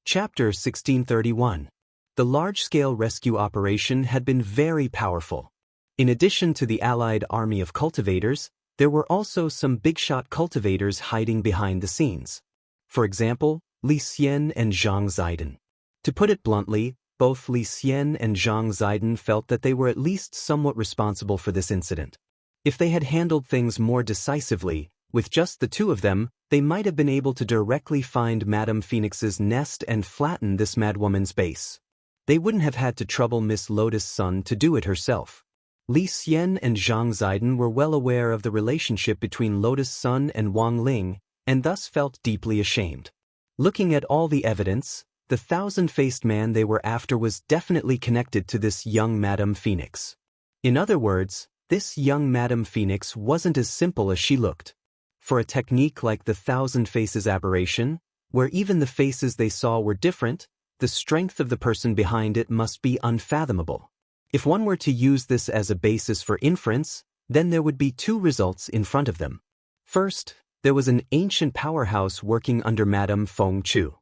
Chapter 1631. The large-scale rescue operation had been very powerful. In addition to the Allied army of cultivators, there were also some big-shot cultivators hiding behind the scenes. For example, Li Xian and Zhang Ziden. To put it bluntly, both Li Xian and Zhang Ziden felt that they were at least somewhat responsible for this incident. If they had handled things more decisively, with just the two of them, they might have been able to directly find Madame Phoenix's nest and flatten this madwoman's base. They wouldn't have had to trouble Miss Lotus Sun to do it herself. Li Xian and Zhang Ziden were well aware of the relationship between Lotus Sun and Wang Ling, and thus felt deeply ashamed. Looking at all the evidence, the thousand-faced man they were after was definitely connected to this young Madame Phoenix. In other words, this young Madame Phoenix wasn't as simple as she looked. For a technique like the Thousand Faces aberration, where even the faces they saw were different, the strength of the person behind it must be unfathomable. If one were to use this as a basis for inference, then there would be two results in front of them. First, there was an ancient powerhouse working under Madame Feng Chu.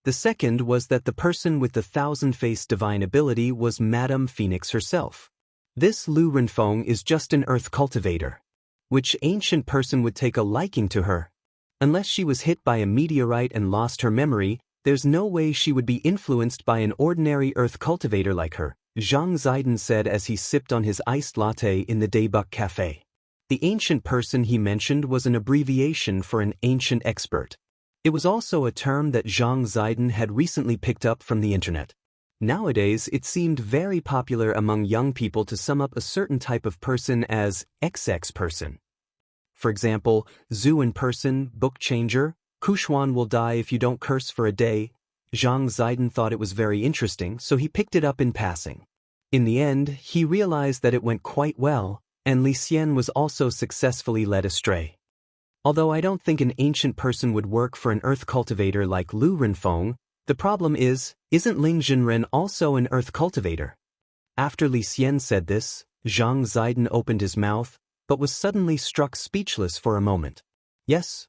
The second was that the person with the thousand-faced divine ability was Madame Phoenix herself. This Lu Renfeng is just an earth cultivator. Which ancient person would take a liking to her? Unless she was hit by a meteorite and lost her memory, there's no way she would be influenced by an ordinary earth cultivator like her, Zhang Ziden said as he sipped on his iced latte in the Daybuk Cafe. The ancient person he mentioned was an abbreviation for an ancient expert. It was also a term that Zhang Ziden had recently picked up from the internet. Nowadays, it seemed very popular among young people to sum up a certain type of person as XX person. For example, Zhuan person, book changer, Kushuan will die if you don't curse for a day. Zhang Ziden thought it was very interesting, so he picked it up in passing. In the end, he realized that it went quite well, and Li Xian was also successfully led astray. Although I don't think an ancient person would work for an earth cultivator like Lu Renfeng, the problem is, isn't Ling Zhenren also an earth cultivator? After Li Xian said this, Zhang Ziden opened his mouth, but was suddenly struck speechless for a moment. Yes,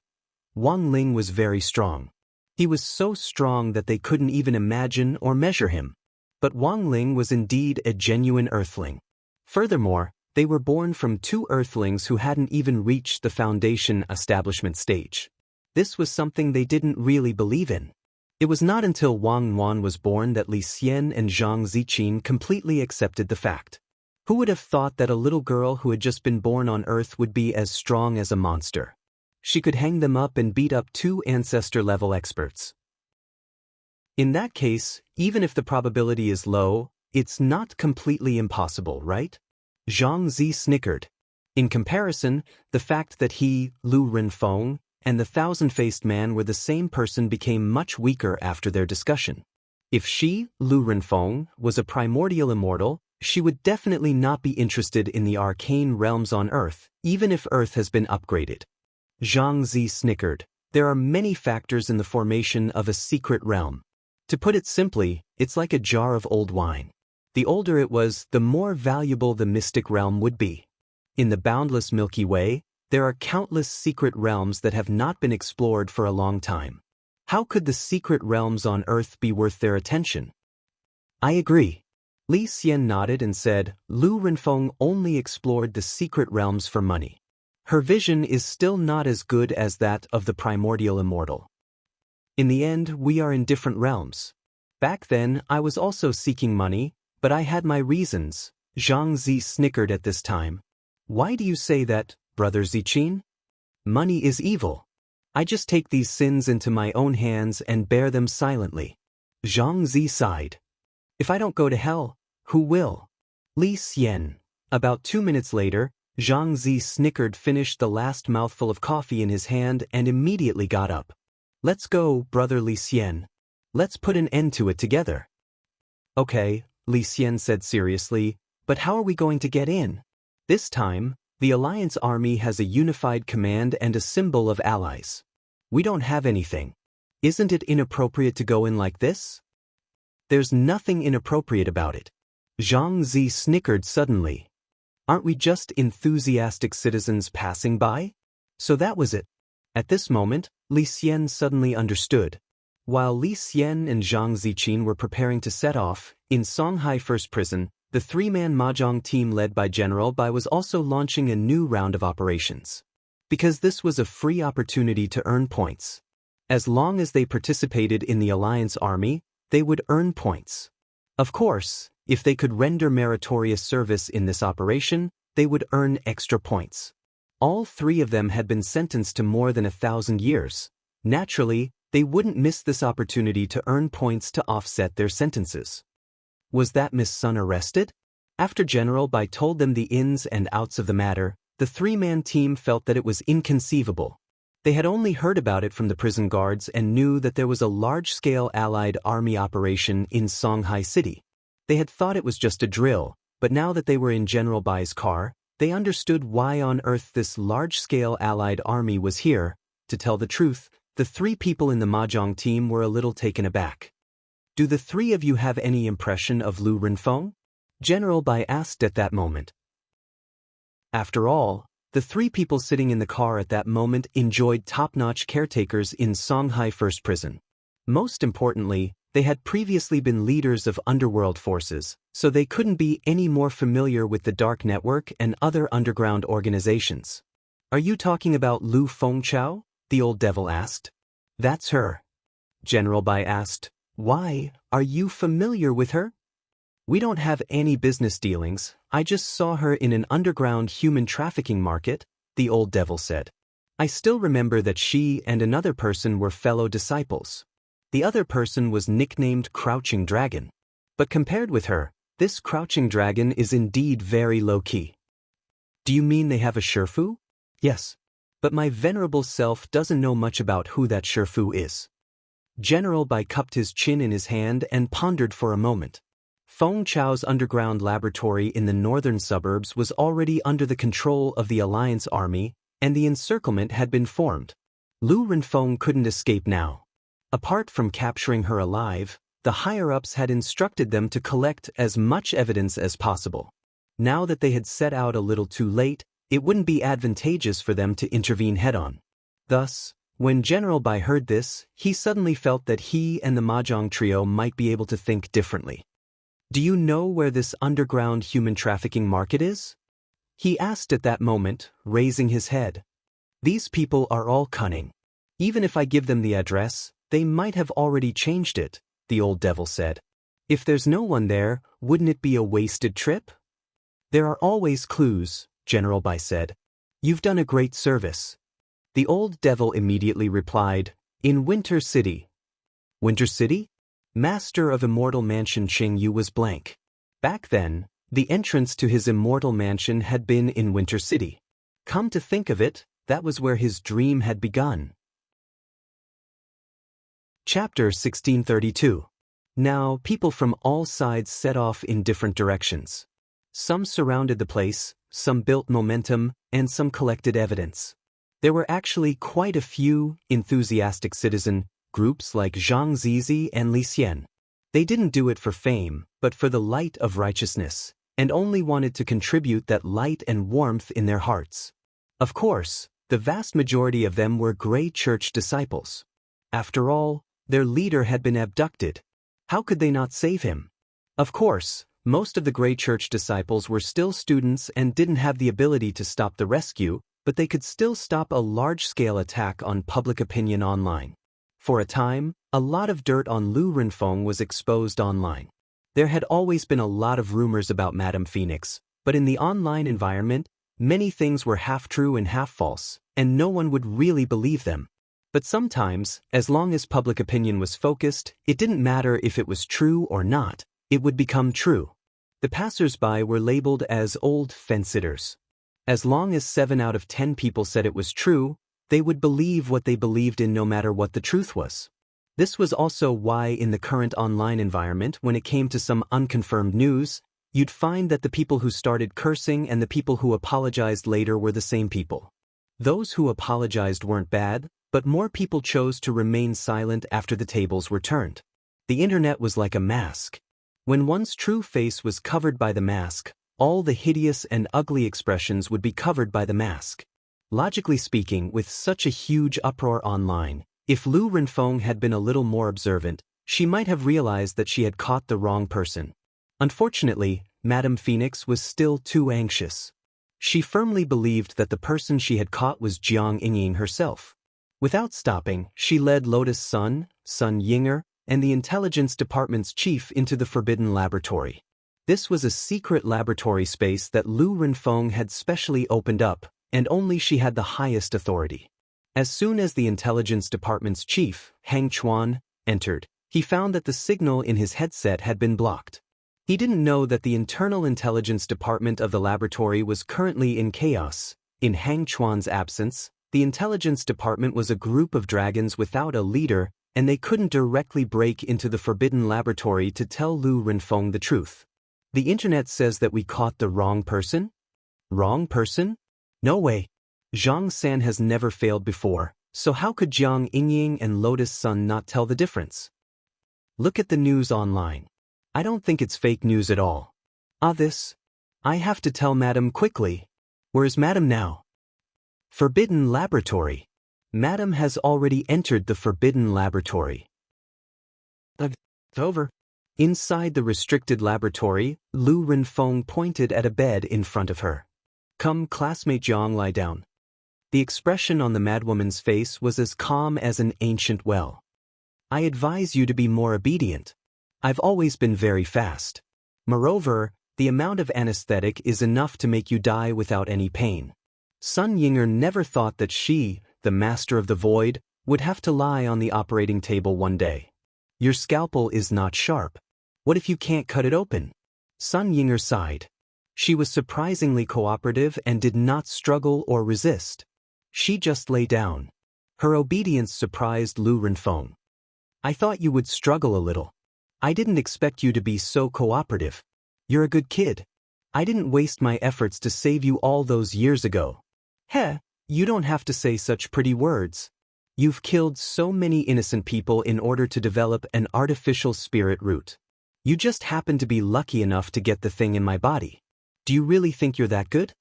Wang Ling was very strong. He was so strong that they couldn't even imagine or measure him. But Wang Ling was indeed a genuine earthling. Furthermore, they were born from two earthlings who hadn't even reached the foundation establishment stage. This was something they didn't really believe in. It was not until Wang Wan was born that Li Xian and Zhang Ziqin completely accepted the fact. Who would have thought that a little girl who had just been born on Earth would be as strong as a monster? She could hang them up and beat up two ancestor-level experts. In that case, even if the probability is low, it's not completely impossible, right? Zhang Zi snickered. In comparison, the fact that he, Lu Renfeng, and the thousand-faced man were the same person became much weaker after their discussion. If she, Lu Renfeng, was a primordial immortal, she would definitely not be interested in the arcane realms on Earth, even if Earth has been upgraded. Zhang Zi snickered. There are many factors in the formation of a secret realm. To put it simply, it's like a jar of old wine. The older it was, the more valuable the mystic realm would be. In the boundless Milky Way, there are countless secret realms that have not been explored for a long time. How could the secret realms on Earth be worth their attention? I agree. Li Xian nodded and said, Lu Renfeng only explored the secret realms for money. Her vision is still not as good as that of the primordial immortal. In the end, we are in different realms. Back then, I was also seeking money, but I had my reasons. Zhang Zi snickered at this time. Why do you say that, Brother Ziqin? Money is evil. I just take these sins into my own hands and bear them silently. Zhang Zi sighed. If I don't go to hell, who will? Li Xian. About 2 minutes later, Zhang Zi snickered, finished the last mouthful of coffee in his hand and immediately got up. Let's go, Brother Li Xian. Let's put an end to it together. Okay, Li Xian said seriously, but how are we going to get in? This time, the Alliance Army has a unified command and a symbol of allies. We don't have anything. Isn't it inappropriate to go in like this? There's nothing inappropriate about it. Zhang Zi snickered suddenly. Aren't we just enthusiastic citizens passing by? So that was it. At this moment, Li Xian suddenly understood. While Li Xian and Zhang Ziqin were preparing to set off, in Songhai First Prison, the three-man mahjong team led by General Bai was also launching a new round of operations. Because this was a free opportunity to earn points. As long as they participated in the Alliance Army, they would earn points. Of course, if they could render meritorious service in this operation, they would earn extra points. All three of them had been sentenced to more than 1,000 years. Naturally, they wouldn't miss this opportunity to earn points to offset their sentences. Was that Miss Sun arrested? After General Bai told them the ins and outs of the matter, the three-man team felt that it was inconceivable. They had only heard about it from the prison guards and knew that there was a large-scale Allied army operation in Songhai City. They had thought it was just a drill, but now that they were in General Bai's car, they understood why on earth this large-scale Allied army was here. To tell the truth, the three people in the mahjong team were a little taken aback. Do the three of you have any impression of Lu Renfeng? General Bai asked at that moment. After all, the three people sitting in the car at that moment enjoyed top-notch caretakers in Songhai First Prison. Most importantly, they had previously been leaders of underworld forces, so they couldn't be any more familiar with the Dark Network and other underground organizations. Are you talking about Lu Fengchao? The old devil asked. That's her. General Bai asked. Why, are you familiar with her? We don't have any business dealings, I just saw her in an underground human trafficking market, the old devil said. I still remember that she and another person were fellow disciples. The other person was nicknamed Crouching Dragon. But compared with her, this Crouching Dragon is indeed very low-key. Do you mean they have a Shifu? Yes. But my venerable self doesn't know much about who that Shifu is. General Bai cupped his chin in his hand and pondered for a moment. Feng Chao's underground laboratory in the northern suburbs was already under the control of the Alliance Army, and the encirclement had been formed. Lu Renfeng couldn't escape now. Apart from capturing her alive, the higher-ups had instructed them to collect as much evidence as possible. Now that they had set out a little too late, it wouldn't be advantageous for them to intervene head-on. Thus, when General Bai heard this, he suddenly felt that he and the mahjong trio might be able to think differently. Do you know where this underground human trafficking market is? He asked at that moment, raising his head. These people are all cunning. Even if I give them the address, they might have already changed it, the old devil said. If there's no one there, wouldn't it be a wasted trip? There are always clues, General Bai said. You've done a great service. The old devil immediately replied, in Winter City. Winter City? Master of Immortal Mansion Qing Yu was blank. Back then, the entrance to his Immortal Mansion had been in Winter City. Come to think of it, that was where his dream had begun. Chapter 1632. Now, people from all sides set off in different directions. Some surrounded the place, some built momentum, and some collected evidence. There were actually quite a few enthusiastic citizen groups like Zhang Zizi and Li Xian. They didn't do it for fame, but for the light of righteousness, and only wanted to contribute that light and warmth in their hearts. Of course, the vast majority of them were Grey Church disciples. After all, their leader had been abducted. How could they not save him? Of course, most of the Grey Church disciples were still students and didn't have the ability to stop the rescue, but they could still stop a large-scale attack on public opinion online. For a time, a lot of dirt on Lu Renfeng was exposed online. There had always been a lot of rumors about Madame Phoenix, but in the online environment, many things were half true and half false, and no one would really believe them. But sometimes, as long as public opinion was focused, it didn't matter if it was true or not, it would become true. The passers-by were labeled as old fence-sitters. As long as 7 out of 10 people said it was true, they would believe what they believed in no matter what the truth was. This was also why in the current online environment, when it came to some unconfirmed news, you'd find that the people who started cursing and the people who apologized later were the same people. Those who apologized weren't bad, but more people chose to remain silent after the tables were turned. The internet was like a mask. When one's true face was covered by the mask, all the hideous and ugly expressions would be covered by the mask. Logically speaking, with such a huge uproar online, If Lu Renfeng had been a little more observant, she might have realized that she had caught the wrong person. Unfortunately, Madame Phoenix was still too anxious. She firmly believed that the person she had caught was Jiang Yingying herself. Without stopping, she led Lotus Sun Yinger, and the intelligence department's chief into the forbidden laboratory. This was a secret laboratory space that Lu Renfeng had specially opened up, and only she had the highest authority. As soon as the intelligence department's chief, Hang Chuan, entered, he found that the signal in his headset had been blocked. He didn't know that the internal intelligence department of the laboratory was currently in chaos. In Hang Chuan's absence, the intelligence department was a group of dragons without a leader, and they couldn't directly break into the forbidden laboratory to tell Lu Renfeng the truth. The internet says that we caught the wrong person? Wrong person? No way. Zhang San has never failed before, so how could Jiang Yingying and Lotus Sun not tell the difference? Look at the news online. I don't think it's fake news at all. This. I have to tell Madam quickly. Where is Madam now? Forbidden Laboratory. Madam has already entered the Forbidden Laboratory. Over. Inside the restricted laboratory, Lu Renfeng pointed at a bed in front of her. Come, classmate Jiang, lie down. The expression on the madwoman's face was as calm as an ancient well. I advise you to be more obedient. I've always been very fast. Moreover, the amount of anesthetic is enough to make you die without any pain. Sun Yinger never thought that she, the master of the void, would have to lie on the operating table one day. Your scalpel is not sharp. What if you can't cut it open? Sun Yinger sighed. She was surprisingly cooperative and did not struggle or resist. She just lay down. Her obedience surprised Lu Renfeng. I thought you would struggle a little. I didn't expect you to be so cooperative. You're a good kid. I didn't waste my efforts to save you all those years ago. Heh, you don't have to say such pretty words. You've killed so many innocent people in order to develop an artificial spirit root. You just happen to be lucky enough to get the thing in my body. Do you really think you're that good?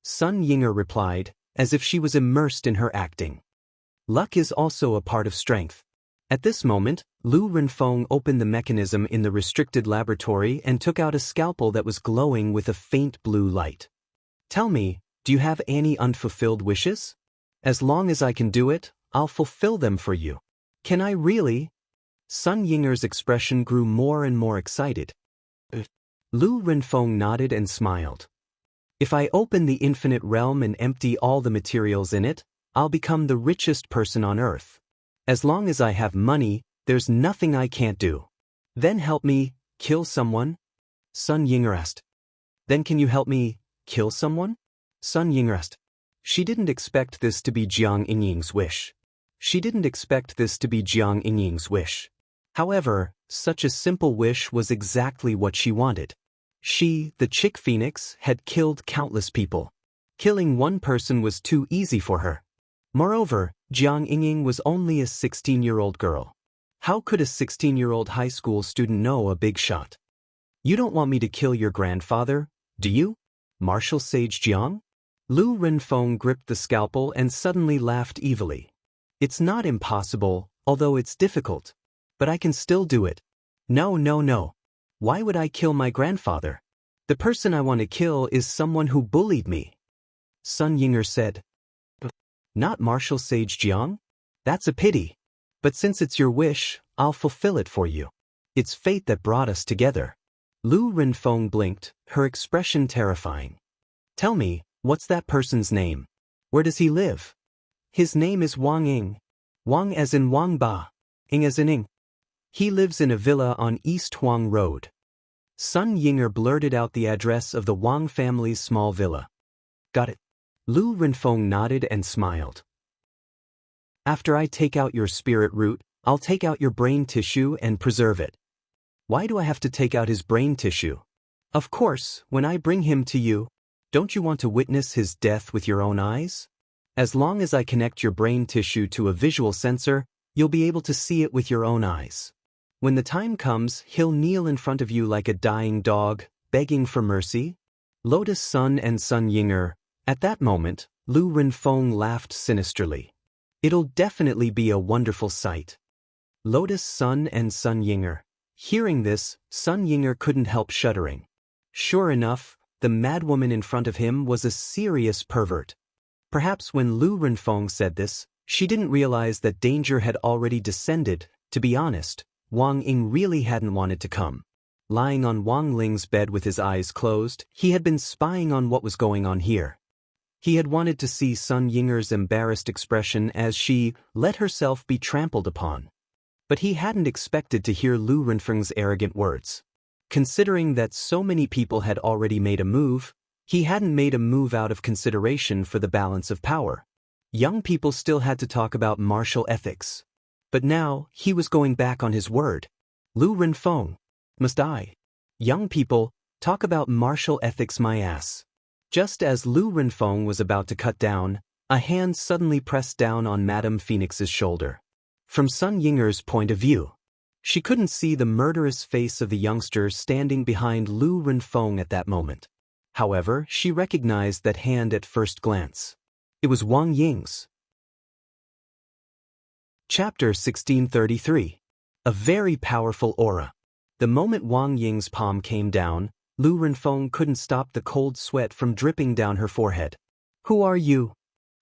Sun Yinger replied, as if she was immersed in her acting. Luck is also a part of strength. At this moment, Lu Renfeng opened the mechanism in the restricted laboratory and took out a scalpel that was glowing with a faint blue light. Tell me, do you have any unfulfilled wishes? As long as I can do it, I'll fulfill them for you. Can I really? Sun Yinger's expression grew more and more excited. Lu Renfeng nodded and smiled. If I open the infinite realm and empty all the materials in it, I'll become the richest person on earth. As long as I have money, there's nothing I can't do. Then help me kill someone? Sun Yinger asked. Then can you help me kill someone? Sun Yinger asked. She didn't expect this to be Jiang Yingying's wish. However, such a simple wish was exactly what she wanted. She, the chick phoenix, had killed countless people. Killing one person was too easy for her. Moreover, Jiang Yingying was only a 16-year-old girl. How could a 16-year-old high school student know a big shot? You don't want me to kill your grandfather, do you? Martial Sage Jiang? Lu Renfeng gripped the scalpel and suddenly laughed evilly. It's not impossible, although it's difficult. But I can still do it. No. Why would I kill my grandfather? The person I want to kill is someone who bullied me. Sun Yinger said. Not Martial Sage Jiang? That's a pity. But since it's your wish, I'll fulfill it for you. It's fate that brought us together. Lu Renfeng blinked, her expression terrifying. Tell me, what's that person's name? Where does he live? His name is Wang Ying. Wang as in Wang Ba. Ying as in Ying. He lives in a villa on East Huang Road. Sun Yinger blurted out the address of the Wang family's small villa. Got it. Lu Renfeng nodded and smiled. After I take out your spirit root, I'll take out your brain tissue and preserve it. Why do I have to take out his brain tissue? Of course, when I bring him to you, don't you want to witness his death with your own eyes? As long as I connect your brain tissue to a visual sensor, you'll be able to see it with your own eyes. When the time comes, he'll kneel in front of you like a dying dog, begging for mercy. Lotus Sun and Sun Yinger. At that moment, Lu Renfeng laughed sinisterly. It'll definitely be a wonderful sight. Lotus Sun and Sun Yinger. Hearing this, Sun Yinger couldn't help shuddering. Sure enough, the madwoman in front of him was a serious pervert. Perhaps when Lu Renfeng said this, she didn't realize that danger had already descended. To be honest, Wang Ying really hadn't wanted to come. Lying on Wang Ling's bed with his eyes closed, he had been spying on what was going on here. He had wanted to see Sun Yinger's embarrassed expression as she let herself be trampled upon. But he hadn't expected to hear Lu Renfeng's arrogant words. Considering that so many people had already made a move, he hadn't made a move out of consideration for the balance of power. Young people still had to talk about martial ethics. But now, he was going back on his word. Lu Renfeng. Must I? Young people, talk about martial ethics my ass. Just as Lu Renfeng was about to cut down, a hand suddenly pressed down on Madame Phoenix's shoulder. From Sun Yinger's point of view, she couldn't see the murderous face of the youngster standing behind Lu Renfeng at that moment. However, she recognized that hand at first glance. It was Wang Ying's. Chapter 1633. A very powerful aura. The moment Wang Ying's palm came down, Lu Renfeng couldn't stop the cold sweat from dripping down her forehead. Who are you?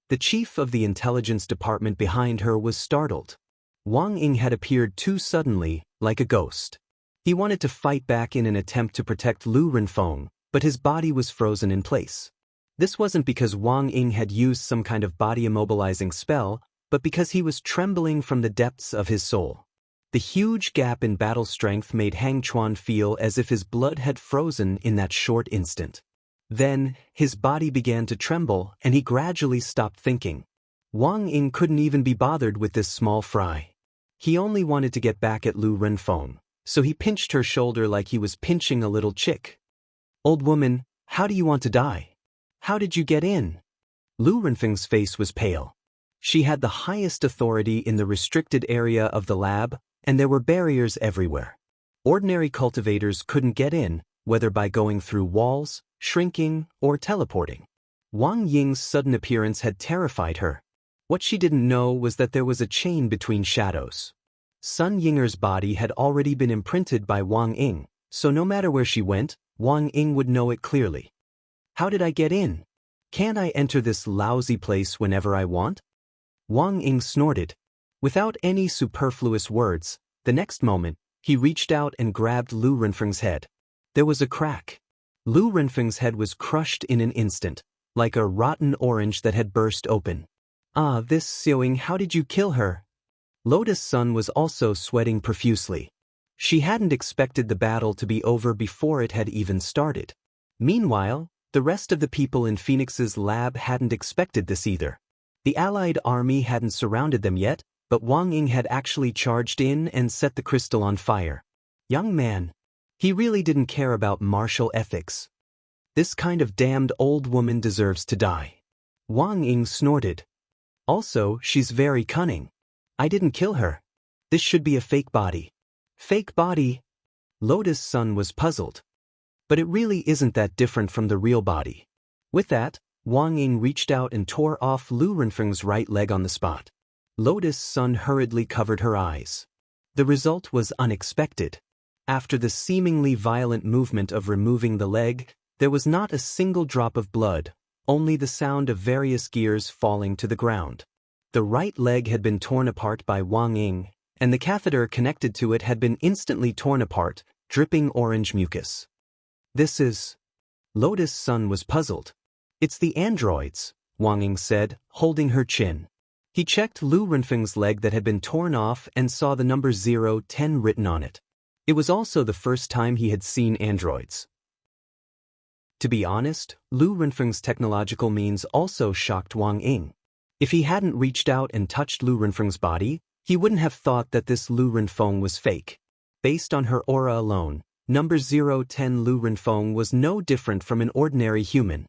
The chief of the intelligence department behind her was startled. Wang Ying had appeared too suddenly, like a ghost. He wanted to fight back in an attempt to protect Lu Renfeng, but his body was frozen in place. This wasn't because Wang Ying had used some kind of body immobilizing spell, but because he was trembling from the depths of his soul. The huge gap in battle strength made Hang Chuan feel as if his blood had frozen in that short instant. Then, his body began to tremble and he gradually stopped thinking. Wang Ying couldn't even be bothered with this small fry. He only wanted to get back at Lu Renfeng, so he pinched her shoulder like he was pinching a little chick. Old woman, how do you want to die? How did you get in? Lu Renfeng's face was pale. She had the highest authority in the restricted area of the lab, and there were barriers everywhere. Ordinary cultivators couldn't get in, whether by going through walls, shrinking, or teleporting. Wang Ying's sudden appearance had terrified her. What she didn't know was that there was a chain between shadows. Sun Yinger's body had already been imprinted by Wang Ying, so no matter where she went, Wang Ying would know it clearly. How did I get in? Can't I enter this lousy place whenever I want? Wang Ying snorted. Without any superfluous words, the next moment, he reached out and grabbed Lu Renfeng's head. There was a crack. Lu Renfeng's head was crushed in an instant, like a rotten orange that had burst open. Ah, this Xiaoying, how did you kill her? Lotus Sun was also sweating profusely. She hadn't expected the battle to be over before it had even started. Meanwhile, the rest of the people in Phoenix's lab hadn't expected this either. The Allied army hadn't surrounded them yet, but Wang Ying had actually charged in and set the crystal on fire. Young man. He really didn't care about martial ethics. This kind of damned old woman deserves to die. Wang Ying snorted. Also, she's very cunning. I didn't kill her. This should be a fake body. Fake body? Lotus Sun was puzzled. But it really isn't that different from the real body. With that, Wang Ying reached out and tore off Lu Renfeng's right leg on the spot. Lotus Sun hurriedly covered her eyes. The result was unexpected. After the seemingly violent movement of removing the leg, there was not a single drop of blood, only the sound of various gears falling to the ground. The right leg had been torn apart by Wang Ying, and the catheter connected to it had been instantly torn apart, dripping orange mucus. This is... Lotus Sun was puzzled. It's the androids, Wang Ying said, holding her chin. He checked Lu Renfeng's leg that had been torn off and saw the number 010 written on it. It was also the first time he had seen androids. To be honest, Lu Renfeng's technological means also shocked Wang Ying. If he hadn't reached out and touched Lu Renfeng's body, he wouldn't have thought that this Lu Renfeng was fake. Based on her aura alone, number 010 Lu Renfeng was no different from an ordinary human.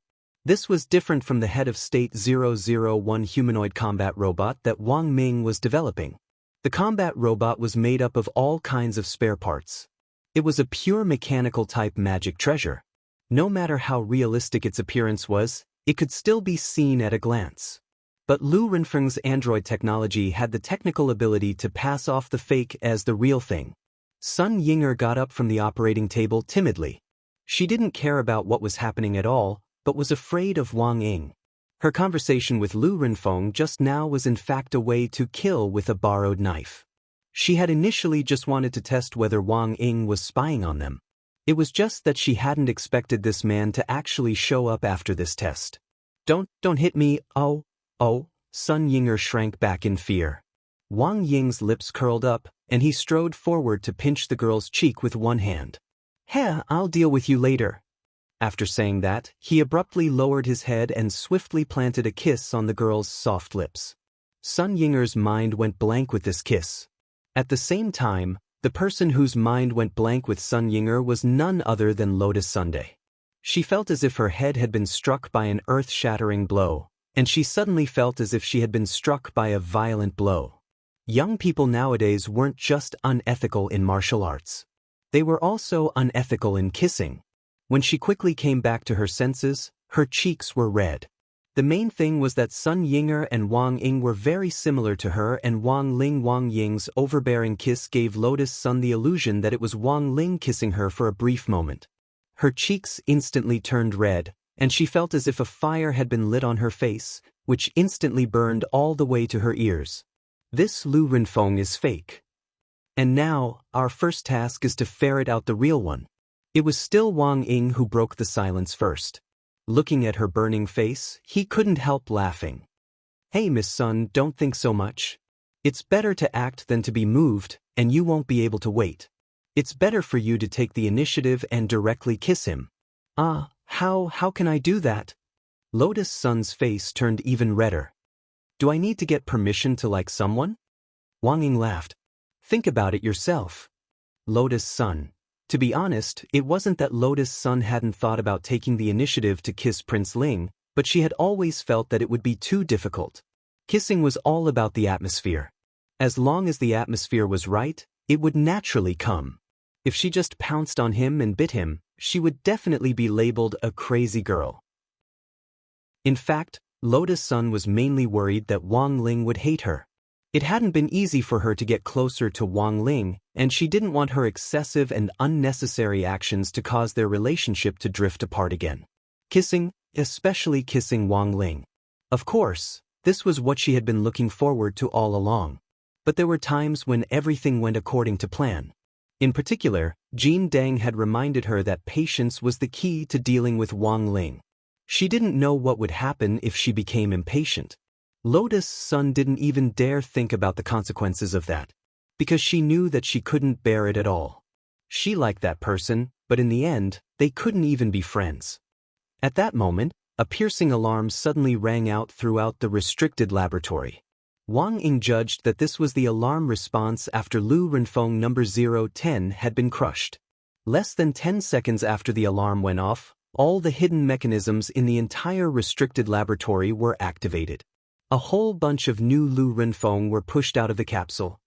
This was different from the head of State 001 humanoid combat robot that Wang Ming was developing. The combat robot was made up of all kinds of spare parts. It was a pure mechanical type magic treasure. No matter how realistic its appearance was, it could still be seen at a glance. But Lu Renfeng's android technology had the technical ability to pass off the fake as the real thing. Sun Yinger got up from the operating table timidly. She didn't care about what was happening at all, but was afraid of Wang Ying. Her conversation with Lu Renfeng just now was in fact a way to kill with a borrowed knife. She had initially just wanted to test whether Wang Ying was spying on them. It was just that she hadn't expected this man to actually show up after this test. Don't hit me, oh, Sun Yinger shrank back in fear. Wang Ying's lips curled up, and he strode forward to pinch the girl's cheek with one hand. Heh, I'll deal with you later. After saying that, he abruptly lowered his head and swiftly planted a kiss on the girl's soft lips. Sun Yinger's mind went blank with this kiss. At the same time, the person whose mind went blank with Sun Yinger was none other than Lotus Sunday. She felt as if her head had been struck by an earth-shattering blow, and she suddenly felt as if she had been struck by a violent blow. Young people nowadays weren't just unethical in martial arts. They were also unethical in kissing. When she quickly came back to her senses, her cheeks were red. The main thing was that Sun Yinger and Wang Ying were very similar to her, and Wang Ying's overbearing kiss gave Lotus Sun the illusion that it was Wang Ling kissing her for a brief moment. Her cheeks instantly turned red, and she felt as if a fire had been lit on her face, which instantly burned all the way to her ears. This Lu Renfeng is fake. And now, our first task is to ferret out the real one. It was still Wang Ying who broke the silence first. Looking at her burning face, he couldn't help laughing. Hey Miss Sun, don't think so much. It's better to act than to be moved, and you won't be able to wait. It's better for you to take the initiative and directly kiss him. How can I do that? Lotus Sun's face turned even redder. Do I need to get permission to like someone? Wang Ying laughed. Think about it yourself. Lotus Sun. To be honest, it wasn't that Lotus Sun hadn't thought about taking the initiative to kiss Prince Ling, but she had always felt that it would be too difficult. Kissing was all about the atmosphere. As long as the atmosphere was right, it would naturally come. If she just pounced on him and bit him, she would definitely be labeled a crazy girl. In fact, Lotus Sun was mainly worried that Wang Ling would hate her. It hadn't been easy for her to get closer to Wang Ling, and she didn't want her excessive and unnecessary actions to cause their relationship to drift apart again. Kissing, especially kissing Wang Ling. Of course, this was what she had been looking forward to all along. But there were times when everything went according to plan. In particular, Jean Deng had reminded her that patience was the key to dealing with Wang Ling. She didn't know what would happen if she became impatient. Lotus Sun didn't even dare think about the consequences of that, because she knew that she couldn't bear it at all. She liked that person, but in the end, they couldn't even be friends. At that moment, a piercing alarm suddenly rang out throughout the restricted laboratory. Wang Ying judged that this was the alarm response after Lu Renfeng number 010 had been crushed. Less than 10 seconds after the alarm went off, all the hidden mechanisms in the entire restricted laboratory were activated. A whole bunch of new Lu Renfeng were pushed out of the capsule.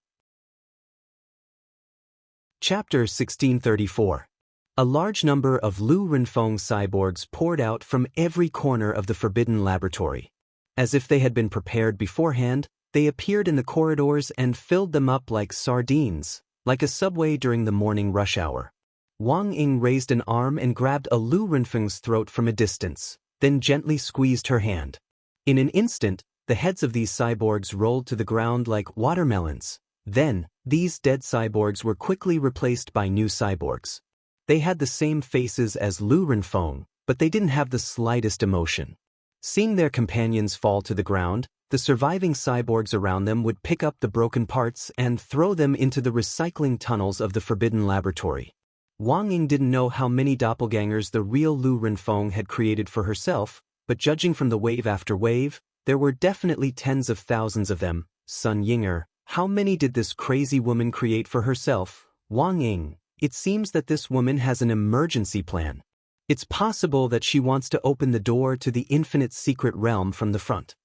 Chapter 1634. A large number of Lu Renfeng cyborgs poured out from every corner of the forbidden laboratory. As if they had been prepared beforehand, they appeared in the corridors and filled them up like sardines, like a subway during the morning rush hour. Wang Ying raised an arm and grabbed a Lu Renfeng's throat from a distance, then gently squeezed her hand. In an instant, the heads of these cyborgs rolled to the ground like watermelons. Then, these dead cyborgs were quickly replaced by new cyborgs. They had the same faces as Lu Renfeng, but they didn't have the slightest emotion. Seeing their companions fall to the ground, the surviving cyborgs around them would pick up the broken parts and throw them into the recycling tunnels of the forbidden laboratory. Wang Ying didn't know how many doppelgangers the real Lu Renfeng had created for herself, but judging from the wave after wave, there were definitely tens of thousands of them. Sun Yinger, how many did this crazy woman create for herself? Wang Ying, it seems that this woman has an emergency plan. It's possible that she wants to open the door to the infinite secret realm from the front.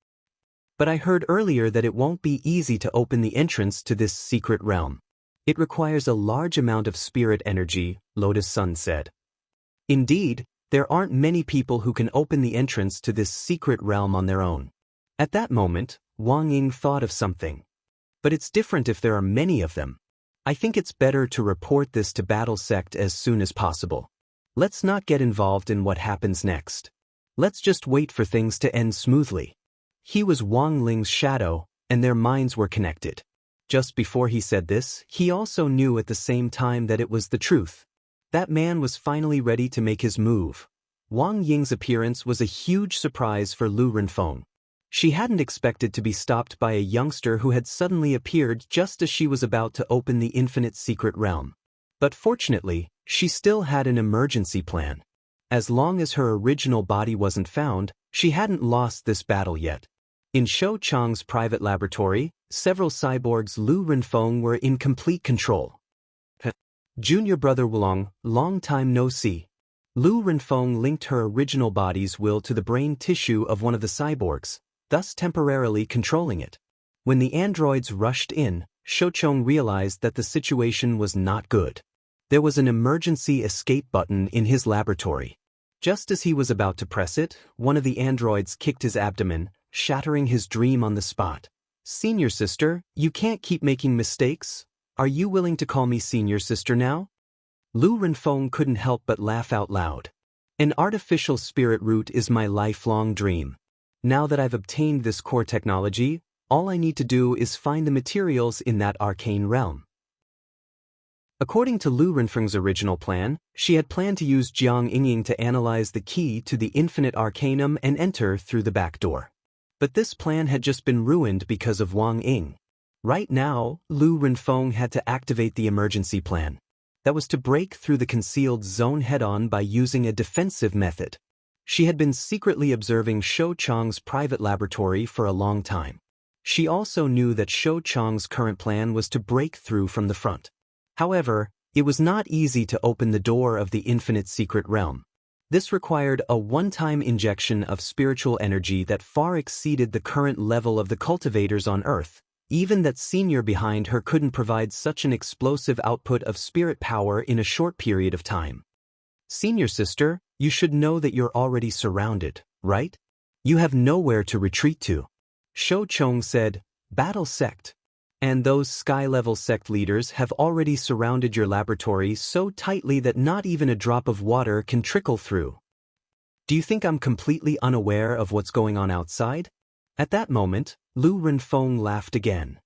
But I heard earlier that it won't be easy to open the entrance to this secret realm. It requires a large amount of spirit energy, Lotus Sun said. Indeed, there aren't many people who can open the entrance to this secret realm on their own. At that moment, Wang Ying thought of something. But it's different if there are many of them. I think it's better to report this to Battle Sect as soon as possible. Let's not get involved in what happens next. Let's just wait for things to end smoothly. He was Wang Ling's shadow, and their minds were connected. Just before he said this, he also knew at the same time that it was the truth. That man was finally ready to make his move. Wang Ying's appearance was a huge surprise for Lu Renfeng. She hadn't expected to be stopped by a youngster who had suddenly appeared just as she was about to open the infinite secret realm. But fortunately, she still had an emergency plan. As long as her original body wasn't found, she hadn't lost this battle yet. In Shou Chang's private laboratory, several cyborgs Lu Renfeng were in complete control. Junior brother Wulong, long time no see. Lu Renfeng linked her original body's will to the brain tissue of one of the cyborgs, thus temporarily controlling it. When the androids rushed in, Shouchong realized that the situation was not good. There was an emergency escape button in his laboratory. Just as he was about to press it, one of the androids kicked his abdomen, shattering his dream on the spot. Senior sister, you can't keep making mistakes. Are you willing to call me senior sister now? Lu Renfeng couldn't help but laugh out loud. An artificial spirit root is my lifelong dream. Now that I've obtained this core technology, all I need to do is find the materials in that arcane realm. According to Lu Renfeng's original plan, she had planned to use Jiang Yingying to analyze the key to the infinite arcanum and enter through the back door. But this plan had just been ruined because of Wang Ying. Right now, Lu Renfeng had to activate the emergency plan. That was to break through the concealed zone head-on by using a defensive method. She had been secretly observing Shou Chang's private laboratory for a long time. She also knew that Shou Chang's current plan was to break through from the front. However, it was not easy to open the door of the infinite secret realm. This required a one-time injection of spiritual energy that far exceeded the current level of the cultivators on Earth. Even that senior behind her couldn't provide such an explosive output of spirit power in a short period of time. Senior sister, you should know that you're already surrounded, right? You have nowhere to retreat to. Shou Chong said, Battle Sect. And those sky-level sect leaders have already surrounded your laboratory so tightly that not even a drop of water can trickle through. Do you think I'm completely unaware of what's going on outside? At that moment, Lu Renfeng laughed again.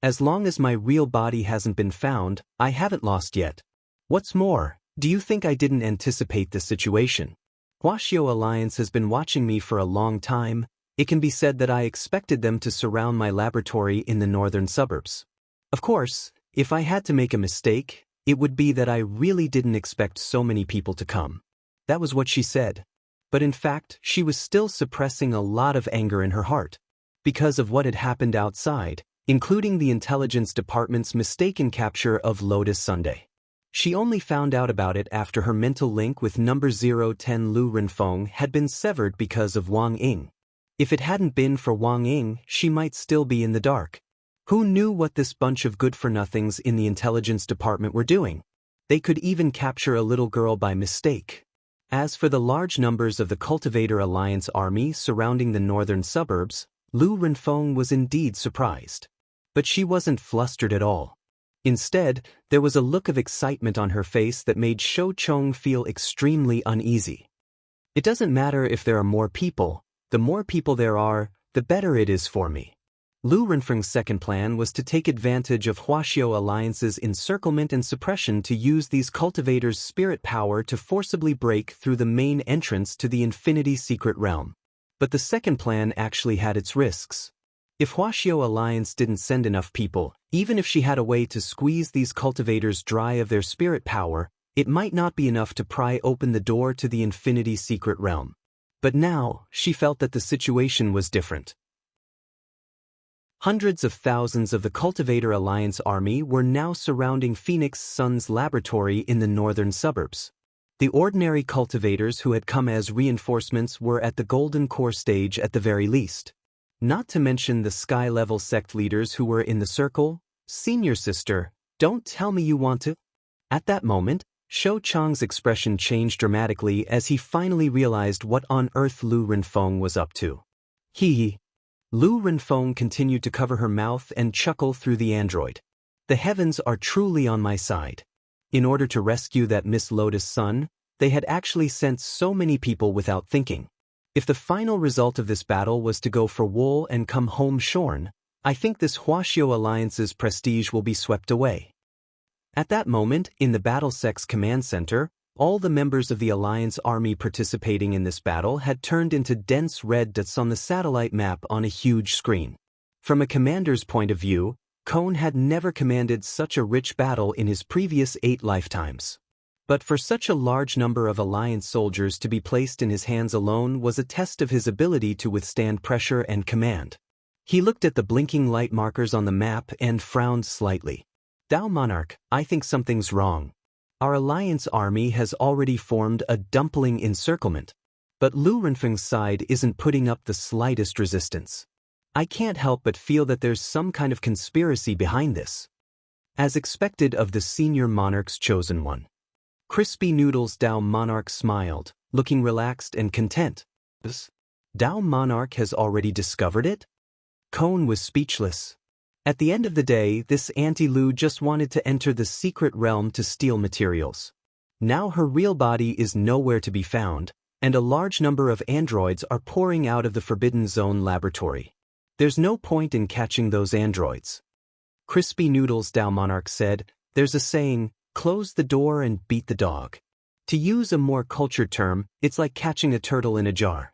As long as my real body hasn't been found, I haven't lost yet. What's more, do you think I didn't anticipate this situation? Huaxiao Alliance has been watching me for a long time. It can be said that I expected them to surround my laboratory in the northern suburbs. Of course, if I had to make a mistake, it would be that I really didn't expect so many people to come. That was what she said. But in fact, she was still suppressing a lot of anger in her heart. Because of what had happened outside, including the intelligence department's mistaken capture of Lotus Sunday. She only found out about it after her mental link with number 010 Lu Renfeng had been severed because of Wang Ying. If it hadn't been for Wang Ying, she might still be in the dark. Who knew what this bunch of good-for-nothings in the intelligence department were doing? They could even capture a little girl by mistake. As for the large numbers of the Cultivator Alliance army surrounding the northern suburbs, Lu Renfeng was indeed surprised. But she wasn't flustered at all. Instead, there was a look of excitement on her face that made Shou Chong feel extremely uneasy. It doesn't matter if there are more people. The more people there are, the better it is for me. Lu Renfeng's second plan was to take advantage of Huaxiao Alliance's encirclement and suppression to use these cultivators' spirit power to forcibly break through the main entrance to the Infinity Secret Realm. But the second plan actually had its risks. If Huaxiao Alliance didn't send enough people, even if she had a way to squeeze these cultivators dry of their spirit power, it might not be enough to pry open the door to the Infinity Secret Realm. But now, she felt that the situation was different. Hundreds of thousands of the Cultivator Alliance army were now surrounding Phoenix Sun's laboratory in the northern suburbs. The ordinary cultivators who had come as reinforcements were at the Golden Core stage at the very least. Not to mention the sky-level sect leaders who were in the circle. Senior sister, don't tell me you want to. At that moment, Shou Chang's expression changed dramatically as he finally realized what on earth Lu Renfeng was up to. Lu Renfeng continued to cover her mouth and chuckle through the android. The heavens are truly on my side. In order to rescue that Miss Lotus Sun, they had actually sent so many people without thinking. If the final result of this battle was to go for wool and come home shorn, I think this Huaxiao Alliance's prestige will be swept away. At that moment, in the BattleSec's command center, all the members of the Alliance army participating in this battle had turned into dense red dots on the satellite map on a huge screen. From a commander's point of view, Cone had never commanded such a rich battle in his previous 8 lifetimes. But for such a large number of Alliance soldiers to be placed in his hands alone was a test of his ability to withstand pressure and command. He looked at the blinking light markers on the map and frowned slightly. Dao Monarch, I think something's wrong. Our Alliance army has already formed a dumpling encirclement, but Lu Renfeng's side isn't putting up the slightest resistance. I can't help but feel that there's some kind of conspiracy behind this. As expected of the senior monarch's chosen one. Crispy Noodles Dao Monarch smiled, looking relaxed and content. Dao Monarch has already discovered it? Cone was speechless. At the end of the day, this Auntie Lu just wanted to enter the secret realm to steal materials. Now her real body is nowhere to be found, and a large number of androids are pouring out of the Forbidden Zone laboratory. There's no point in catching those androids. Crispy Noodles Dao Monarch said, there's a saying, close the door and beat the dog. To use a more cultured term, it's like catching a turtle in a jar.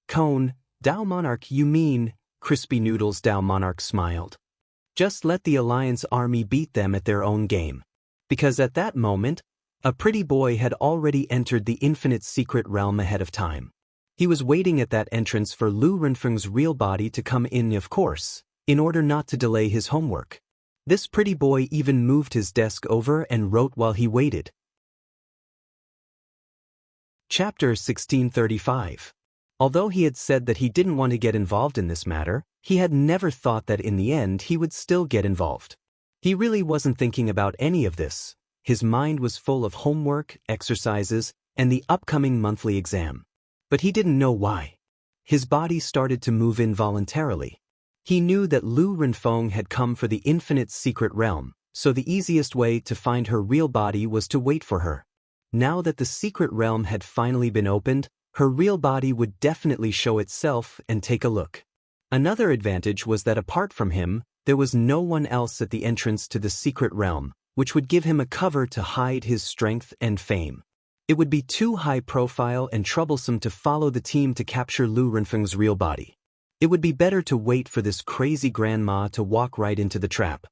Cone, Dao Monarch, you mean? Crispy Noodles Dao Monarch smiled. Just let the Alliance army beat them at their own game. Because at that moment, a pretty boy had already entered the infinite secret realm ahead of time. He was waiting at that entrance for Lu Renfeng's real body to come in, of course, in order not to delay his homework. This pretty boy even moved his desk over and wrote while he waited. Chapter 1635. Although he had said that he didn't want to get involved in this matter, he had never thought that in the end he would still get involved. He really wasn't thinking about any of this. His mind was full of homework, exercises, and the upcoming monthly exam. But he didn't know why. His body started to move involuntarily. He knew that Lu Renfeng had come for the infinite secret realm, so the easiest way to find her real body was to wait for her. Now that the secret realm had finally been opened, her real body would definitely show itself and take a look. Another advantage was that apart from him, there was no one else at the entrance to the secret realm, which would give him a cover to hide his strength and fame. It would be too high profile and troublesome to follow the team to capture Lu Renfeng's real body. It would be better to wait for this crazy grandma to walk right into the trap.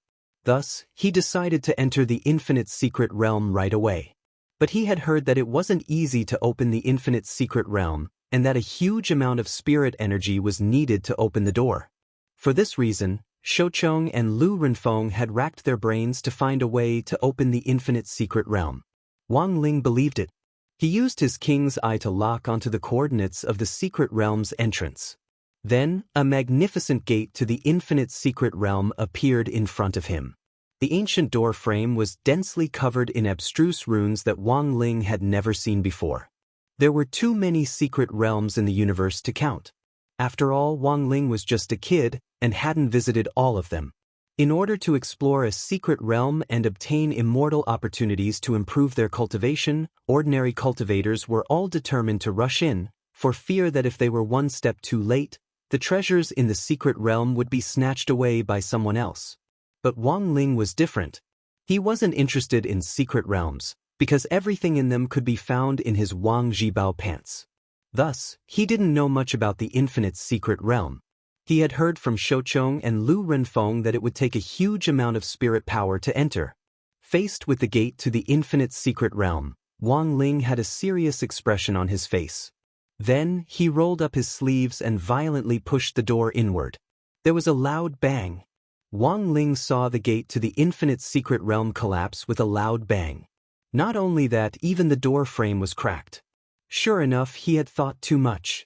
Thus, he decided to enter the infinite secret realm right away. But he had heard that it wasn't easy to open the infinite secret realm, and that a huge amount of spirit energy was needed to open the door. For this reason, Shoucheng and Lu Renfeng had racked their brains to find a way to open the infinite secret realm. Wang Ling believed it. He used his king's eye to lock onto the coordinates of the secret realm's entrance. Then, a magnificent gate to the infinite secret realm appeared in front of him. The ancient door frame was densely covered in abstruse runes that Wang Ling had never seen before. There were too many secret realms in the universe to count. After all, Wang Ling was just a kid and hadn't visited all of them. In order to explore a secret realm and obtain immortal opportunities to improve their cultivation, ordinary cultivators were all determined to rush in, for fear that if they were one step too late, the treasures in the secret realm would be snatched away by someone else. But Wang Ling was different. He wasn't interested in secret realms, because everything in them could be found in his Wang Zhibao pants. Thus, he didn't know much about the infinite secret realm. He had heard from Shoucheng and Lu Renfeng that it would take a huge amount of spirit power to enter. Faced with the gate to the infinite secret realm, Wang Ling had a serious expression on his face. Then, he rolled up his sleeves and violently pushed the door inward. There was a loud bang. Wang Ling saw the gate to the infinite secret realm collapse with a loud bang. Not only that, even the door frame was cracked. Sure enough, he had thought too much.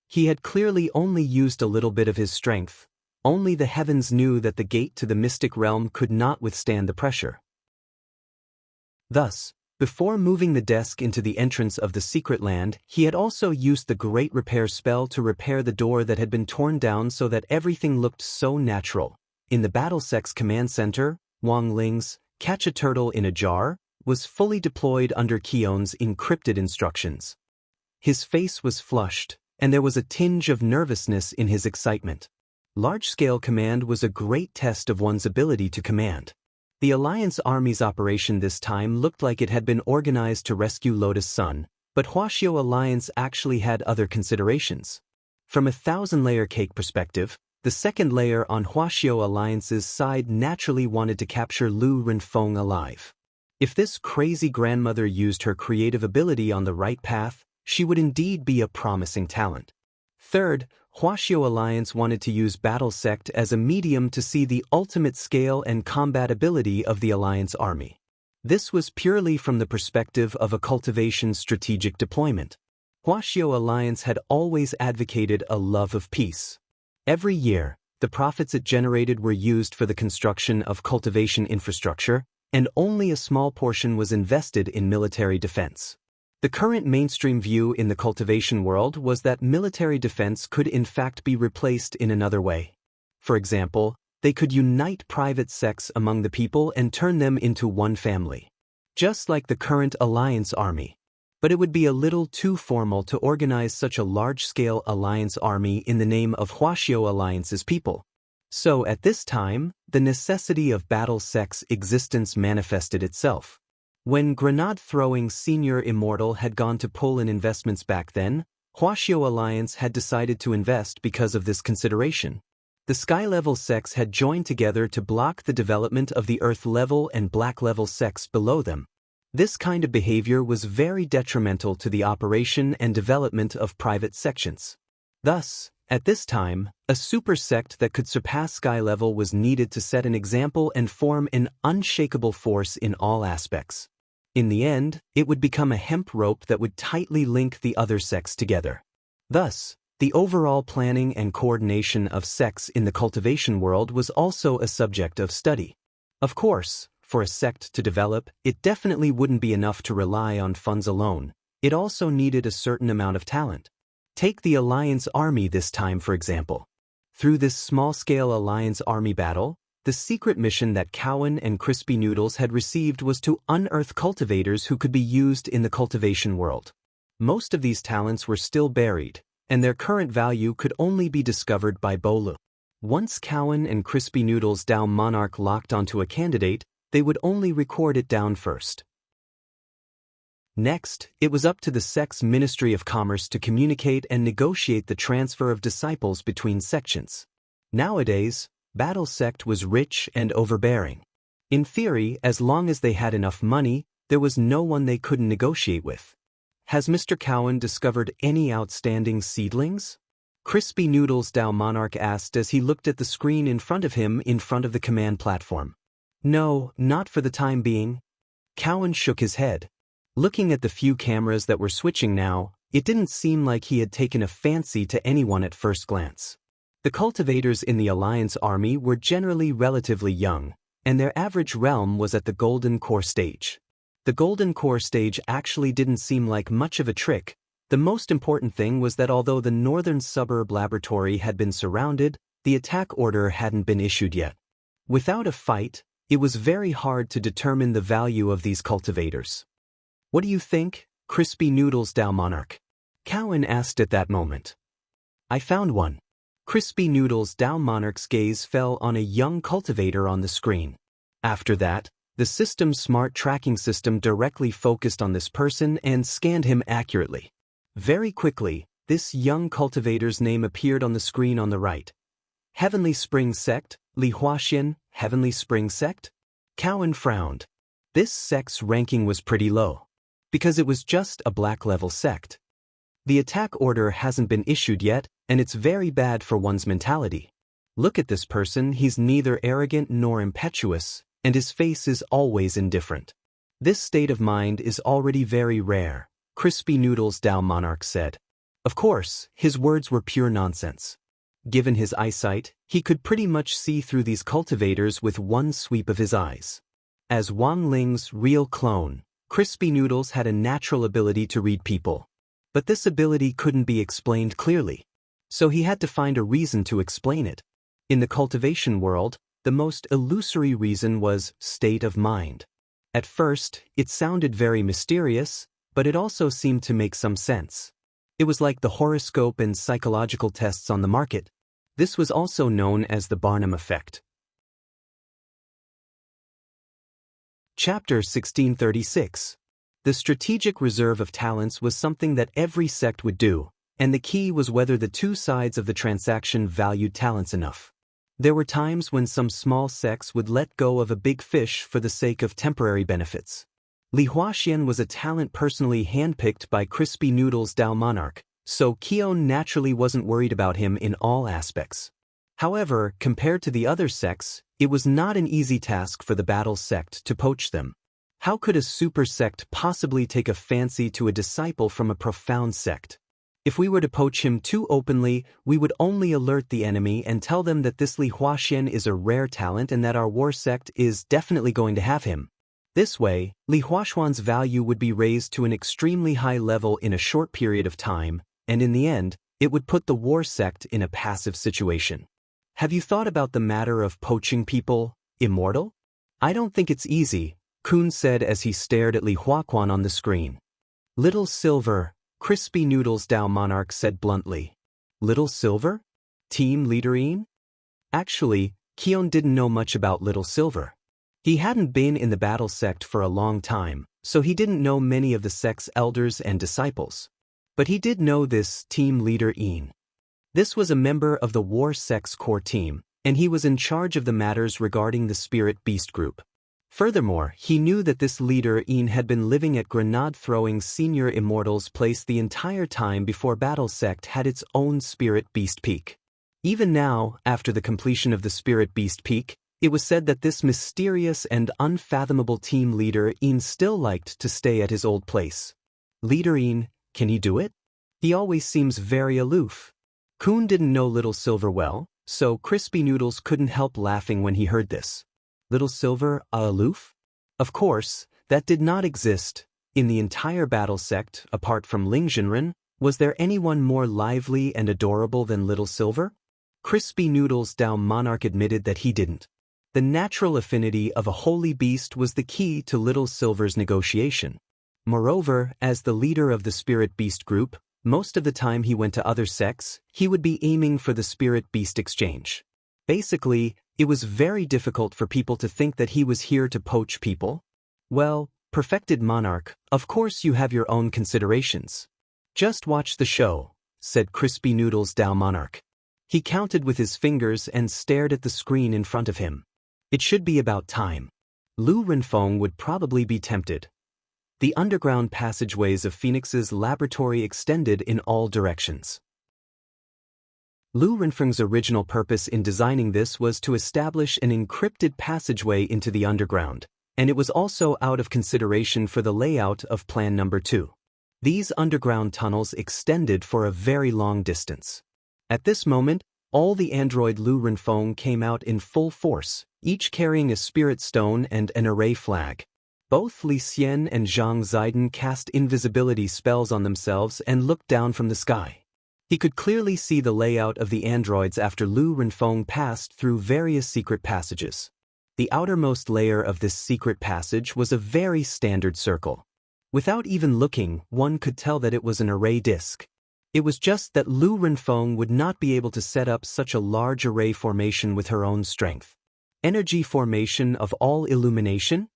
He had clearly only used a little bit of his strength. Only the heavens knew that the gate to the mystic realm could not withstand the pressure. Thus, Before moving the desk into the entrance of the secret land, he had also used the Great Repair spell to repair the door that had been torn down so that everything looked so natural. In the BattleSec's command center, Wang Ling's "Catch a Turtle in a Jar" was fully deployed under Keone's encrypted instructions. His face was flushed, and there was a tinge of nervousness in his excitement. Large-scale command was a great test of one's ability to command. The Alliance Army's operation this time looked like it had been organized to rescue Lotus Sun, but Huaxiao Alliance actually had other considerations. From a 1,000-layer cake perspective, the second layer on Huaxiao Alliance's side naturally wanted to capture Lu Renfeng alive. If this crazy grandmother used her creative ability on the right path, she would indeed be a promising talent. Third, Huaxiao Alliance wanted to use BattleSect as a medium to see the ultimate scale and combat ability of the Alliance Army. This was purely from the perspective of a cultivation strategic deployment. Huaxiao Alliance had always advocated a love of peace. Every year, the profits it generated were used for the construction of cultivation infrastructure, and only a small portion was invested in military defense. The current mainstream view in the cultivation world was that military defense could in fact be replaced in another way. For example, they could unite private sects among the people and turn them into one family. Just like the current Alliance Army. But it would be a little too formal to organize such a large-scale Alliance Army in the name of Huaxiao Alliance's people. So at this time, the necessity of BattleSec's existence manifested itself. When grenade-throwing senior Immortal had gone to pull in investments back then, Huaxiao Alliance had decided to invest because of this consideration. The sky-level sects had joined together to block the development of the earth-level and black-level sects below them. This kind of behavior was very detrimental to the operation and development of private sections. Thus, at this time, a super sect that could surpass sky level was needed to set an example and form an unshakable force in all aspects. In the end, it would become a hemp rope that would tightly link the other sects together. Thus, the overall planning and coordination of sects in the cultivation world was also a subject of study. Of course, for a sect to develop, it definitely wouldn't be enough to rely on funds alone. It also needed a certain amount of talent. Take the Alliance Army this time, for example. Through this small-scale Alliance Army battle, the secret mission that Cowan and Crispy Noodles had received was to unearth cultivators who could be used in the cultivation world. Most of these talents were still buried, and their current value could only be discovered by Bolu. Once Cowan and Crispy Noodles' Dao Monarch locked onto a candidate, they would only record it down first. Next, it was up to the sect's Ministry of Commerce to communicate and negotiate the transfer of disciples between sections. Nowadays, BattleSect was rich and overbearing. In theory, as long as they had enough money, there was no one they couldn't negotiate with. Has Mr. Cowan discovered any outstanding seedlings? Crispy Noodles' Dao Monarch asked as he looked at the screen in front of him in front of the command platform. No, not for the time being. Cowan shook his head. Looking at the few cameras that were switching now, it didn't seem like he had taken a fancy to anyone at first glance. The cultivators in the Alliance Army were generally relatively young, and their average realm was at the Golden Core stage. The Golden Core stage actually didn't seem like much of a trick. The most important thing was that although the northern suburb laboratory had been surrounded, the attack order hadn't been issued yet. Without a fight, it was very hard to determine the value of these cultivators. What do you think, Crispy Noodles' Dao Monarch? Cowan asked at that moment. I found one. Crispy Noodles' Dao Monarch's gaze fell on a young cultivator on the screen. After that, the system's smart tracking system directly focused on this person and scanned him accurately. Very quickly, this young cultivator's name appeared on the screen on the right. Heavenly Spring Sect, Li Huaxian, Heavenly Spring Sect? Cowan frowned. This sect's ranking was pretty low, because it was just a black-level sect. The attack order hasn't been issued yet, and it's very bad for one's mentality. Look at this person, he's neither arrogant nor impetuous, and his face is always indifferent. This state of mind is already very rare, Crispy Noodles' Dao Monarch said. Of course, his words were pure nonsense. Given his eyesight, he could pretty much see through these cultivators with one sweep of his eyes. As Wang Ling's real clone, Crispy Noodles had a natural ability to read people. But this ability couldn't be explained clearly. So he had to find a reason to explain it. In the cultivation world, the most illusory reason was state of mind. At first, it sounded very mysterious, but it also seemed to make some sense. It was like the horoscope and psychological tests on the market. This was also known as the Barnum effect. Chapter 1636. The strategic reserve of talents was something that every sect would do, and the key was whether the two sides of the transaction valued talents enough. There were times when some small sects would let go of a big fish for the sake of temporary benefits. Li Huaxian was a talent personally handpicked by Crispy Noodles Dao Monarch, so Qion naturally wasn't worried about him in all aspects. However, compared to the other sects, it was not an easy task for the battle sect to poach them. How could a super sect possibly take a fancy to a disciple from a profound sect? If we were to poach him too openly, we would only alert the enemy and tell them that this Li Huaxian is a rare talent and that our war sect is definitely going to have him. This way, Li Huaxian's value would be raised to an extremely high level in a short period of time, and in the end, it would put the war sect in a passive situation. Have you thought about the matter of poaching people, Immortal? I don't think it's easy, Kun said as he stared at Li Huaxian on the screen. Little Silver, Crispy Noodles Dao Monarch said bluntly. Little Silver? Team Leaderine? Actually, Qion didn't know much about Little Silver. He hadn't been in the battle sect for a long time, so he didn't know many of the sect's elders and disciples. But he did know this team leader Een. This was a member of the war sect's core team, and he was in charge of the matters regarding the spirit beast group. Furthermore, he knew that this leader Een had been living at grenade-throwing senior Immortal's place the entire time before Battle Sect had its own Spirit Beast Peak. Even now, after the completion of the Spirit Beast Peak, it was said that this mysterious and unfathomable team leader Een still liked to stay at his old place. Leader Een, can he do it? He always seems very aloof. Kun didn't know Little Silver well, so Crispy Noodles couldn't help laughing when he heard this. Little Silver, aloof? Of course, that did not exist. In the entire battle sect, apart from Ling Jinren, was there anyone more lively and adorable than Little Silver? Crispy Noodles Dao Monarch admitted that he didn't. The natural affinity of a holy beast was the key to Little Silver's negotiation. Moreover, as the leader of the Spirit Beast group, most of the time he went to other sects, he would be aiming for the Spirit Beast exchange. Basically, it was very difficult for people to think that he was here to poach people. Well, perfected monarch, of course you have your own considerations. Just watch the show, said Crispy Noodles Dao Monarch. He counted with his fingers and stared at the screen in front of him. It should be about time. Lu Renfeng would probably be tempted. The underground passageways of Phoenix's laboratory extended in all directions. Lu Renfeng's original purpose in designing this was to establish an encrypted passageway into the underground, and it was also out of consideration for the layout of Plan Number 2. These underground tunnels extended for a very long distance. At this moment, all the android Lu Renfeng came out in full force, each carrying a spirit stone and an array flag. Both Li Xian and Zhang Ziden cast invisibility spells on themselves and looked down from the sky. He could clearly see the layout of the androids after Lu Renfeng passed through various secret passages. The outermost layer of this secret passage was a very standard circle. Without even looking, one could tell that it was an array disk. It was just that Lu Renfeng would not be able to set up such a large array formation with her own strength. Energy formation of all illumination?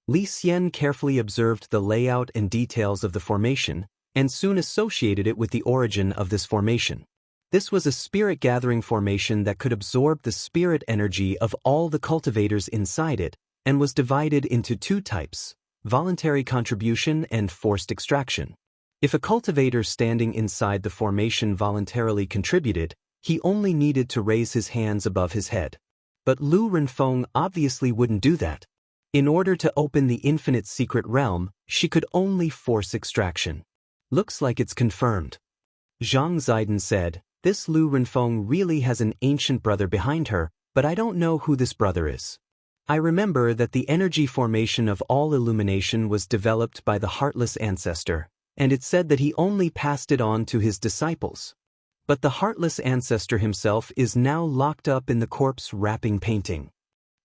Li Xian carefully observed the layout and details of the formation, and soon associated it with the origin of this formation. This was a spirit-gathering formation that could absorb the spirit energy of all the cultivators inside it, and was divided into two types: voluntary contribution and forced extraction. If a cultivator standing inside the formation voluntarily contributed, he only needed to raise his hands above his head. But Lu Renfeng obviously wouldn't do that. In order to open the infinite secret realm, she could only force extraction. Looks like it's confirmed. Zhang Ziden said, this Lu Renfeng really has an ancient brother behind her, but I don't know who this brother is. I remember that the energy formation of all illumination was developed by the heartless ancestor, and it said that he only passed it on to his disciples. But the heartless ancestor himself is now locked up in the corpse-wrapping painting.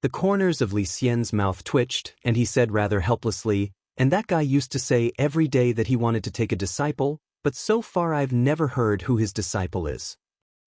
The corners of Li Xian's mouth twitched, and he said rather helplessly, "And that guy used to say every day that he wanted to take a disciple, but so far I've never heard who his disciple is."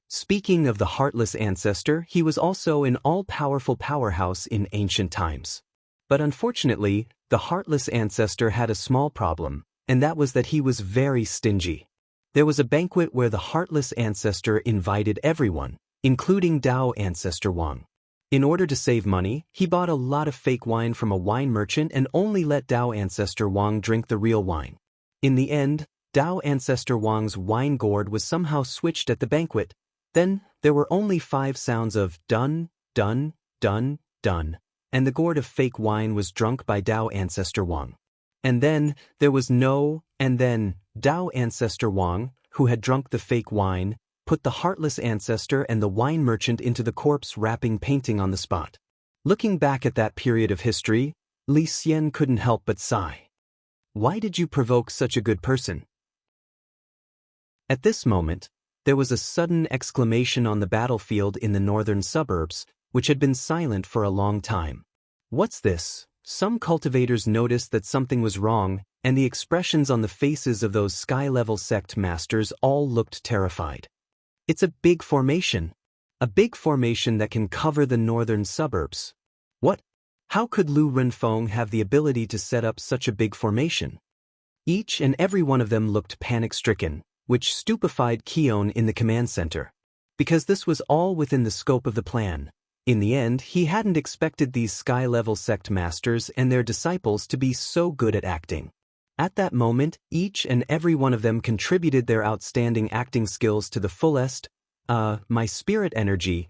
Speaking of the heartless ancestor, he was also an all-powerful powerhouse in ancient times. But unfortunately, the heartless ancestor had a small problem, and that was that he was very stingy. There was a banquet where the heartless ancestor invited everyone, including Dao ancestor Wang. In order to save money, he bought a lot of fake wine from a wine merchant and only let Dao ancestor Wang drink the real wine. In the end, Dao ancestor Wang's wine gourd was somehow switched at the banquet. Then, there were only 5 sounds of dun, dun, dun, dun, and the gourd of fake wine was drunk by Dao ancestor Wang. And then, there was no, and then, Dao ancestor Wang, who had drunk the fake wine, put the heartless ancestor and the wine merchant into the corpse-wrapping painting on the spot. Looking back at that period of history, Li Xian couldn't help but sigh. Why did you provoke such a good person? At this moment, there was a sudden exclamation on the battlefield in the northern suburbs, which had been silent for a long time. What's this? Some cultivators noticed that something was wrong, and the expressions on the faces of those sky-level sect masters all looked terrified. It's a big formation. A big formation that can cover the northern suburbs. What? How could Lu Renfeng have the ability to set up such a big formation? Each and every one of them looked panic-stricken, which stupefied Keon in the command center. Because this was all within the scope of the plan. In the end, he hadn't expected these sky-level sect masters and their disciples to be so good at acting. At that moment, each and every one of them contributed their outstanding acting skills to the fullest. My spirit energy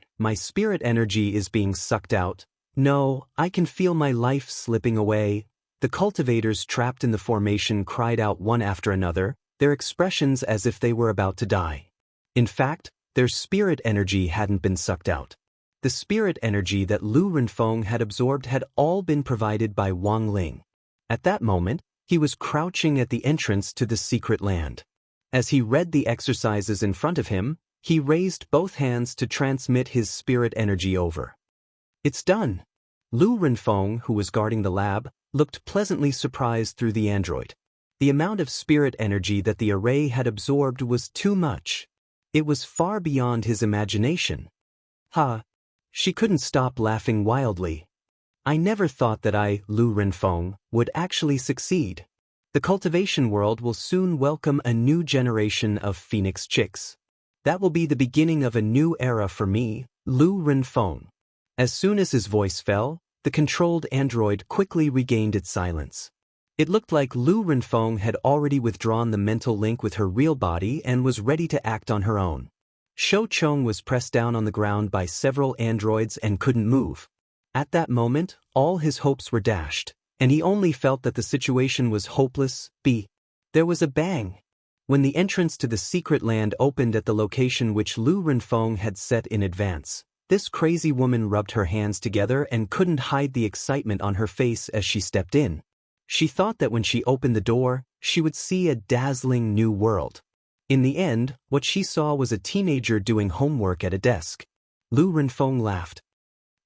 is being sucked out. No, I can feel my life slipping away. The cultivators trapped in the formation cried out one after another, their expressions as if they were about to die. In fact, their spirit energy hadn't been sucked out. The spirit energy that Lu Renfeng had absorbed had all been provided by Wang Ling. At that moment, he was crouching at the entrance to the secret land. As he read the exercises in front of him, he raised both hands to transmit his spirit energy over. It's done. Lu Renfeng, who was guarding the lab, looked pleasantly surprised through the android. The amount of spirit energy that the array had absorbed was too much. It was far beyond his imagination. She couldn't stop laughing wildly. I never thought that I, Lu Renfeng, would actually succeed. The cultivation world will soon welcome a new generation of phoenix chicks. That will be the beginning of a new era for me, Lu Renfeng. As soon as his voice fell, the controlled android quickly regained its silence. It looked like Lu Renfeng had already withdrawn the mental link with her real body and was ready to act on her own. Shou Chong was pressed down on the ground by several androids and couldn't move. At that moment, all his hopes were dashed, and he only felt that the situation was hopeless. There was a bang. When the entrance to the secret land opened at the location which Lu Renfeng had set in advance, this crazy woman rubbed her hands together and couldn't hide the excitement on her face as she stepped in. She thought that when she opened the door, she would see a dazzling new world. In the end, what she saw was a teenager doing homework at a desk. Lu Renfeng laughed.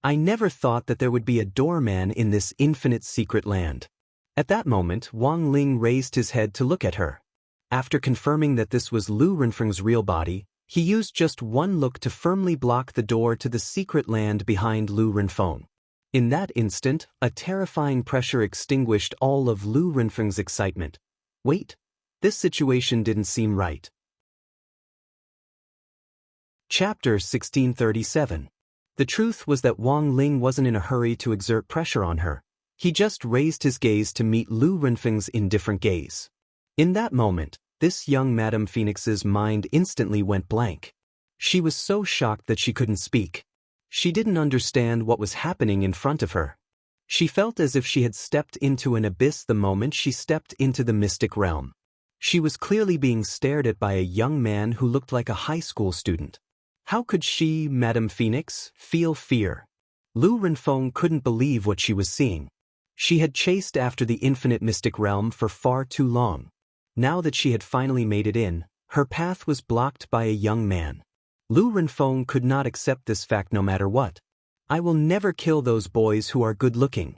I never thought that there would be a doorman in this infinite secret land. At that moment, Wang Ling raised his head to look at her. After confirming that this was Lu Renfeng's real body, he used just one look to firmly block the door to the secret land behind Lu Renfeng. In that instant, a terrifying pressure extinguished all of Lu Renfeng's excitement. Wait, this situation didn't seem right. Chapter 1637. The truth was that Wang Ling wasn't in a hurry to exert pressure on her. He just raised his gaze to meet Lu Renfeng's indifferent gaze. In that moment, this young Madame Phoenix's mind instantly went blank. She was so shocked that she couldn't speak. She didn't understand what was happening in front of her. She felt as if she had stepped into an abyss the moment she stepped into the mystic realm. She was clearly being stared at by a young man who looked like a high school student. How could she, Madame Phoenix, feel fear? Lu Renfeng couldn't believe what she was seeing. She had chased after the infinite mystic realm for far too long. Now that she had finally made it in, her path was blocked by a young man. Lu Renfeng could not accept this fact no matter what. I will never kill those boys who are good-looking.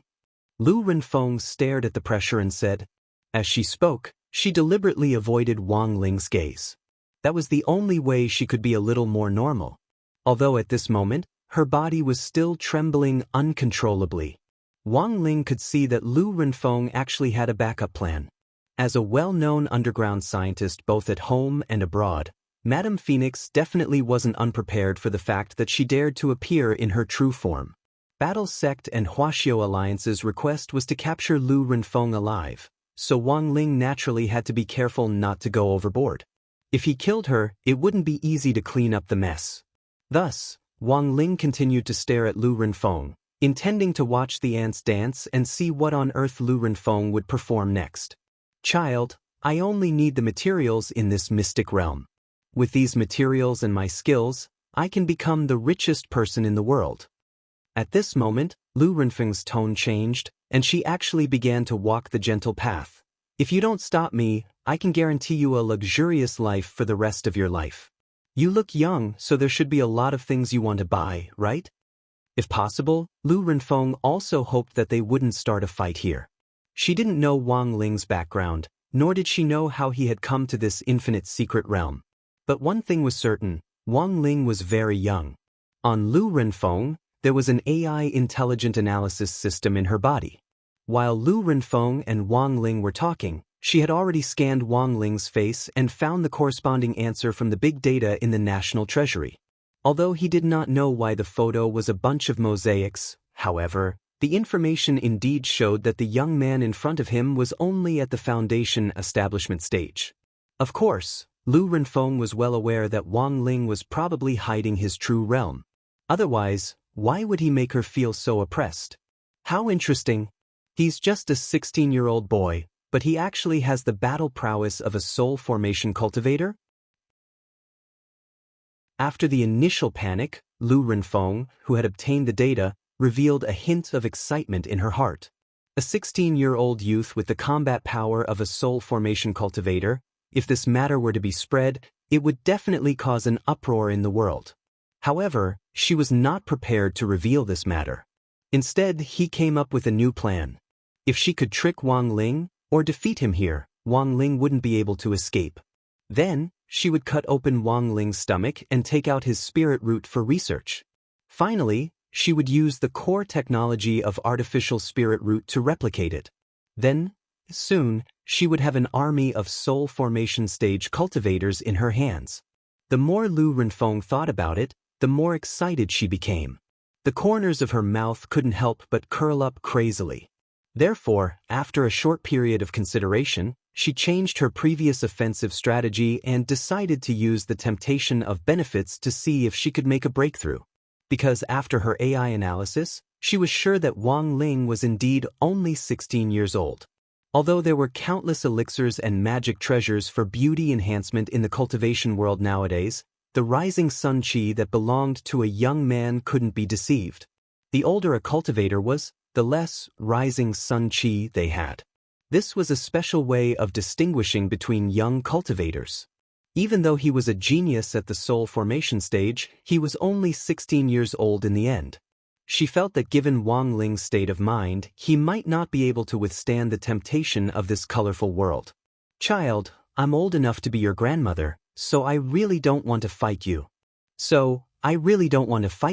Lu Renfeng stared at the pressure and said. As she spoke, she deliberately avoided Wang Ling's gaze. That was the only way she could be a little more normal. Although at this moment, her body was still trembling uncontrollably. Wang Ling could see that Lu Renfeng actually had a backup plan. As a well-known underground scientist both at home and abroad, Madame Phoenix definitely wasn't unprepared for the fact that she dared to appear in her true form. Battle Sect and Huaxiao Alliance's request was to capture Lu Renfeng alive, so Wang Ling naturally had to be careful not to go overboard. If he killed her, it wouldn't be easy to clean up the mess. Thus, Wang Ling continued to stare at Lu Renfeng, intending to watch the ants dance and see what on earth Lu Renfeng would perform next. Child, I only need the materials in this mystic realm. With these materials and my skills, I can become the richest person in the world. At this moment, Lu Renfeng's tone changed, and she actually began to walk the gentle path. If you don't stop me, I can guarantee you a luxurious life for the rest of your life. You look young, so there should be a lot of things you want to buy, right? If possible, Lu Renfeng also hoped that they wouldn't start a fight here. She didn't know Wang Ling's background, nor did she know how he had come to this infinite secret realm. But one thing was certain, Wang Ling was very young. On Lu Renfeng, there was an AI intelligent analysis system in her body. While Lu Renfeng and Wang Ling were talking, she had already scanned Wang Ling's face and found the corresponding answer from the big data in the National Treasury. Although he did not know why the photo was a bunch of mosaics, however, the information indeed showed that the young man in front of him was only at the foundation establishment stage. Of course, Lu Renfeng was well aware that Wang Ling was probably hiding his true realm. Otherwise, why would he make her feel so oppressed? How interesting. He's just a 16-year-old boy, but he actually has the battle prowess of a soul formation cultivator? After the initial panic, Lu Renfeng, who had obtained the data, revealed a hint of excitement in her heart. A 16-year-old youth with the combat power of a soul formation cultivator, if this matter were to be spread, it would definitely cause an uproar in the world. However, she was not prepared to reveal this matter. Instead, he came up with a new plan. If she could trick Wang Ling, or defeat him here, Wang Ling wouldn't be able to escape. Then, she would cut open Wang Ling's stomach and take out his spirit root for research. Finally, she would use the core technology of artificial spirit root to replicate it. Then, soon, she would have an army of soul formation stage cultivators in her hands. The more Lu Renfeng thought about it, the more excited she became. The corners of her mouth couldn't help but curl up crazily. Therefore, after a short period of consideration, she changed her previous offensive strategy and decided to use the temptation of benefits to see if she could make a breakthrough. Because after her AI analysis, she was sure that Wang Ling was indeed only 16 years old. Although there were countless elixirs and magic treasures for beauty enhancement in the cultivation world nowadays, the rising sun chi that belonged to a young man couldn't be deceived. The older a cultivator was, the less rising sun chi they had. This was a special way of distinguishing between young cultivators. Even though he was a genius at the soul formation stage, he was only 16 years old in the end. She felt that given Wang Ling's state of mind, he might not be able to withstand the temptation of this colorful world. Child, I'm old enough to be your grandmother, so I really don't want to fight you.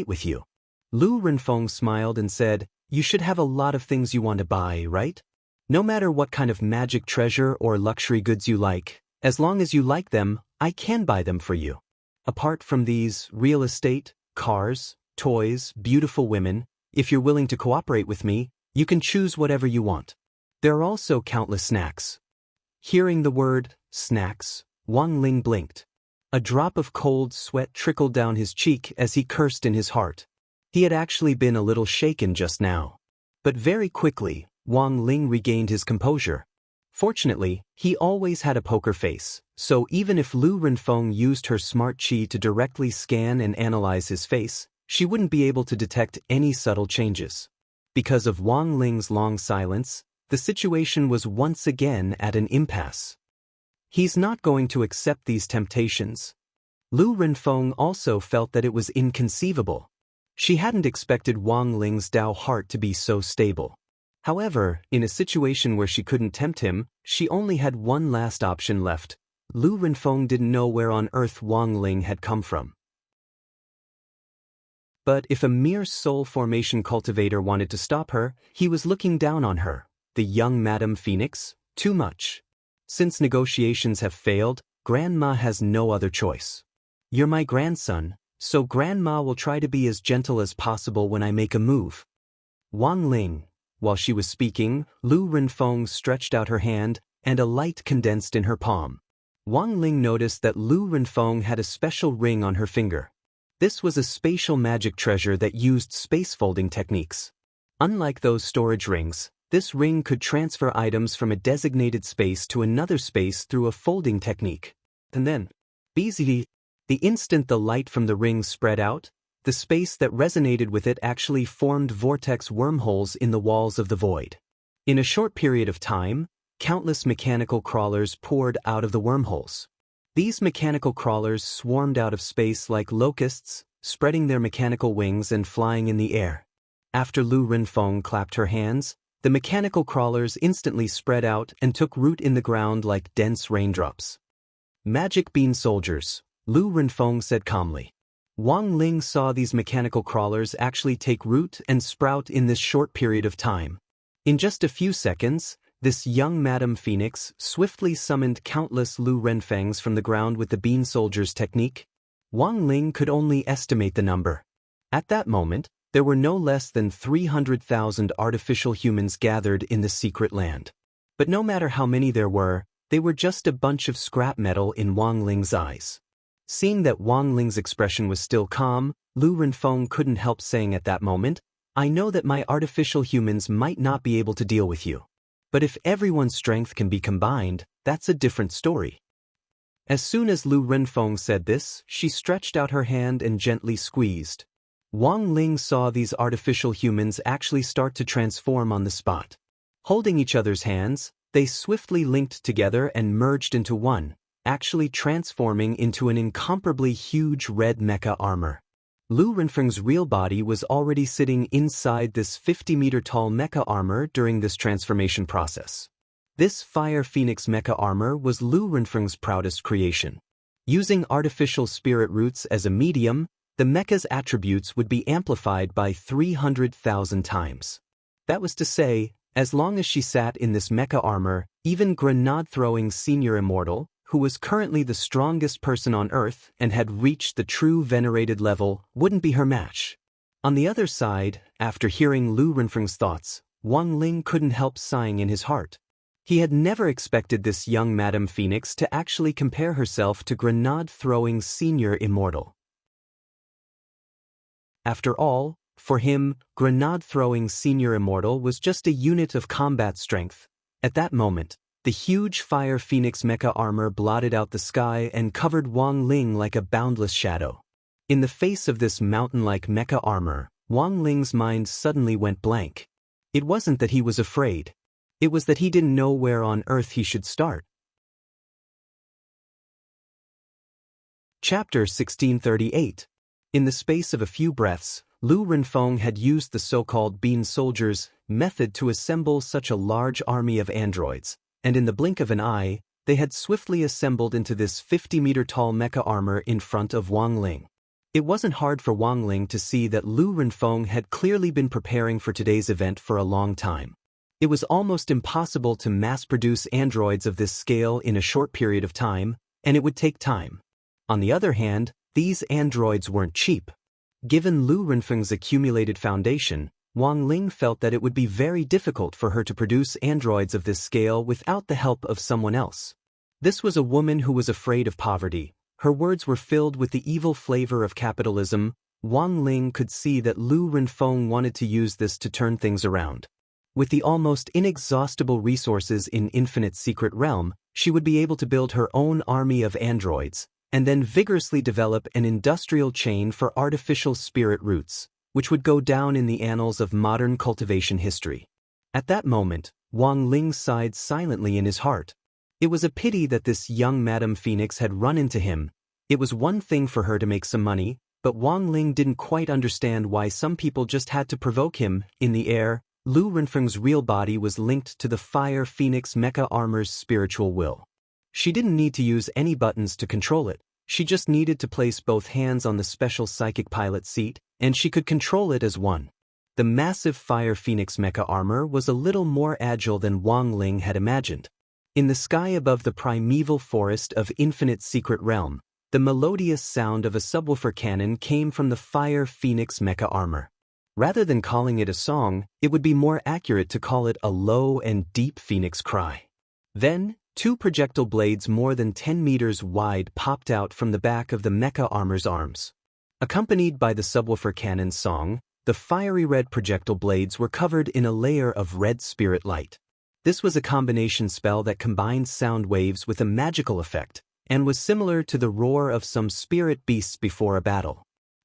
With you. Lu Renfeng smiled and said, you should have a lot of things you want to buy, right? No matter what kind of magic treasure or luxury goods you like, as long as you like them, I can buy them for you. Apart from these, real estate, cars, toys, beautiful women, if you're willing to cooperate with me, you can choose whatever you want. There are also countless snacks. Hearing the word, snacks, Wang Ling blinked. A drop of cold sweat trickled down his cheek as he cursed in his heart. He had actually been a little shaken just now. But very quickly, Wang Ling regained his composure. Fortunately, he always had a poker face, so even if Lu Renfeng used her smart chi to directly scan and analyze his face, she wouldn't be able to detect any subtle changes. Because of Wang Ling's long silence, the situation was once again at an impasse. He's not going to accept these temptations. Lu Renfeng also felt that it was inconceivable. She hadn't expected Wang Ling's Dao heart to be so stable. However, in a situation where she couldn't tempt him, she only had one last option left. Lu Renfeng didn't know where on earth Wang Ling had come from. But if a mere soul formation cultivator wanted to stop her, he was looking down on her. The young Madame Phoenix? Too much. Since negotiations have failed, Grandma has no other choice. You're my grandson, so Grandma will try to be as gentle as possible when I make a move. Wang Ling. While she was speaking, Lu Renfeng stretched out her hand, and a light condensed in her palm. Wang Ling noticed that Lu Renfeng had a special ring on her finger. This was a spatial magic treasure that used space-folding techniques. Unlike those storage rings, this ring could transfer items from a designated space to another space through a folding technique. And then, the instant the light from the ring spread out, the space that resonated with it actually formed vortex wormholes in the walls of the void. In a short period of time, countless mechanical crawlers poured out of the wormholes. These mechanical crawlers swarmed out of space like locusts, spreading their mechanical wings and flying in the air. After Lu Renfeng clapped her hands, the mechanical crawlers instantly spread out and took root in the ground like dense raindrops. Magic bean soldiers, Lu Renfeng said calmly. Wang Ling saw these mechanical crawlers actually take root and sprout in this short period of time. In just a few seconds, this young Madame Phoenix swiftly summoned countless Lu Renfengs from the ground with the bean soldiers technique. Wang Ling could only estimate the number. At that moment, there were no less than 300,000 artificial humans gathered in the secret land. But no matter how many there were, they were just a bunch of scrap metal in Wang Ling's eyes. Seeing that Wang Ling's expression was still calm, Lu Renfeng couldn't help saying at that moment, I know that my artificial humans might not be able to deal with you. But if everyone's strength can be combined, that's a different story. As soon as Lu Renfeng said this, she stretched out her hand and gently squeezed. Wang Ling saw these artificial humans actually start to transform on the spot. Holding each other's hands, they swiftly linked together and merged into one, actually transforming into an incomparably huge red mecha armor. Lu Renfeng's real body was already sitting inside this 50-meter-tall mecha armor during this transformation process. This Fire Phoenix mecha armor was Lu Renfeng's proudest creation. Using artificial spirit roots as a medium, the mecha's attributes would be amplified by 300,000 times. That was to say, as long as she sat in this mecha armor, even grenade-throwing Senior Immortal, who was currently the strongest person on Earth and had reached the true venerated level, wouldn't be her match. On the other side, after hearing Lu Renfeng's thoughts, Wang Ling couldn't help sighing in his heart. He had never expected this young Madame Phoenix to actually compare herself to grenade-throwing Senior Immortal. After all, for him, grenade-throwing Senior Immortal was just a unit of combat strength. At that moment, the huge Fire Phoenix mecha armor blotted out the sky and covered Wang Ling like a boundless shadow. In the face of this mountain-like mecha armor, Wang Ling's mind suddenly went blank. It wasn't that he was afraid. It was that he didn't know where on earth he should start. Chapter 1638. In the space of a few breaths, Lu Renfeng had used the so-called bean soldiers method to assemble such a large army of androids, and in the blink of an eye, they had swiftly assembled into this 50-meter-tall mecha armor in front of Wang Ling. It wasn't hard for Wang Ling to see that Lu Renfeng had clearly been preparing for today's event for a long time. It was almost impossible to mass-produce androids of this scale in a short period of time, and it would take time. On the other hand, these androids weren't cheap. Given Lu Renfeng's accumulated foundation, Wang Ling felt that it would be very difficult for her to produce androids of this scale without the help of someone else. This was a woman who was afraid of poverty. Her words were filled with the evil flavor of capitalism. Wang Ling could see that Lu Renfeng wanted to use this to turn things around. With the almost inexhaustible resources in Infinite Secret Realm, she would be able to build her own army of androids, and then vigorously develop an industrial chain for artificial spirit roots, which would go down in the annals of modern cultivation history. At that moment, Wang Ling sighed silently in his heart. It was a pity that this young Madame Phoenix had run into him. It was one thing for her to make some money, but Wang Ling didn't quite understand why some people just had to provoke him. In the air, Lu Renfeng's real body was linked to the Fire Phoenix Mecha Armor's spiritual will. She didn't need to use any buttons to control it, she just needed to place both hands on the special psychic pilot seat, and she could control it as one. The massive Fire Phoenix Mecha Armor was a little more agile than Wang Ling had imagined. In the sky above the primeval forest of Infinite Secret Realm, the melodious sound of a subwoofer cannon came from the Fire Phoenix Mecha Armor. Rather than calling it a song, it would be more accurate to call it a low and deep phoenix cry. Then, two projectile blades more than 10 meters wide popped out from the back of the Mecha Armor's arms. Accompanied by the subwoofer cannon's song, the fiery red projectile blades were covered in a layer of red spirit light. This was a combination spell that combined sound waves with a magical effect, and was similar to the roar of some spirit beasts before a battle.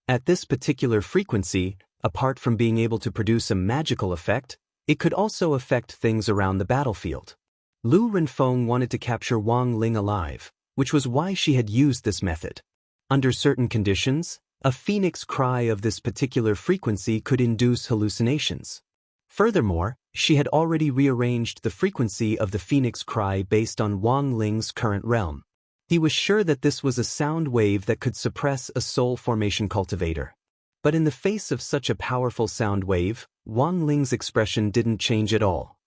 At this particular frequency, apart from being able to produce a magical effect, it could also affect things around the battlefield. Lu Renfeng wanted to capture Wang Ling alive, which was why she had used this method. Under certain conditions, a phoenix cry of this particular frequency could induce hallucinations. Furthermore, she had already rearranged the frequency of the phoenix cry based on Wang Ling's current realm. He was sure that this was a sound wave that could suppress a soul formation cultivator. But in the face of such a powerful sound wave, Wang Ling's expression didn't change at all.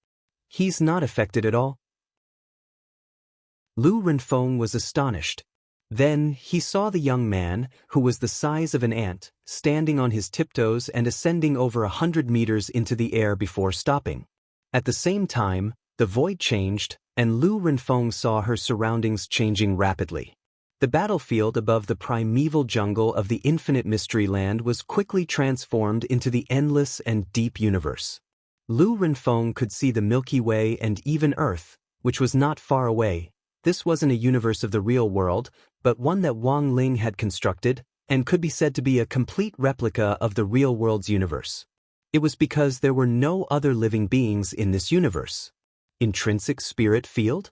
He's not affected at all? Lu Renfeng was astonished. Then, he saw the young man, who was the size of an ant, standing on his tiptoes and ascending over 100 meters into the air before stopping. At the same time, the void changed, and Lu Renfeng saw her surroundings changing rapidly. The battlefield above the primeval jungle of the infinite mystery land was quickly transformed into the endless and deep universe. Lu Renfeng could see the Milky Way and even Earth, which was not far away. This wasn't a universe of the real world, but one that Wang Ling had constructed, and could be said to be a complete replica of the real world's universe. It was because there were no other living beings in this universe. Intrinsic spirit field?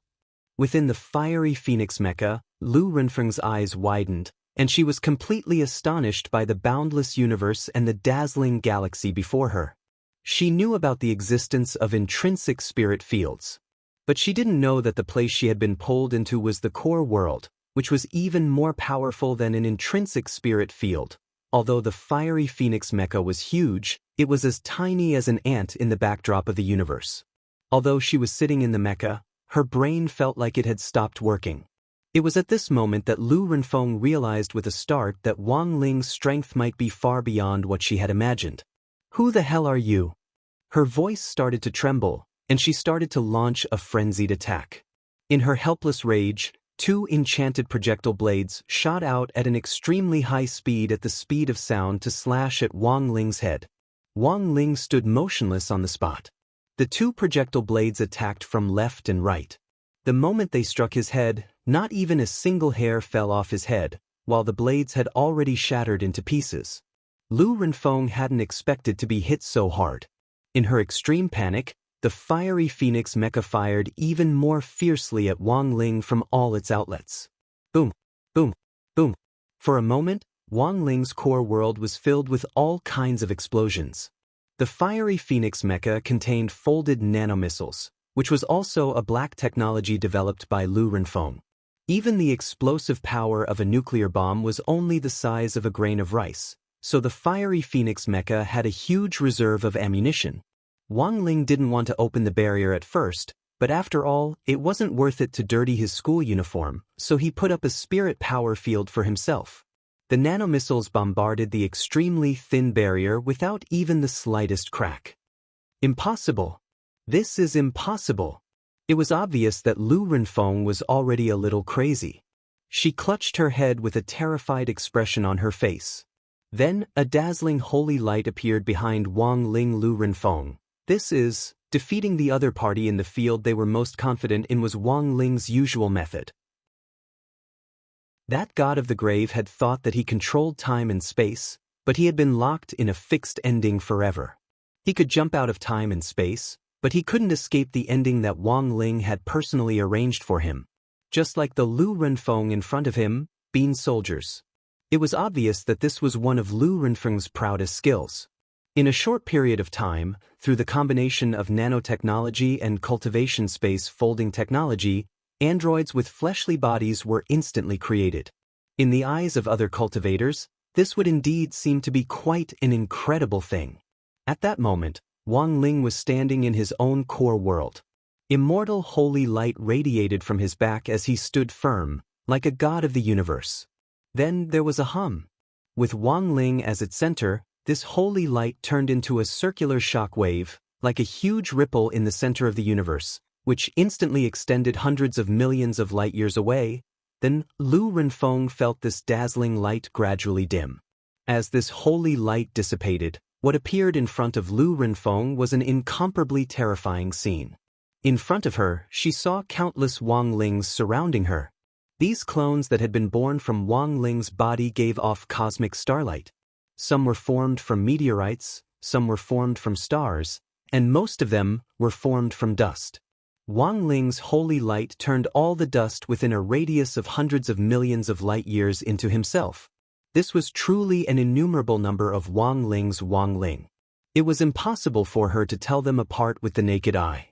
Within the fiery phoenix mecha, Lu Renfeng's eyes widened, and she was completely astonished by the boundless universe and the dazzling galaxy before her. She knew about the existence of intrinsic spirit fields. But she didn't know that the place she had been pulled into was the core world, which was even more powerful than an intrinsic spirit field. Although the fiery phoenix mecha was huge, it was as tiny as an ant in the backdrop of the universe. Although she was sitting in the mecha, her brain felt like it had stopped working. It was at this moment that Lu Renfeng realized with a start that Wang Ling's strength might be far beyond what she had imagined. "Who the hell are you?" Her voice started to tremble, and she started to launch a frenzied attack. In her helpless rage, two enchanted projectile blades shot out at an extremely high speed at the speed of sound to slash at Wang Ling's head. Wang Ling stood motionless on the spot. The two projectile blades attacked from left and right. The moment they struck his head, not even a single hair fell off his head, while the blades had already shattered into pieces. Lu Renfeng hadn't expected to be hit so hard. In her extreme panic, the fiery phoenix mecha fired even more fiercely at Wang Ling from all its outlets. Boom, boom, boom. For a moment, Wang Ling's core world was filled with all kinds of explosions. The fiery phoenix mecha contained folded nanomissiles, which was also a black technology developed by Lu Renfeng. Even the explosive power of a nuclear bomb was only the size of a grain of rice, so the fiery phoenix mecha had a huge reserve of ammunition. Wang Ling didn't want to open the barrier at first, but after all, it wasn't worth it to dirty his school uniform, so he put up a spirit power field for himself. The nanomissiles bombarded the extremely thin barrier without even the slightest crack. Impossible. This is impossible. It was obvious that Lu Renfeng was already a little crazy. She clutched her head with a terrified expression on her face. Then, a dazzling holy light appeared behind Wang Ling. Lu Renfeng. This is, defeating the other party in the field they were most confident in was Wang Ling's usual method. That god of the grave had thought that he controlled time and space, but he had been locked in a fixed ending forever. He could jump out of time and space, but he couldn't escape the ending that Wang Ling had personally arranged for him. Just like the Lu Renfeng in front of him, being soldiers. It was obvious that this was one of Lu Renfeng's proudest skills. In a short period of time, through the combination of nanotechnology and cultivation space folding technology, androids with fleshly bodies were instantly created. In the eyes of other cultivators, this would indeed seem to be quite an incredible thing. At that moment, Wang Ling was standing in his own core world. Immortal holy light radiated from his back as he stood firm, like a god of the universe. Then there was a hum. With Wang Ling as its center, this holy light turned into a circular shock wave, like a huge ripple in the center of the universe, which instantly extended hundreds of millions of light-years away. Then Lu Renfeng felt this dazzling light gradually dim. As this holy light dissipated, what appeared in front of Lu Renfeng was an incomparably terrifying scene. In front of her, she saw countless Wang Lings surrounding her. These clones that had been born from Wang Ling's body gave off cosmic starlight. Some were formed from meteorites, some were formed from stars, and most of them were formed from dust. Wang Ling's holy light turned all the dust within a radius of hundreds of millions of light-years into himself. This was truly an innumerable number of Wang Ling's Wang Ling. It was impossible for her to tell them apart with the naked eye.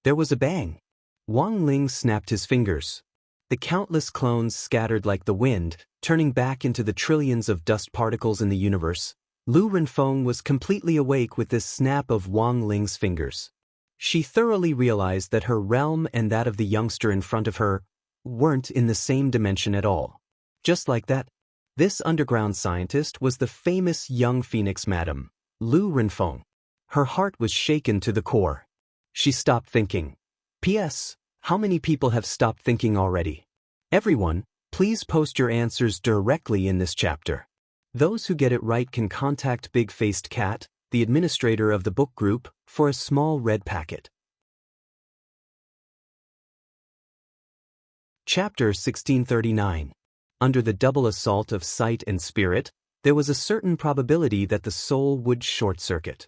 There was a bang. Wang Ling snapped his fingers. The countless clones scattered like the wind, turning back into the trillions of dust particles in the universe. Lu Renfeng was completely awake with this snap of Wang Ling's fingers. She thoroughly realized that her realm and that of the youngster in front of her weren't in the same dimension at all. Just like that, this underground scientist was the famous young phoenix madam, Lu Renfeng. Her heart was shaken to the core. She stopped thinking. P.S. How many people have stopped thinking already? Everyone, please post your answers directly in this chapter. Those who get it right can contact Big Faced Cat, the administrator of the book group, for a small red packet. Chapter 1639. Under the double assault of sight and spirit, there was a certain probability that the soul would short-circuit.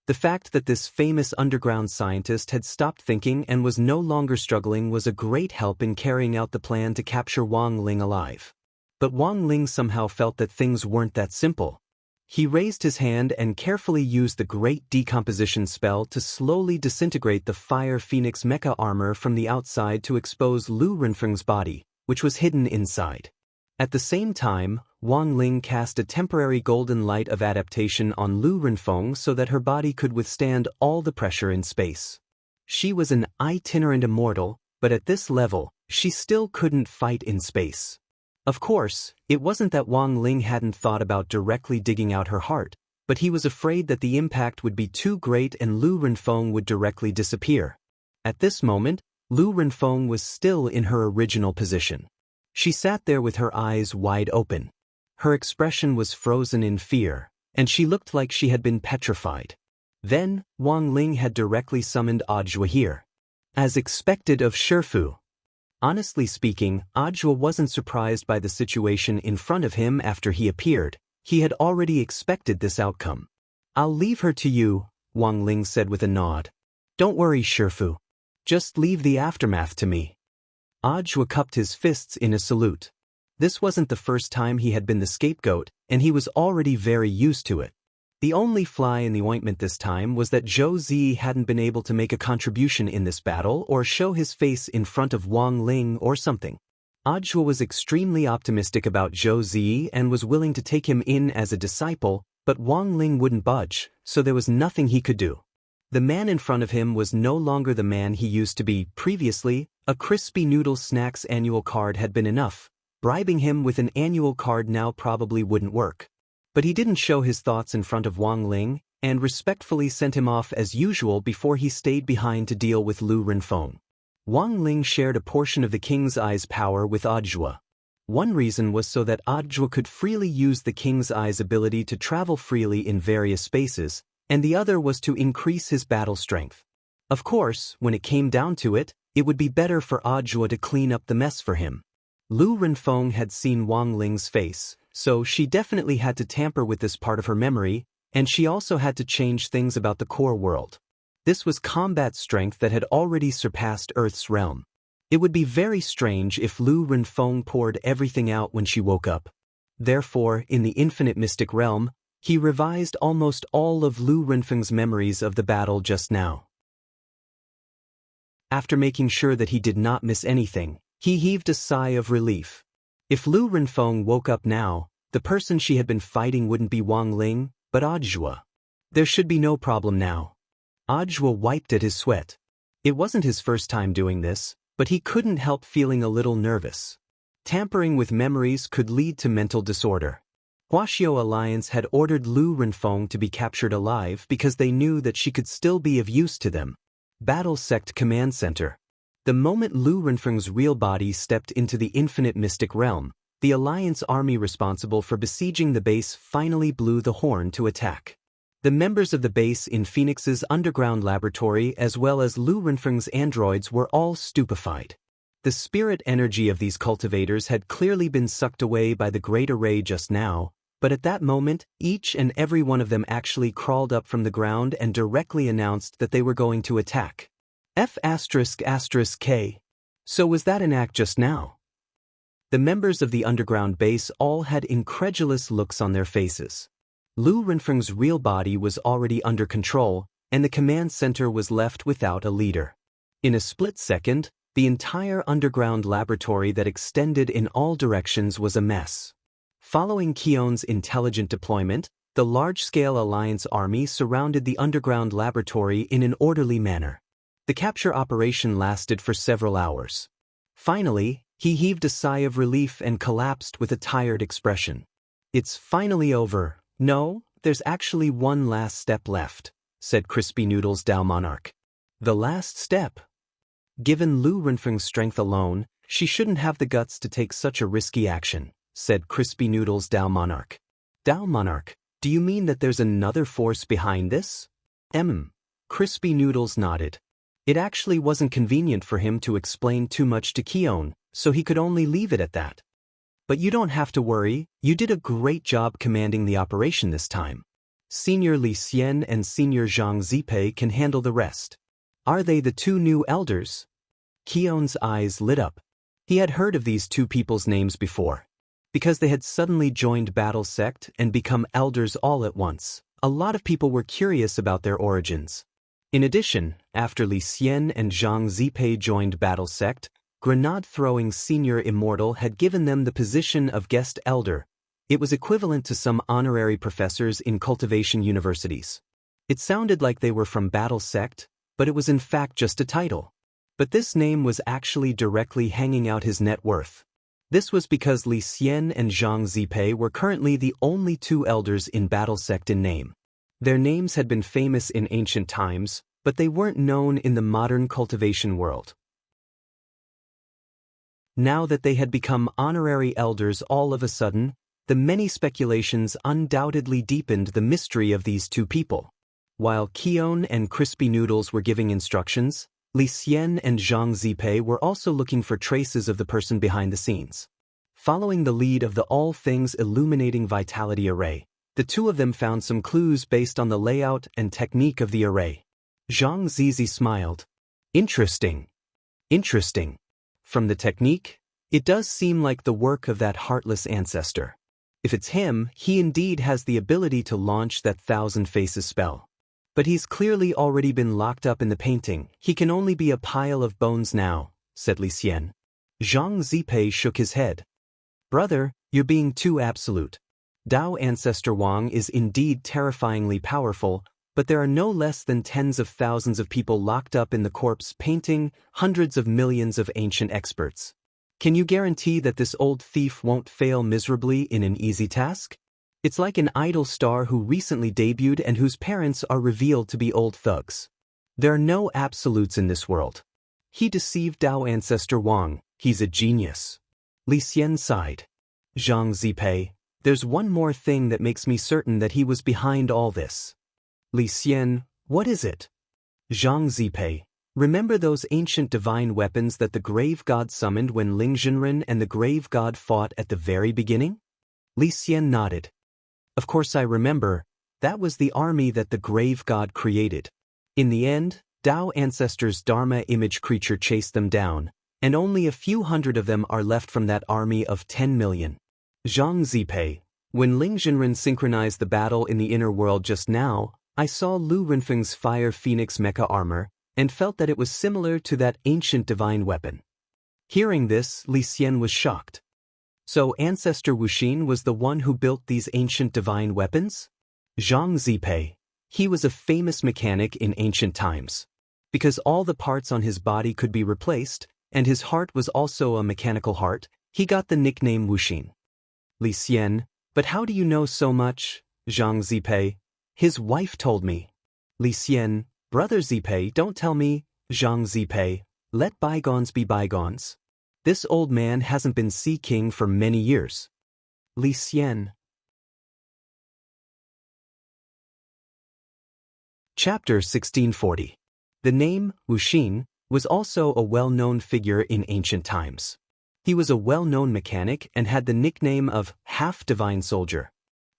The fact that this famous underground scientist had stopped thinking and was no longer struggling was a great help in carrying out the plan to capture Wang Ling alive. But Wang Ling somehow felt that things weren't that simple. He raised his hand and carefully used the great decomposition spell to slowly disintegrate the Fire Phoenix mecha armor from the outside to expose Lu Renfeng's body, which was hidden inside. At the same time, Wang Ling cast a temporary golden light of adaptation on Lu Renfeng so that her body could withstand all the pressure in space. She was an itinerant immortal, but at this level, she still couldn't fight in space. Of course, it wasn't that Wang Ling hadn't thought about directly digging out her heart, but he was afraid that the impact would be too great and Lu Renfeng would directly disappear. At this moment, Lu Renfeng was still in her original position. She sat there with her eyes wide open. Her expression was frozen in fear, and she looked like she had been petrified. Then, Wang Ling had directly summoned Audiobook here. As expected of Shifu. Honestly speaking, Audiobook wasn't surprised by the situation in front of him after he appeared. He had already expected this outcome. I'll leave her to you, Wang Ling said with a nod. Don't worry, Shifu. Just leave the aftermath to me. Audiobook cupped his fists in a salute. This wasn't the first time he had been the scapegoat, and he was already very used to it. The only fly in the ointment this time was that Zhou Zi hadn't been able to make a contribution in this battle or show his face in front of Wang Ling or something. Audiobook was extremely optimistic about Zhou Zi and was willing to take him in as a disciple, but Wang Ling wouldn't budge, so there was nothing he could do. The man in front of him was no longer the man he used to be. Previously, a Crispy Noodle Snacks annual card had been enough. Bribing him with an annual card now probably wouldn't work. But he didn't show his thoughts in front of Wang Ling, and respectfully sent him off as usual before he stayed behind to deal with Lu Renfeng. Wang Ling shared a portion of the King's Eye's power with Audiobook. One reason was so that Audiobook could freely use the King's Eye's ability to travel freely in various spaces, and the other was to increase his battle strength. Of course, when it came down to it, it would be better for Audiobook to clean up the mess for him. Lu Renfeng had seen Wang Ling's face, so she definitely had to tamper with this part of her memory, and she also had to change things about the core world. This was combat strength that had already surpassed Earth's realm. It would be very strange if Lu Renfeng poured everything out when she woke up. Therefore, in the infinite mystic realm, he revised almost all of Lu Renfeng's memories of the battle just now. After making sure that he did not miss anything, he heaved a sigh of relief. If Lu Renfeng woke up now, the person she had been fighting wouldn't be Wang Ling, but Ajua. There should be no problem now. Ajua wiped at his sweat. It wasn't his first time doing this, but he couldn't help feeling a little nervous. Tampering with memories could lead to mental disorder. Huaxiao Alliance had ordered Lu Renfeng to be captured alive because they knew that she could still be of use to them. Battle Sect Command Center. The moment Lu Renfeng's real body stepped into the infinite mystic realm, the Alliance army responsible for besieging the base finally blew the horn to attack. The members of the base in Phoenix's underground laboratory as well as Lu Renfeng's androids were all stupefied. The spirit energy of these cultivators had clearly been sucked away by the great array just now, but at that moment, each and every one of them actually crawled up from the ground and directly announced that they were going to attack. F***K. So was that an act just now? The members of the underground base all had incredulous looks on their faces. Lu Renfeng's real body was already under control, and the command center was left without a leader. In a split second, the entire underground laboratory that extended in all directions was a mess. Following Keon's intelligent deployment, the large-scale Alliance army surrounded the underground laboratory in an orderly manner. The capture operation lasted for several hours. Finally, he heaved a sigh of relief and collapsed with a tired expression. "It's finally over. No, there's actually one last step left," said Crispy Noodles Dao Monarch. The last step? Given Lu Renfeng's strength alone, she shouldn't have the guts to take such a risky action, said Crispy Noodles Dao Monarch. Dao Monarch, do you mean that there's another force behind this? Crispy Noodles nodded. It actually wasn't convenient for him to explain too much to Keon, so he could only leave it at that. But you don't have to worry, you did a great job commanding the operation this time. Senior Li Xian and Senior Zhang Zipei can handle the rest. Are they the two new elders? Keon's eyes lit up. He had heard of these two people's names before. Because they had suddenly joined Battle Sect and become elders all at once, a lot of people were curious about their origins. In addition, after Li Xian and Zhang Zipei joined Battle Sect, grenade-throwing Senior Immortal had given them the position of guest elder. It was equivalent to some honorary professors in cultivation universities. It sounded like they were from Battle Sect, but it was in fact just a title. But this name was actually directly hanging out his net worth. This was because Li Xian and Zhang Zipei were currently the only two elders in Battle Sect in name. Their names had been famous in ancient times, but they weren't known in the modern cultivation world. Now that they had become honorary elders all of a sudden, the many speculations undoubtedly deepened the mystery of these two people. While Keon and Crispy Noodles were giving instructions, Li Xian and Zhang Zipei were also looking for traces of the person behind the scenes. Following the lead of the All Things Illuminating Vitality Array, the two of them found some clues based on the layout and technique of the array. Zhang Zizi smiled. Interesting. From the technique, it does seem like the work of that heartless ancestor. If it's him, he indeed has the ability to launch that Thousand Faces spell. But he's clearly already been locked up in the painting. He can only be a pile of bones now, said Li Xian. Zhang Zipei shook his head. Brother, you're being too absolute. Dao Ancestor Wang is indeed terrifyingly powerful, but there are no less than tens of thousands of people locked up in the corpse painting, hundreds of millions of ancient experts. Can you guarantee that this old thief won't fail miserably in an easy task? It's like an idol star who recently debuted and whose parents are revealed to be old thugs. There are no absolutes in this world. He deceived Dao Ancestor Wang. He's a genius. Li Xian sighed. Zhang Zipei, there's one more thing that makes me certain that he was behind all this. Li Xian, what is it? Zhang Zipei, Remember those ancient divine weapons that the Grave God summoned when Ling Jinren and the Grave God fought at the very beginning? Li Xian nodded. Of course I remember. That was the army that the Grave God created. In the end, Tao Ancestors' Dharma image creature chased them down, and only a few hundred of them are left from that army of 10 million. Zhang Zipei. When Ling Jinren synchronized the battle in the inner world just now, I saw Lu Renfeng's Fire Phoenix mecha armor, and felt that it was similar to that ancient divine weapon. Hearing this, Li Xian was shocked. So Ancestor Wuxin was the one who built these ancient divine weapons? Zhang Zipei. He was a famous mechanic in ancient times. Because all the parts on his body could be replaced, and his heart was also a mechanical heart, he got the nickname Wuxin. Li Xian. But how do you know so much? Zhang Zipei. His wife told me. Li Xian. Brother Zipei, don't tell me. Zhang Zipei. Let bygones be bygones. This old man hasn't been Sea King for many years. Li Xian. Chapter 1640. The name, Wuxin, was also a well-known figure in ancient times. He was a well-known mechanic and had the nickname of half-divine soldier.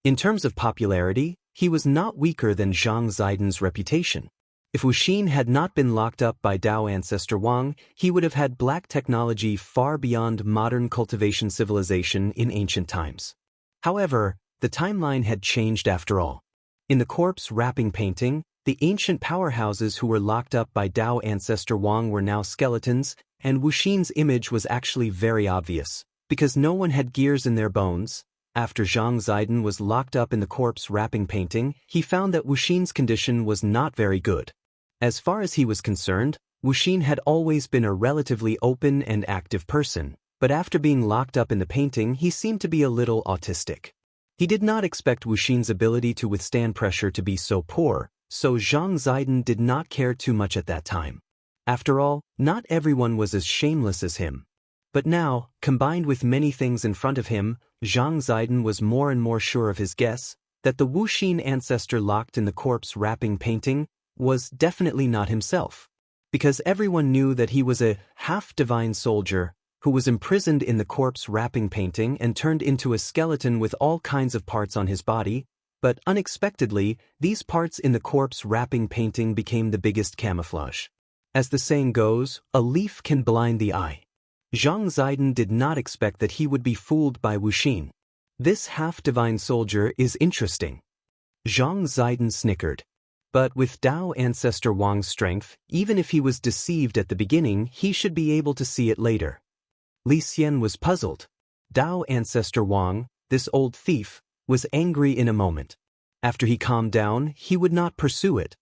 In terms of popularity, he was not weaker than Zhang Ziden's reputation. If Wuxin had not been locked up by Tao Ancestor Wang, he would have had black technology far beyond modern cultivation civilization in ancient times. However, the timeline had changed after all. In the corpse wrapping painting, the ancient powerhouses who were locked up by Tao Ancestor Wang were now skeletons, and Wuxin's image was actually very obvious, because no one had gears in their bones. After Zhang Ziden was locked up in the corpse wrapping painting, he found that Wuxin's condition was not very good. As far as he was concerned, Wuxin had always been a relatively open and active person, but after being locked up in the painting he seemed to be a little autistic. He did not expect Wuxin's ability to withstand pressure to be so poor, so Zhang Ziden did not care too much at that time. After all, not everyone was as shameless as him. But now, combined with many things in front of him, Zhang Ziden was more and more sure of his guess, that the Wuxin ancestor locked in the corpse wrapping painting was definitely not himself. Because everyone knew that he was a half-divine soldier who was imprisoned in the corpse wrapping painting and turned into a skeleton with all kinds of parts on his body, but unexpectedly, these parts in the corpse wrapping painting became the biggest camouflage. As the saying goes, a leaf can blind the eye. Zhang Ziden did not expect that he would be fooled by Wuxin. This half-divine soldier is interesting. Zhang Ziden snickered. But with Tao Ancestor Wang's strength, even if he was deceived at the beginning, he should be able to see it later. Li Xian was puzzled. Tao Ancestor Wang, this old thief, was angry in a moment. After he calmed down, he would not pursue it.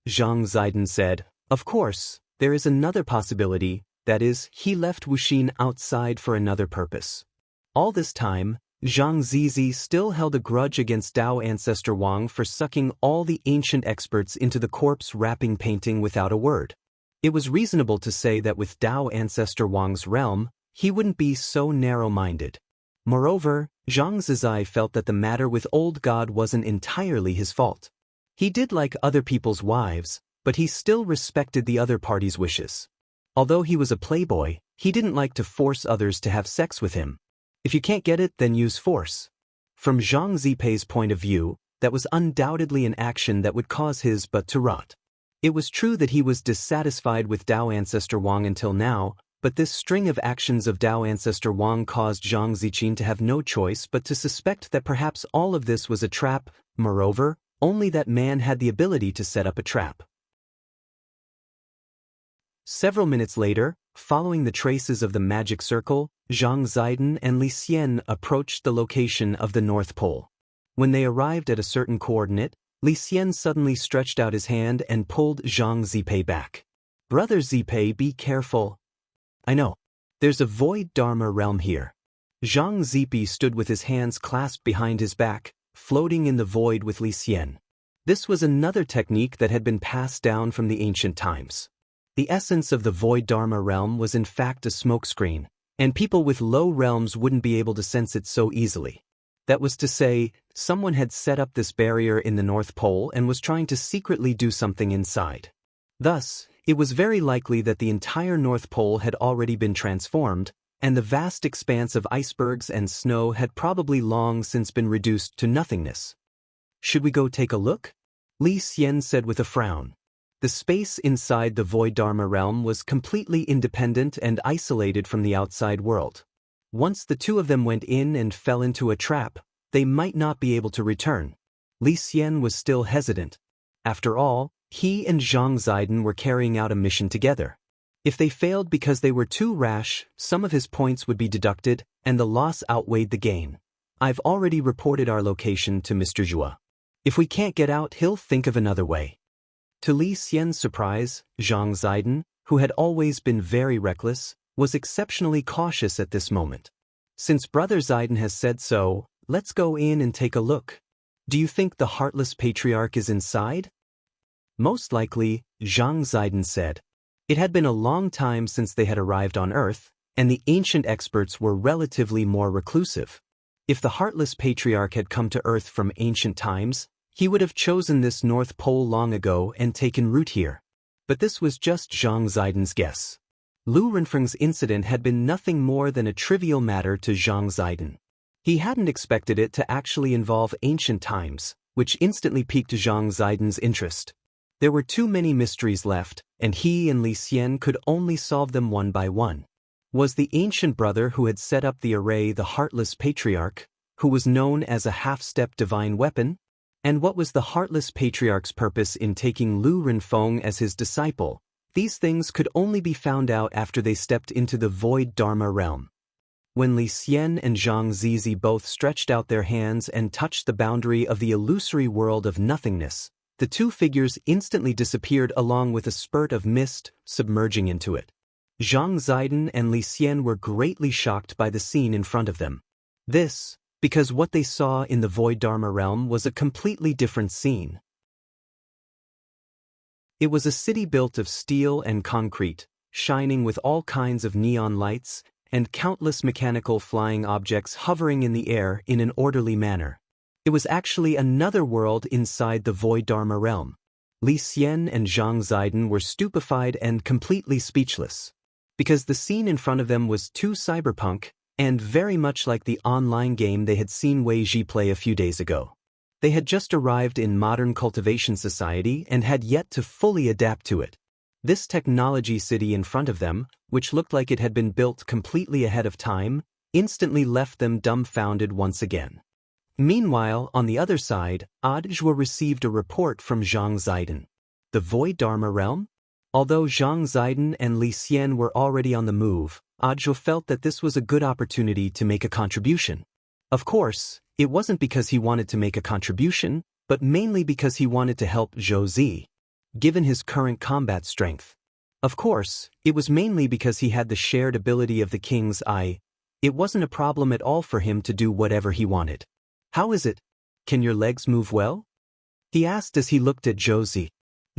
Zhang Ziden said, "Of course, there is another possibility, that is, he left Wuxin outside for another purpose." All this time, Zhang Zizi still held a grudge against Tao Ancestor Wang for sucking all the ancient experts into the corpse wrapping painting without a word. It was reasonable to say that with Tao Ancestor Wang's realm, he wouldn't be so narrow-minded. Moreover, Zhang Zizi felt that the matter with Old God wasn't entirely his fault. He did like other people's wives, but he still respected the other party's wishes. Although he was a playboy, he didn't like to force others to have sex with him. If you can't get it, then use force. From Zhang Zipei's point of view, that was undoubtedly an action that would cause his butt to rot. It was true that he was dissatisfied with Tao Ancestor Wang until now, but this string of actions of Tao Ancestor Wang caused Zhang Ziqin to have no choice but to suspect that perhaps all of this was a trap. Moreover, only that man had the ability to set up a trap. Several minutes later, following the traces of the magic circle, Zhang Ziden and Li Xian approached the location of the North Pole. When they arrived at a certain coordinate, Li Xian suddenly stretched out his hand and pulled Zhang Zipei back. "Brother Zipei, be careful." "I know. There's a void Dharma realm here." Zhang Zipei stood with his hands clasped behind his back, floating in the void with Li Xian. This was another technique that had been passed down from the ancient times. The essence of the void Dharma realm was in fact a smokescreen, and people with low realms wouldn't be able to sense it so easily. That was to say, someone had set up this barrier in the North Pole and was trying to secretly do something inside. Thus, It was very likely that the entire North Pole had already been transformed, and the vast expanse of icebergs and snow had probably long since been reduced to nothingness. Should we go take a look? Li Xian said with a frown. The space inside the Void Dharma realm was completely independent and isolated from the outside world. Once the two of them went in and fell into a trap, they might not be able to return. Li Xian was still hesitant. After all, he and Zhang Ziden were carrying out a mission together. If they failed because they were too rash, some of his points would be deducted, and the loss outweighed the gain. I've already reported our location to Mr. Zhua. If we can't get out, he'll think of another way. To Li Xian's surprise, Zhang Ziden, who had always been very reckless, was exceptionally cautious at this moment. Since Brother Ziden has said so, let's go in and take a look. Do you think the Heartless Patriarch is inside? Most likely, Zhang Ziden said. It had been a long time since they had arrived on Earth, and the ancient experts were relatively more reclusive. If the Heartless Patriarch had come to Earth from ancient times, he would have chosen this North Pole long ago and taken root here. But this was just Zhang Ziden's guess. Lu Renfeng's incident had been nothing more than a trivial matter to Zhang Ziden. He hadn't expected it to actually involve ancient times, which instantly piqued Zhang Ziden's interest. There were too many mysteries left, and he and Li Xian could only solve them one by one. Was the ancient brother who had set up the array the Heartless Patriarch, who was known as a half-step divine weapon? And what was the Heartless Patriarch's purpose in taking Lu Renfeng as his disciple? These things could only be found out after they stepped into the Void Dharma realm. When Li Xian and Zhang Zizi both stretched out their hands and touched the boundary of the illusory world of nothingness, the two figures instantly disappeared along with a spurt of mist submerging into it. Zhang Ziden and Li Xian were greatly shocked by the scene in front of them. Because what they saw in the Void Dharma realm was a completely different scene. It was a city built of steel and concrete, shining with all kinds of neon lights, and countless mechanical flying objects hovering in the air in an orderly manner. It was actually another world inside the Void Dharma realm. Li Xian and Zhang Ziden were stupefied and completely speechless. Because the scene in front of them was too cyberpunk, and very much like the online game they had seen Wei Ji play a few days ago. They had just arrived in modern cultivation society and had yet to fully adapt to it. This technology city in front of them, which looked like it had been built completely ahead of time, instantly left them dumbfounded once again. Meanwhile, on the other side, Audiobook received a report from Zhang Ziden. The Void Dharma realm? Although Zhang Ziden and Li Xian were already on the move, Audiobook felt that this was a good opportunity to make a contribution. Of course, it wasn't because he wanted to make a contribution, but mainly because he wanted to help Zhou Zi, given his current combat strength. Of course, it was mainly because he had the shared ability of the King's Eye. It wasn't a problem at all for him to do whatever he wanted. How is it? Can your legs move well? He asked as he looked at Zhou Zi.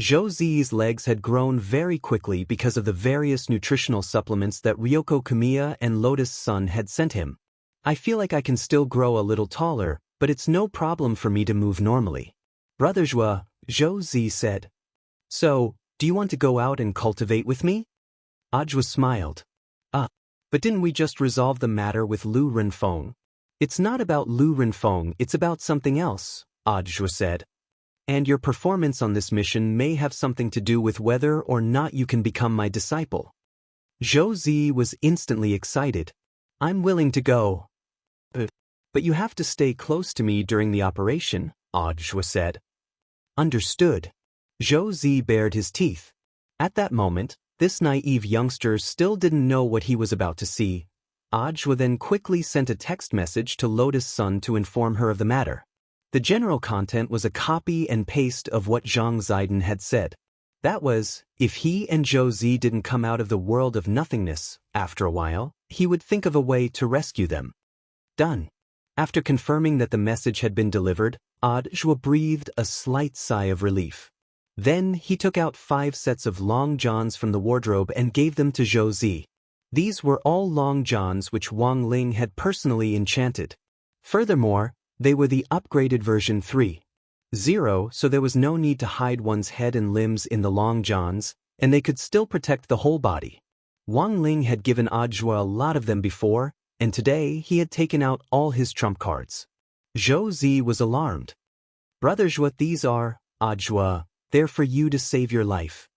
Zhou Zi's legs had grown very quickly because of the various nutritional supplements that Ryoko Kamiya and Lotus Sun had sent him. I feel like I can still grow a little taller, but it's no problem for me to move normally. Brother Zhua, Zhou Zi said. So, do you want to go out and cultivate with me? Audiobook smiled. But didn't we just resolve the matter with Lu Renfeng? It's not about Lu Renfeng, it's about something else, Audiobook said. And your performance on this mission may have something to do with whether or not you can become my disciple. Zhou Zi was instantly excited. I'm willing to go. But you have to stay close to me during the operation, Audiobook said. Understood. Zhou Zi bared his teeth. At that moment, this naive youngster still didn't know what he was about to see. Audiobook then quickly sent a text message to Lotus Sun to inform her of the matter. The general content was a copy and paste of what Zhang Ziden had said. That was, if he and Zhou Zi didn't come out of the world of nothingness, after a while, he would think of a way to rescue them. Done. After confirming that the message had been delivered, Audiobook breathed a slight sigh of relief. Then he took out 5 sets of long johns from the wardrobe and gave them to Zhou Zi. These were all long johns which Wang Ling had personally enchanted. Furthermore, they were the upgraded version 3.0, so there was no need to hide one's head and limbs in the long johns, and they could still protect the whole body. Wang Ling had given Ajua a lot of them before, and today he had taken out all his trump cards. Zhou Zi was alarmed. "Brother Zhua, these are, Ajua, they're for you to save your life.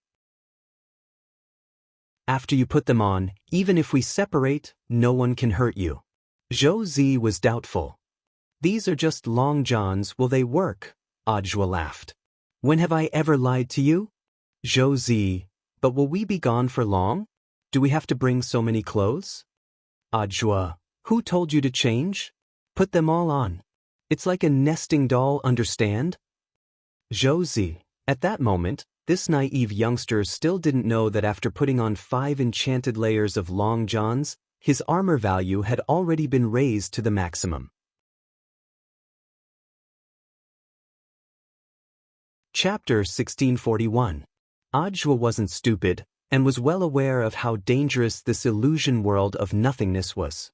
After you put them on, even if we separate, no one can hurt you." Zhou Zi was doubtful. "These are just long johns, will they work?" Ajua laughed. "When have I ever lied to you?" Zhou Zi, "But will we be gone for long? Do we have to bring so many clothes?" Ajua, "Who told you to change? Put them all on. It's like a nesting doll, understand?" Zhou Zi, at that moment, this naive youngster still didn't know that after putting on 5 enchanted layers of long johns, his armor value had already been raised to the maximum. Chapter 1641. Ajua wasn't stupid, and was well aware of how dangerous this illusion world of nothingness was.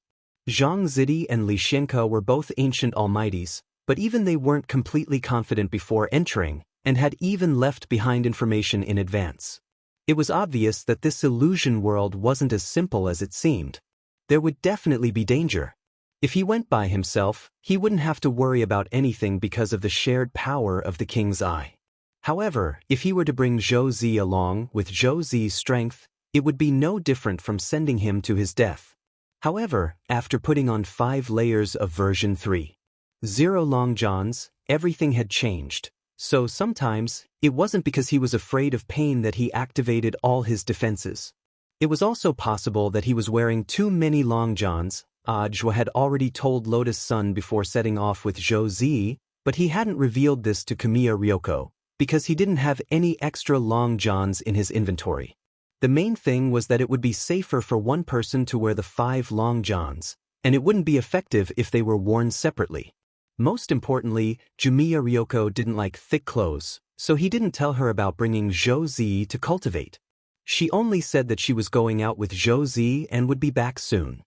Zhang Zidi and Li Xianke were both ancient almighties, but even they weren't completely confident before entering, and had even left behind information in advance. It was obvious that this illusion world wasn't as simple as it seemed. There would definitely be danger. If he went by himself, he wouldn't have to worry about anything because of the shared power of the King's Eye. However, if he were to bring Zhou Zi along with Zhou Zi's strength, it would be no different from sending him to his death. However, after putting on 5 layers of version 3.0 long johns, everything had changed. So sometimes, it wasn't because he was afraid of pain that he activated all his defenses. It was also possible that he was wearing too many long johns. Ajua had already told Lotus Sun before setting off with Zhou Zi, but he hadn't revealed this to Kamiya Ryoko, because he didn't have any extra long johns in his inventory. The main thing was that it would be safer for one person to wear the 5 long johns, and it wouldn't be effective if they were worn separately. Most importantly, Kamiya Ryoko didn't like thick clothes, so he didn't tell her about bringing Zhou Zi to cultivate. She only said that she was going out with Zhou Zi and would be back soon.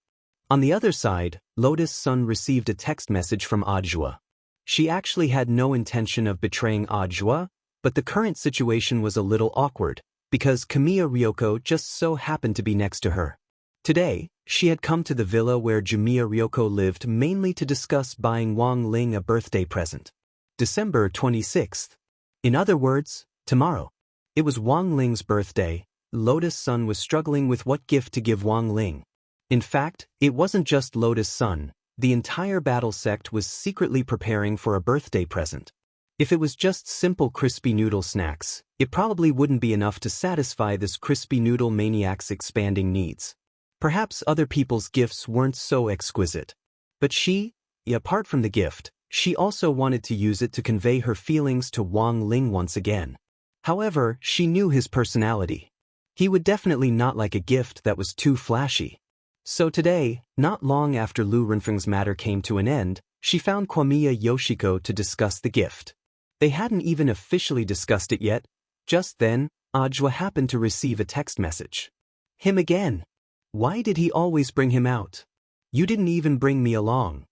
On the other side, Lotus Sun received a text message from Ajua. She actually had no intention of betraying Ajua, but the current situation was a little awkward, because Kamiya Ryoko just so happened to be next to her. Today, she had come to the villa where Kamiya Ryoko lived mainly to discuss buying Wang Ling a birthday present. December 26th. In other words, tomorrow. It was Wang Ling's birthday. Lotus Sun was struggling with what gift to give Wang Ling. In fact, it wasn't just Lotus Sun. The entire battle sect was secretly preparing for a birthday present. If it was just simple crispy noodle snacks, it probably wouldn't be enough to satisfy this crispy noodle maniac's expanding needs. Perhaps other people's gifts weren't so exquisite. But she, apart from the gift, she also wanted to use it to convey her feelings to Wang Ling once again. However, she knew his personality. He would definitely not like a gift that was too flashy. So today, not long after Lu Renfeng's matter came to an end, she found Kwamiya Yoshiko to discuss the gift. They hadn't even officially discussed it yet. Just then, Ajua happened to receive a text message. "Him again. Why did he always bring him out? You didn't even bring me along."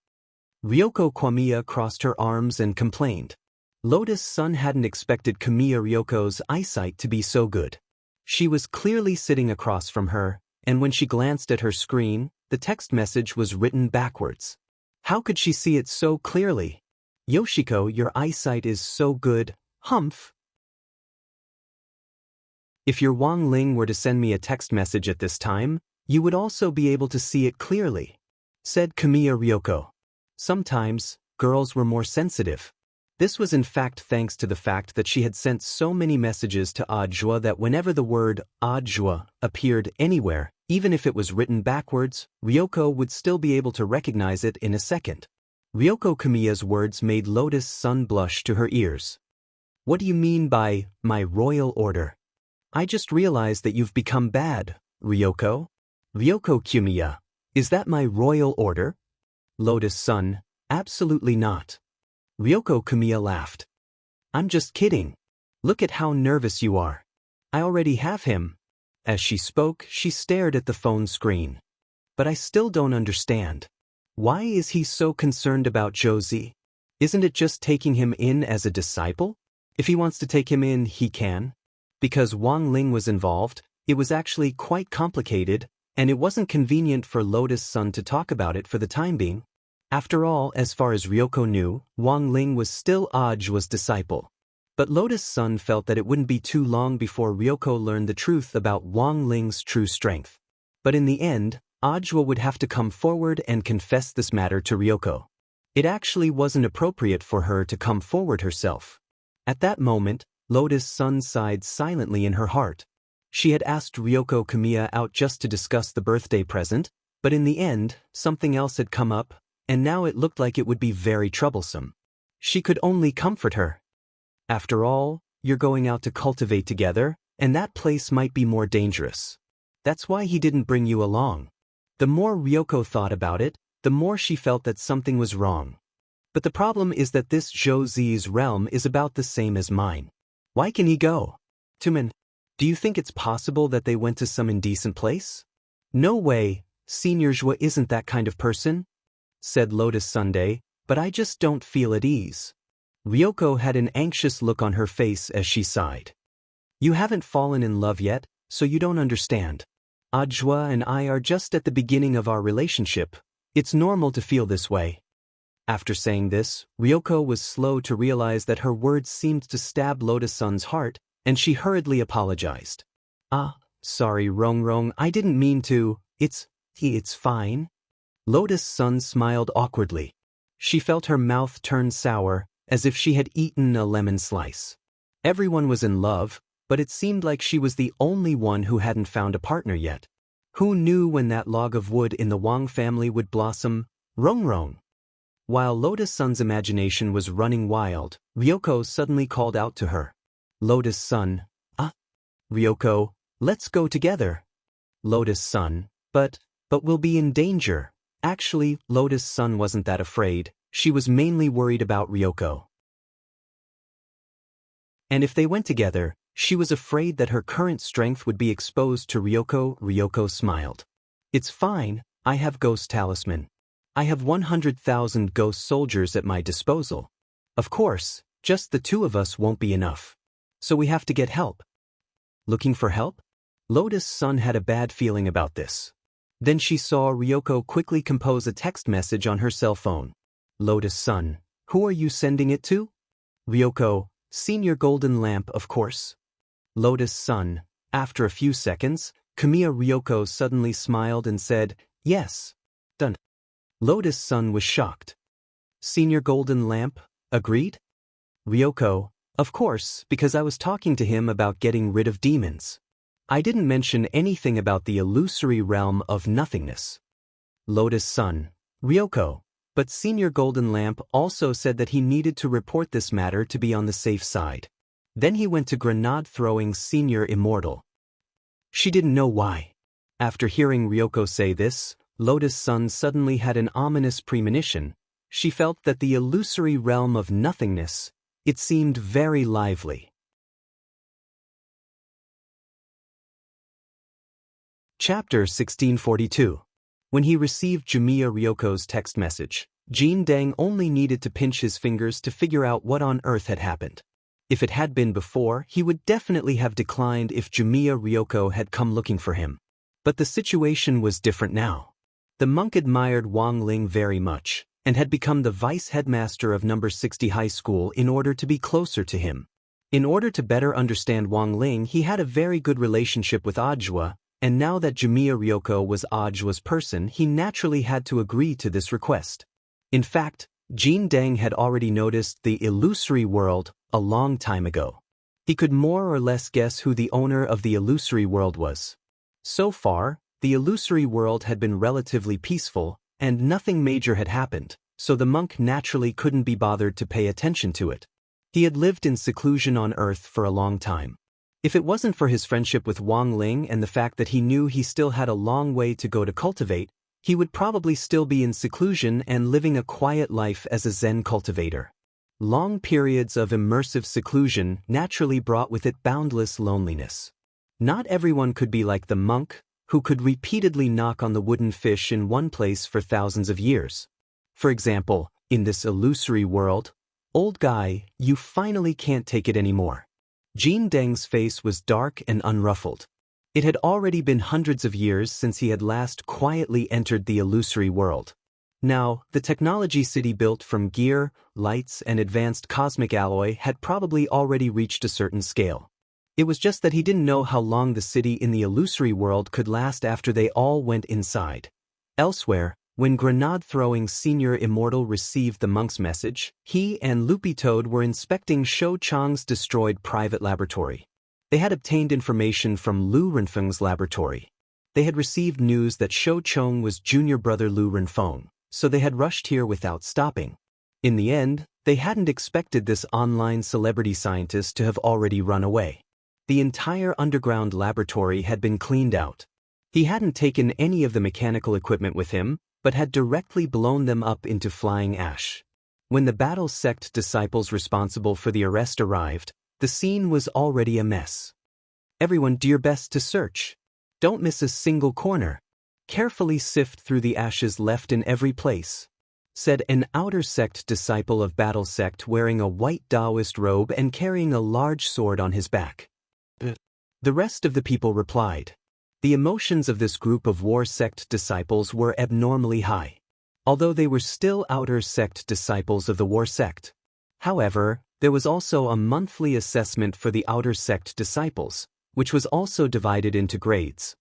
Ryoko Kwamiya crossed her arms and complained. Lotus Sun hadn't expected Kamiya Ryoko's eyesight to be so good. She was clearly sitting across from her, and when she glanced at her screen, the text message was written backwards. How could she see it so clearly? "Yoshiko, your eyesight is so good, humph." If your Wang Ling were to send me a text message at this time, you would also be able to see it clearly, said Kamiya Ryoko. Sometimes, girls were more sensitive. This was in fact thanks to the fact that she had sent so many messages to Ajua that whenever the word Ajua appeared anywhere, even if it was written backwards, Ryoko would still be able to recognize it in a second. Ryoko Kamiya's words made Lotus Sun blush to her ears. "What do you mean by my royal order? I just realized that you've become bad, Ryoko." "Ryoko Kamiya, is that my royal order?" Lotus Sun, "Absolutely not." Ryoko Kamiya laughed. "I'm just kidding. Look at how nervous you are. I already have him." As she spoke, she stared at the phone screen. "But I still don't understand. Why is he so concerned about Zhou Zi? Isn't it just taking him in as a disciple? If he wants to take him in, he can." Because Wang Ling was involved, it was actually quite complicated, and it wasn't convenient for Lotus Sun to talk about it for the time being. After all, as far as Ryoko knew, Wang Ling was still Ajua's disciple. But Lotus Sun felt that it wouldn't be too long before Ryoko learned the truth about Wang Ling's true strength. But in the end, Ajua would have to come forward and confess this matter to Ryoko. It actually wasn't appropriate for her to come forward herself. At that moment, Lotus Sun sighed silently in her heart. She had asked Ryoko Kamiya out just to discuss the birthday present, but in the end, something else had come up, and now it looked like it would be very troublesome. She could only comfort her. After all, you're going out to cultivate together, and that place might be more dangerous. That's why he didn't bring you along. The more Ryoko thought about it, the more she felt that something was wrong. But the problem is that this Zhou Zi's realm is about the same as mine. Why can he go? Tumen, do you think it's possible that they went to some indecent place? No way, Senior Zhua isn't that kind of person, said Lotus Sunday, but I just don't feel at ease. Ryoko had an anxious look on her face as she sighed. You haven't fallen in love yet, so you don't understand. Ajua and I are just at the beginning of our relationship. It's normal to feel this way. After saying this, Ryoko was slow to realize that her words seemed to stab Lotus Sun's heart, and she hurriedly apologized. Sorry Rong, I didn't mean to. It's fine. Lotus Sun smiled awkwardly. She felt her mouth turn sour, as if she had eaten a lemon slice. Everyone was in love, but it seemed like she was the only one who hadn't found a partner yet. Who knew when that log of wood in the Wang family would blossom? Rong. While Lotus Sun's imagination was running wild, Ryoko suddenly called out to her. Lotus Sun, Ryoko, let's go together. Lotus Sun, but we'll be in danger. Actually, Lotus Sun wasn't that afraid. She was mainly worried about Ryoko. And if they went together, she was afraid that her current strength would be exposed to Ryoko. Ryoko smiled. It's fine, I have Ghost Talisman. I have 100,000 ghost soldiers at my disposal. Of course, just the two of us won't be enough. So we have to get help. Looking for help? Lotus Sun had a bad feeling about this. Then she saw Ryoko quickly compose a text message on her cell phone. Lotus Sun, who are you sending it to? Ryoko, Senior Golden Lamp, of course. Lotus Sun, after a few seconds, Kamiya Ryoko suddenly smiled and said, yes. Done. Lotus Sun was shocked. Senior Golden Lamp, agreed? Ryoko, of course, because I was talking to him about getting rid of demons. I didn't mention anything about the illusory realm of nothingness. Lotus Sun, Ryoko, but Senior Golden Lamp also said that he needed to report this matter to be on the safe side. Then he went to grenade-throwing Senior Immortal. She didn't know why. After hearing Ryoko say this, Lotus Sun suddenly had an ominous premonition. She felt that the illusory realm of nothingness, it seemed very lively. Chapter 1642. When he received Jumiya Ryoko's text message, Jin Deng only needed to pinch his fingers to figure out what on earth had happened. If it had been before, he would definitely have declined if Jumiya Ryoko had come looking for him. But the situation was different now. The monk admired Wang Ling very much, and had become the vice headmaster of No. 60 High School in order to be closer to him. In order to better understand Wang Ling, he had a very good relationship with Ajua, and now that Jumiya Ryoko was Ajua's person, he naturally had to agree to this request. In fact, Jin Deng had already noticed the illusory world a long time ago. He could more or less guess who the owner of the illusory world was. So far, the illusory world had been relatively peaceful, and nothing major had happened, so the monk naturally couldn't be bothered to pay attention to it. He had lived in seclusion on Earth for a long time. If it wasn't for his friendship with Wang Ling and the fact that he knew he still had a long way to go to cultivate, he would probably still be in seclusion and living a quiet life as a Zen cultivator. Long periods of immersive seclusion naturally brought with it boundless loneliness. Not everyone could be like the monk, who could repeatedly knock on the wooden fish in one place for thousands of years. For example, in this illusory world, old guy, you finally can't take it anymore. Jean Deng's face was dark and unruffled. It had already been hundreds of years since he had last quietly entered the illusory world. Now, the technology city built from gear, lights, and advanced cosmic alloy had probably already reached a certain scale. It was just that he didn't know how long the city in the illusory world could last after they all went inside. Elsewhere, when grenade-throwing Senior Immortal received the monk's message, he and Loopy Toad were inspecting Shou Chang's destroyed private laboratory. They had obtained information from Lu Renfeng's laboratory. They had received news that Shou Chang was junior brother Lu Renfeng, so they had rushed here without stopping. In the end, they hadn't expected this online celebrity scientist to have already run away. The entire underground laboratory had been cleaned out. He hadn't taken any of the mechanical equipment with him, but had directly blown them up into flying ash. When the battle sect disciples responsible for the arrest arrived, the scene was already a mess. Everyone do your best to search. Don't miss a single corner. Carefully sift through the ashes left in every place, said an outer sect disciple of battle sect wearing a white Taoist robe and carrying a large sword on his back. The rest of the people replied. The emotions of this group of war sect disciples were abnormally high, although they were still outer sect disciples of the war sect. However, there was also a monthly assessment for the outer sect disciples, which was also divided into grades.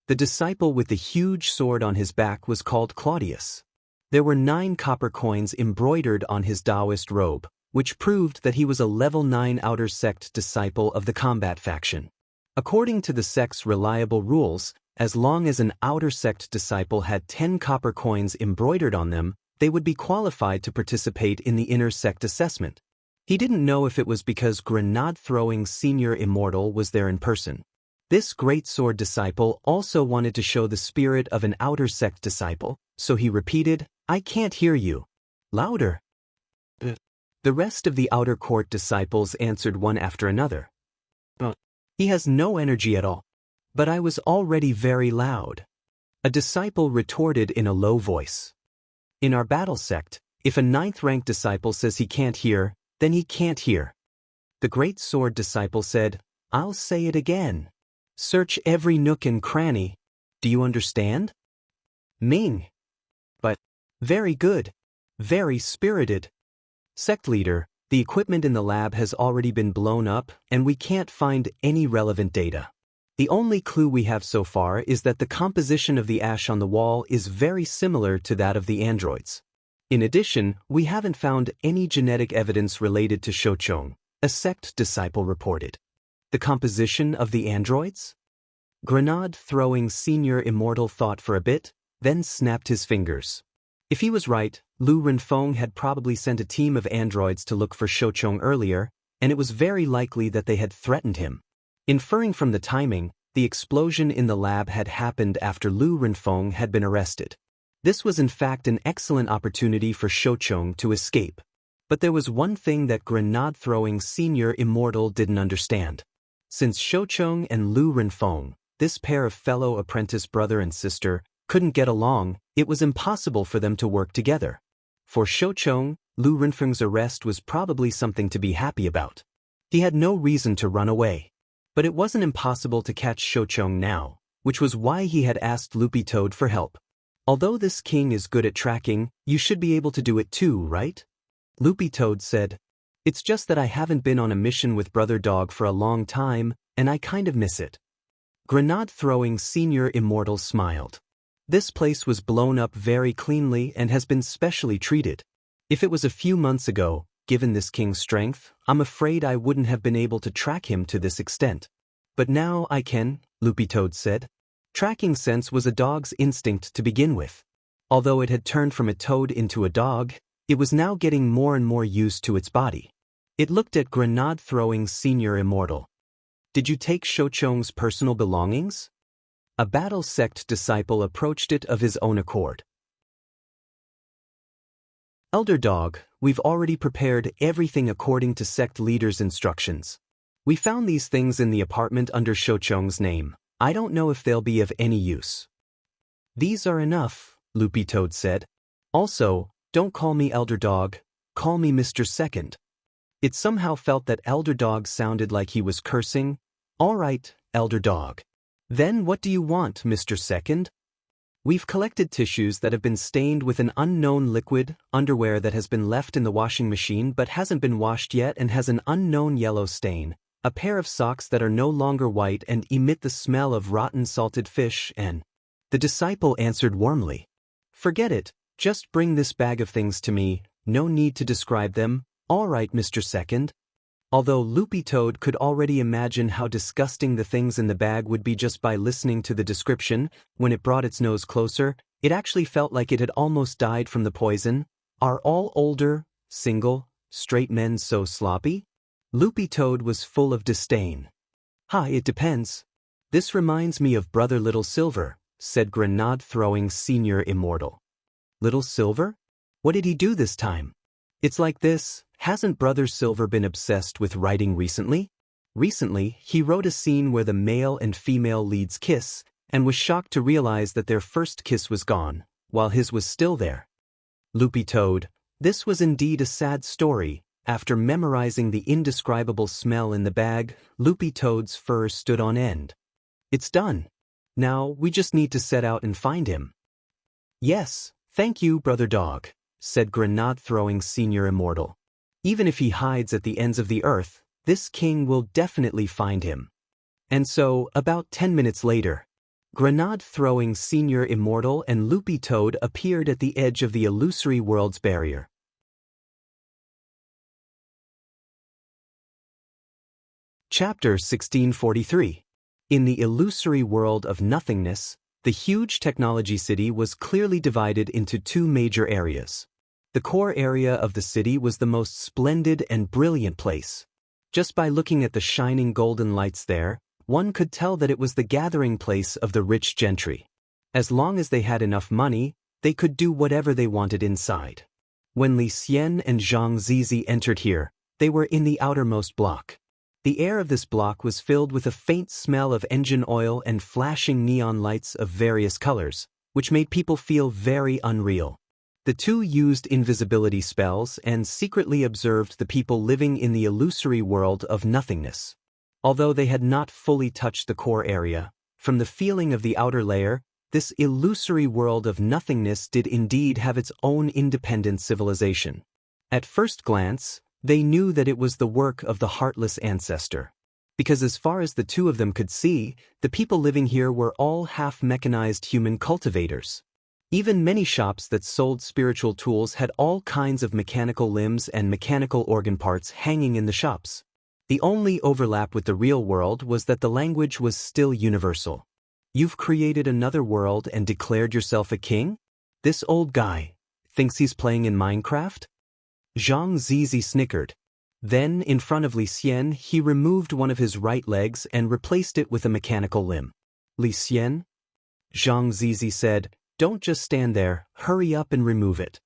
The disciple with the huge sword on his back was called Claudius. There were 9 copper coins embroidered on his Taoist robe, which proved that he was a level 9 outer sect disciple of the combat faction. According to the sect's reliable rules, as long as an outer sect disciple had 10 copper coins embroidered on them, they would be qualified to participate in the inner sect assessment. He didn't know if it was because grenade-throwing Senior Immortal was there in person. This great sword disciple also wanted to show the spirit of an outer sect disciple, so he repeated, "I can't hear you. Louder." The rest of the outer court disciples answered one after another. He has no energy at all. But I was already very loud. A disciple retorted in a low voice. In our battle sect, if a 9th-ranked disciple says he can't hear, then he can't hear. The great sword disciple said, "I'll say it again. Search every nook and cranny. Do you understand?" Ming. But, very good. Very spirited. Sect leader, the equipment in the lab has already been blown up and we can't find any relevant data. The only clue we have so far is that the composition of the ash on the wall is very similar to that of the androids. In addition, we haven't found any genetic evidence related to Shou Chang, a sect disciple reported. The composition of the androids? Grenade-throwing Senior Immortal thought for a bit, then snapped his fingers. If he was right, Lu Renfeng had probably sent a team of androids to look for Shou Chang earlier, and it was very likely that they had threatened him. Inferring from the timing, the explosion in the lab had happened after Lu Renfeng had been arrested. This was in fact an excellent opportunity for Shou Chang to escape. But there was one thing that grenade-throwing Senior Immortal didn't understand. Since Shou Chang and Lu Renfeng, this pair of fellow apprentice brother and sister, couldn't get along, it was impossible for them to work together. For Shou Chang, Lu Renfeng's arrest was probably something to be happy about. He had no reason to run away. But it wasn't impossible to catch Shou Chang now, which was why he had asked Loopy Toad for help. Although this king is good at tracking, you should be able to do it too, right? Loopy Toad said, "It's just that I haven't been on a mission with Brother Dog for a long time, and I kind of miss it." Grenade-throwing Senior Immortal smiled. This place was blown up very cleanly and has been specially treated. If it was a few months ago, given this king's strength, I'm afraid I wouldn't have been able to track him to this extent. But now I can, Loopy Toad said. Tracking sense was a dog's instinct to begin with. Although it had turned from a toad into a dog, it was now getting more and more used to its body. It looked at grenade-throwing Senior Immortal. "Did you take Shou Chang's personal belongings?" A battle sect disciple approached it of his own accord. "Elder Dog, we've already prepared everything according to sect leader's instructions. We found these things in the apartment under Shou Chang's name. I don't know if they'll be of any use." "These are enough," Loopy Toad said. "Also, don't call me Elder Dog, call me Mr. Second." It somehow felt that Elder Dog sounded like he was cursing. "All right, Elder Dog. Then what do you want, Mr. Second?" "We've collected tissues that have been stained with an unknown liquid, underwear that has been left in the washing machine but hasn't been washed yet and has an unknown yellow stain, a pair of socks that are no longer white and emit the smell of rotten salted fish and—" The disciple answered warmly, "Forget it, just bring this bag of things to me, no need to describe them." "All right, Mr. Second." Although Loopy Toad could already imagine how disgusting the things in the bag would be just by listening to the description, when it brought its nose closer, it actually felt like it had almost died from the poison. "Are all older, single, straight men so sloppy?" Loopy Toad was full of disdain. "Hi, it depends. This reminds me of Brother Little Silver," said grenade-throwing Senior Immortal. "Little Silver? What did he do this time?" "It's like this. Hasn't Brother Silver been obsessed with writing recently? Recently, he wrote a scene where the male and female leads kiss, and was shocked to realize that their first kiss was gone, while his was still there." Loopy Toad, this was indeed a sad story. After memorizing the indescribable smell in the bag, Loopy Toad's fur stood on end. "It's done. Now, we just need to set out and find him." "Yes, thank you, Brother Dog," said grenade-throwing Senior Immortal. "Even if he hides at the ends of the earth, this king will definitely find him." And so, about 10 minutes later, grenade-throwing Senior Immortal and Loopy Toad appeared at the edge of the illusory world's barrier. Chapter 1643. In the illusory world of nothingness, the huge technology city was clearly divided into two major areas. The core area of the city was the most splendid and brilliant place. Just by looking at the shining golden lights there, one could tell that it was the gathering place of the rich gentry. As long as they had enough money, they could do whatever they wanted inside. When Li Xian and Zhang Zizi entered here, they were in the outermost block. The air of this block was filled with a faint smell of engine oil and flashing neon lights of various colors, which made people feel very unreal. The two used invisibility spells and secretly observed the people living in the illusory world of nothingness. Although they had not fully touched the core area, from the feeling of the outer layer, this illusory world of nothingness did indeed have its own independent civilization. At first glance, they knew that it was the work of the heartless ancestor. Because as far as the two of them could see, the people living here were all half-mechanized human cultivators. Even many shops that sold spiritual tools had all kinds of mechanical limbs and mechanical organ parts hanging in the shops. The only overlap with the real world was that the language was still universal. "You've created another world and declared yourself a king? This old guy thinks he's playing in Minecraft?" Zhang Zizi snickered. Then, in front of Li Xian, he removed one of his right legs and replaced it with a mechanical limb. "Li Xian?" Zhang Zizi said, "Don't just stand there, hurry up and remove it."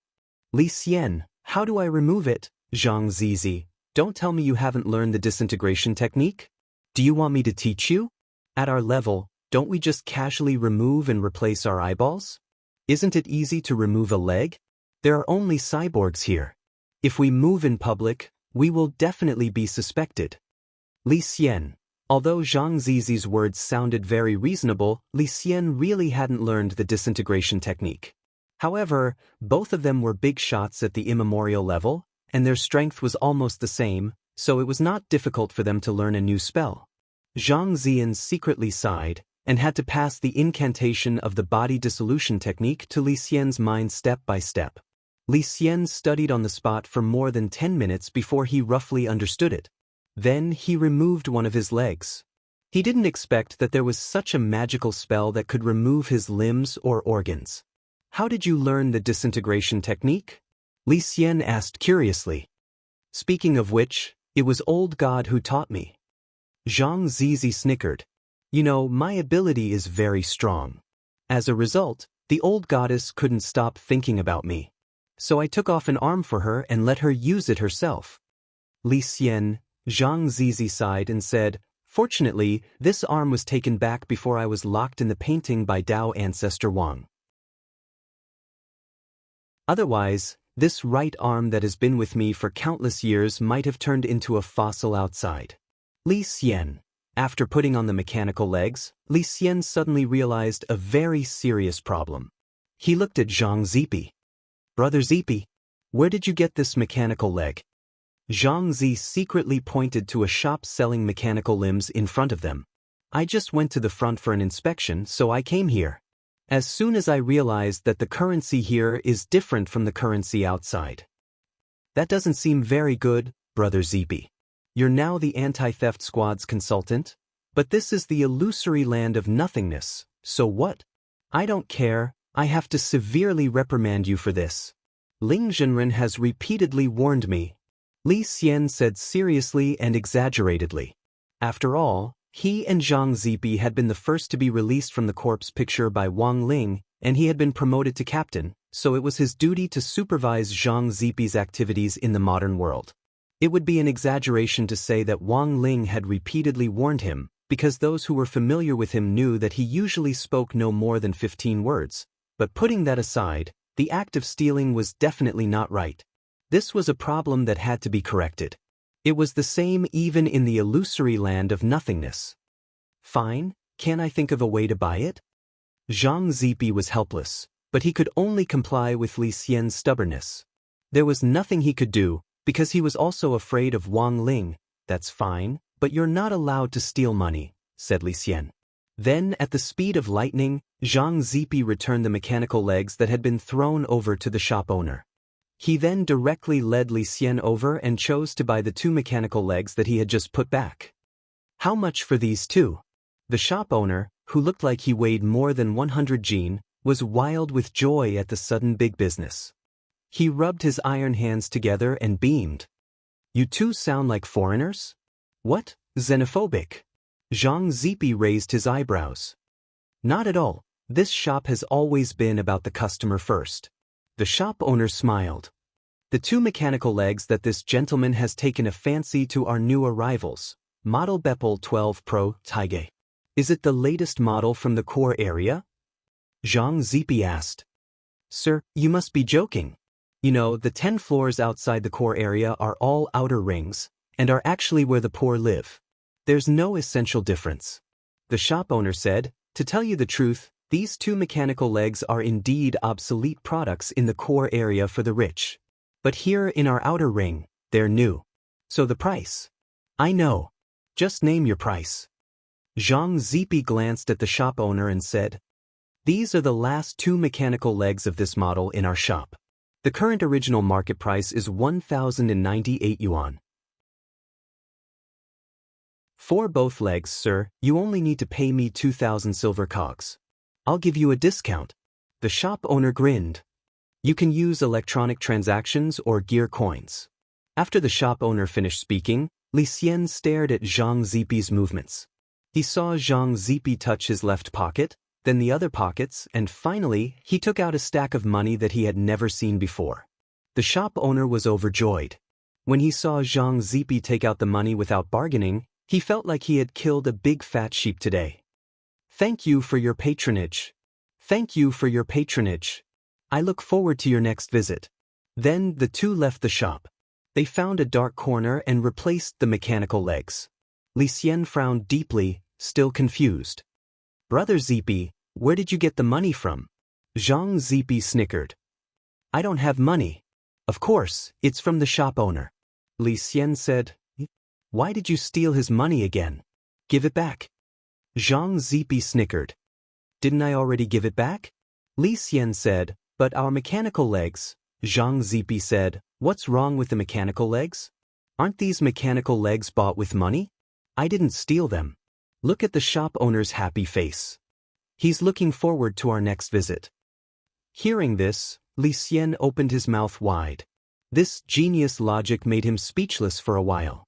"Li Xian, how do I remove it?" "Zhang Zizi, don't tell me you haven't learned the disintegration technique? Do you want me to teach you? At our level, don't we just casually remove and replace our eyeballs? Isn't it easy to remove a leg? There are only cyborgs here. If we move in public, we will definitely be suspected." Li Xian. Although Zhang Zizi's words sounded very reasonable, Li Xian really hadn't learned the disintegration technique. However, both of them were big shots at the immemorial level, and their strength was almost the same, so it was not difficult for them to learn a new spell. Zhang Ziyan secretly sighed, and had to pass the incantation of the body dissolution technique to Li Xian's mind step by step. Li Xian studied on the spot for more than 10 minutes before he roughly understood it. Then he removed one of his legs. He didn't expect that there was such a magical spell that could remove his limbs or organs. "How did you learn the disintegration technique?" Li Xian asked curiously. "Speaking of which, it was Old God who taught me." Zhang Zizi snickered. "You know, my ability is very strong. As a result, the old goddess couldn't stop thinking about me. So I took off an arm for her and let her use it herself." Li Xian, Zhang Zizi sighed and said, "Fortunately, this arm was taken back before I was locked in the painting by Dao Ancestor Wang. Otherwise, This right arm that has been with me for countless years might have turned into a fossil outside. Li Xian. After putting on the mechanical legs, Li Xian suddenly realized a very serious problem. He looked at Zhang Zipi. Brother Zipi, where did you get this mechanical leg? Zhang Zi secretly pointed to a shop selling mechanical limbs in front of them. I just went to the front for an inspection, so I came here. As soon as I realized that the currency here is different from the currency outside. That doesn't seem very good, Brother Zipi. You're now the anti-theft squad's consultant? But this is the illusory land of nothingness, so what? I don't care, I have to severely reprimand you for this. Ling Zhenren has repeatedly warned me. Li Xian said seriously and exaggeratedly. After all, he and Zhang Zipi had been the first to be released from the corpse picture by Wang Ling, and he had been promoted to captain, so it was his duty to supervise Zhang Zipi's activities in the modern world. It would be an exaggeration to say that Wang Ling had repeatedly warned him, because those who were familiar with him knew that he usually spoke no more than 15 words. But putting that aside, the act of stealing was definitely not right. This was a problem that had to be corrected. It was the same even in the illusory land of nothingness. Fine, can I think of a way to buy it? Zhang Zipi was helpless, but he could only comply with Li Xian's stubbornness. There was nothing he could do, because he was also afraid of Wang Ling. That's fine, but you're not allowed to steal money, said Li Xian. Then, at the speed of lightning, Zhang Zipi returned the mechanical legs that had been thrown over to the shop owner. He then directly led Li Xian over and chose to buy the 2 mechanical legs that he had just put back. How much for these 2? The shop owner, who looked like he weighed more than 100 jin, was wild with joy at the sudden big business. He rubbed his iron hands together and beamed. You 2 sound like foreigners? What? Xenophobic? Zhang Zipi raised his eyebrows. Not at all, this shop has always been about the customer first. The shop owner smiled. The 2 mechanical legs that this gentleman has taken a fancy to are new arrivals, model Beppel 12 Pro Taige. Is it the latest model from the core area? Zhang Zipi asked. Sir, you must be joking. You know, the 10 floors outside the core area are all outer rings, and are actually where the poor live. There's no essential difference. The shop owner said, to tell you the truth, these 2 mechanical legs are indeed obsolete products in the core area for the rich. But here in our outer ring, they're new. So the price? I know. Just name your price. Zhang Zipi glanced at the shop owner and said, these are the last 2 mechanical legs of this model in our shop. The current original market price is 1,098 yuan. For both legs, sir, you only need to pay me 2,000 silver cogs. I'll give you a discount. The shop owner grinned. You can use electronic transactions or gear coins. After the shop owner finished speaking, Li Xian stared at Zhang Zipi's movements. He saw Zhang Zipi touch his left pocket, then the other pockets, and finally, he took out a stack of money that he had never seen before. The shop owner was overjoyed. When he saw Zhang Zipi take out the money without bargaining, he felt like he had killed a big fat sheep today. Thank you for your patronage. Thank you for your patronage. I look forward to your next visit. Then the 2 left the shop. They found a dark corner and replaced the mechanical legs. Li Xian frowned deeply, still confused. Brother Zipi, where did you get the money from? Zhang Zipi snickered. I don't have money. Of course, it's from the shop owner. Li Xian said, why did you steal his money again? Give it back. Zhang Zipi snickered. Didn't I already give it back? Li Xian said, but our mechanical legs. Zhang Zipi said, what's wrong with the mechanical legs? Aren't these mechanical legs bought with money? I didn't steal them. Look at the shop owner's happy face. He's looking forward to our next visit. Hearing this, Li Xian opened his mouth wide. This genius logic made him speechless for a while.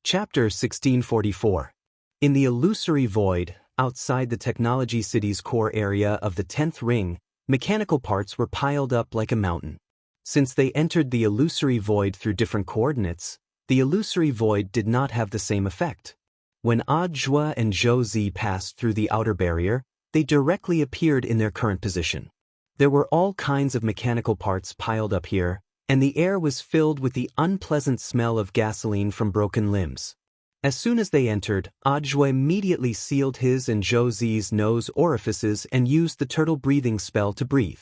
Chapter 1644. In the illusory void, outside the technology city's core area of the 10th ring, mechanical parts were piled up like a mountain. Since they entered the illusory void through different coordinates, the illusory void did not have the same effect. When Zhua and Zhou Zi passed through the outer barrier, they directly appeared in their current position. There were all kinds of mechanical parts piled up here, and the air was filled with the unpleasant smell of gasoline from broken limbs. As soon as they entered, Audiobook immediately sealed his and Zhouzi's nose orifices and used the turtle breathing spell to breathe.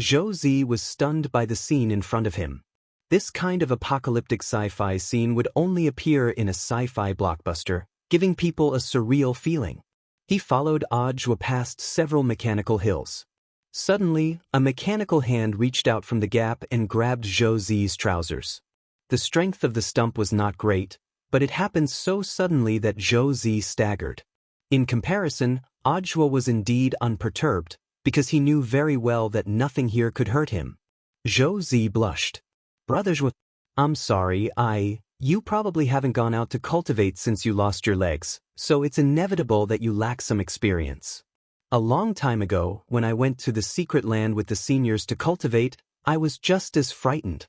Zhouzi was stunned by the scene in front of him. This kind of apocalyptic sci-fi scene would only appear in a sci-fi blockbuster, giving people a surreal feeling. He followed Audiobook past several mechanical hills. Suddenly, a mechanical hand reached out from the gap and grabbed Zhouzi's trousers. The strength of the stump was not great, but it happened so suddenly that Zhouzi staggered. In comparison, Audiobook was indeed unperturbed, because he knew very well that nothing here could hurt him. Zhouzi blushed. "Brothers, I'm sorry, you probably haven't gone out to cultivate since you lost your legs, so it's inevitable that you lack some experience. A long time ago, when I went to the secret land with the seniors to cultivate, I was just as frightened."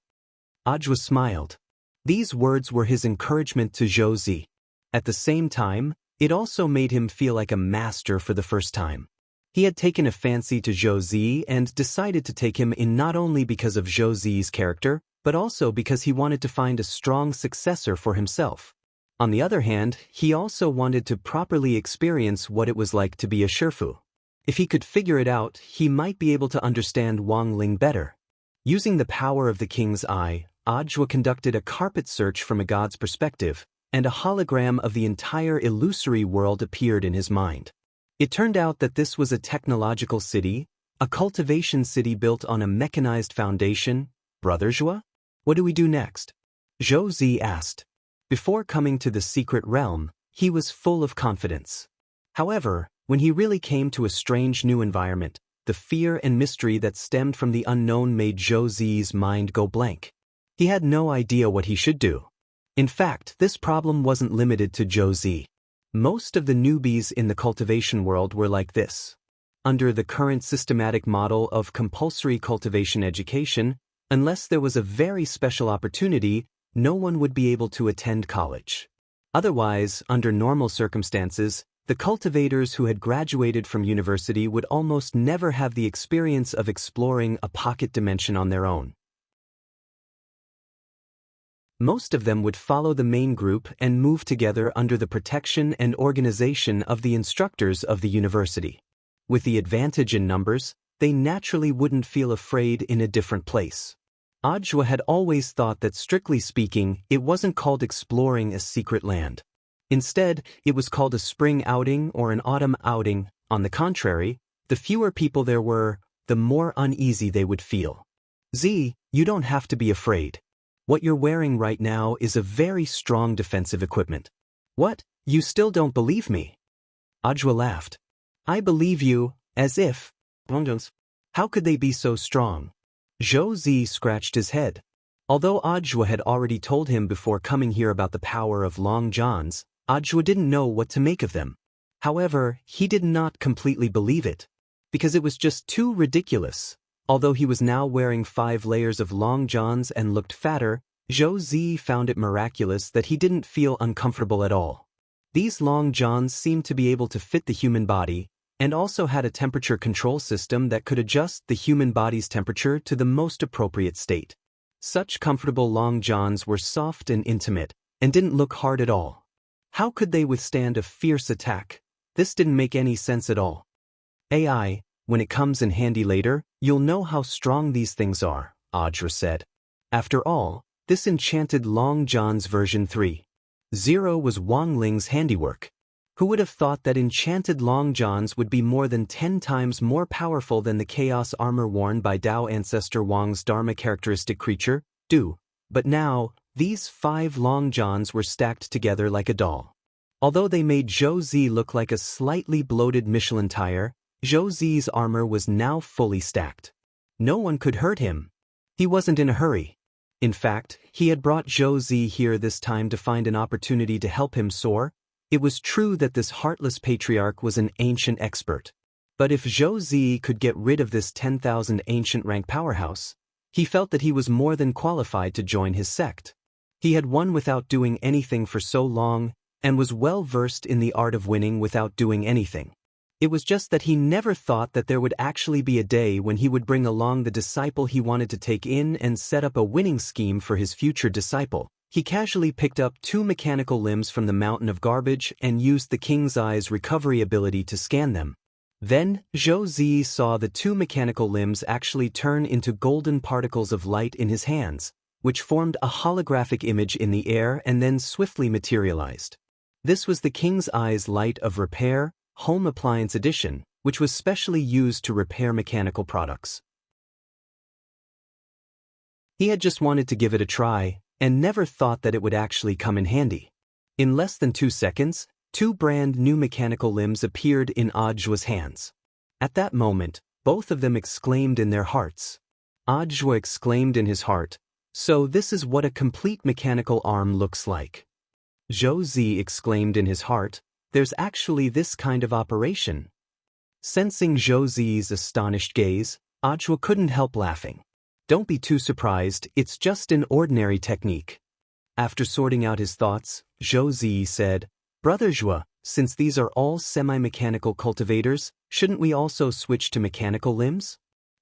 Audiobook smiled. These words were his encouragement to Zhouzi. At the same time, it also made him feel like a master for the first time. He had taken a fancy to Zhouzi and decided to take him in not only because of Zhouzi's character, but also because he wanted to find a strong successor for himself. On the other hand, he also wanted to properly experience what it was like to be a Shifu. If he could figure it out, he might be able to understand Wang Ling better. Using the power of the king's eye, Audiobook conducted a carpet search from a god's perspective, and a hologram of the entire illusory world appeared in his mind. It turned out that this was a technological city, a cultivation city built on a mechanized foundation. "Brother Zhua? What do we do next?" Zhouzi asked. Before coming to the secret realm, he was full of confidence. However, when he really came to a strange new environment, the fear and mystery that stemmed from the unknown made Zhouzi's mind go blank. He had no idea what he should do. In fact, this problem wasn't limited to Zhouzi. Most of the newbies in the cultivation world were like this. Under the current systematic model of compulsory cultivation education, unless there was a very special opportunity, no one would be able to attend college. Otherwise, under normal circumstances, the cultivators who had graduated from university would almost never have the experience of exploring a pocket dimension on their own. Most of them would follow the main group and move together under the protection and organization of the instructors of the university. With the advantage in numbers, they naturally wouldn't feel afraid in a different place. Audiobook had always thought that, strictly speaking, it wasn't called exploring a secret land. Instead, it was called a spring outing or an autumn outing. On the contrary, the fewer people there were, the more uneasy they would feel. You don't have to be afraid. What you're wearing right now is a very strong defensive equipment." "What? You still don't believe me?" Audiobook laughed. "I believe you, as if. How could they be so strong?" Zhouzi scratched his head. Although Audiobook had already told him before coming here about the power of long johns, Audiobook didn't know what to make of them. However, he did not completely believe it, because it was just too ridiculous. Although he was now wearing 5 layers of long johns and looked fatter, Zhouzi found it miraculous that he didn't feel uncomfortable at all. These long johns seemed to be able to fit the human body, and also had a temperature control system that could adjust the human body's temperature to the most appropriate state. Such comfortable long johns were soft and intimate, and didn't look hard at all. How could they withstand a fierce attack? This didn't make any sense at all. When it comes in handy later, you'll know how strong these things are," Audiobook said. After all, this enchanted Long John's version 3.0 was Wang Ling's handiwork. Who would have thought that enchanted Long Johns would be more than 10 times more powerful than the chaos armor worn by Dao ancestor Wang's Dharma characteristic creature, Du? But now, these 5 Long Johns were stacked together like a doll. Although they made Zhouzi look like a slightly bloated Michelin tire, Zhouzi's armor was now fully stacked. No one could hurt him. He wasn't in a hurry. In fact, he had brought Zhouzi here this time to find an opportunity to help him soar. It was true that this heartless patriarch was an ancient expert. But if Zhouzi could get rid of this 10,000 ancient rank powerhouse, he felt that he was more than qualified to join his sect. He had won without doing anything for so long, and was well versed in the art of winning without doing anything. It was just that he never thought that there would actually be a day when he would bring along the disciple he wanted to take in and set up a winning scheme for his future disciple. He casually picked up 2 mechanical limbs from the mountain of garbage and used the King's Eye's recovery ability to scan them. Then, Zhou Zi saw the 2 mechanical limbs actually turn into golden particles of light in his hands, which formed a holographic image in the air and then swiftly materialized. This was the King's Eye's Light of Repair, Home Appliance Edition, which was specially used to repair mechanical products. He had just wanted to give it a try, and never thought that it would actually come in handy. In less than 2 seconds, 2 brand new mechanical limbs appeared in Audio's hands. At that moment, both of them exclaimed in their hearts. Audio exclaimed in his heart, "So this is what a complete mechanical arm looks like." Zhou Zi exclaimed in his heart, "There's actually this kind of operation." Sensing Zhou Zi's astonished gaze, Audio couldn't help laughing. "Don't be too surprised, it's just an ordinary technique." After sorting out his thoughts, Zhou Zi said, "Brother Zhua, since these are all semi-mechanical cultivators, shouldn't we also switch to mechanical limbs?"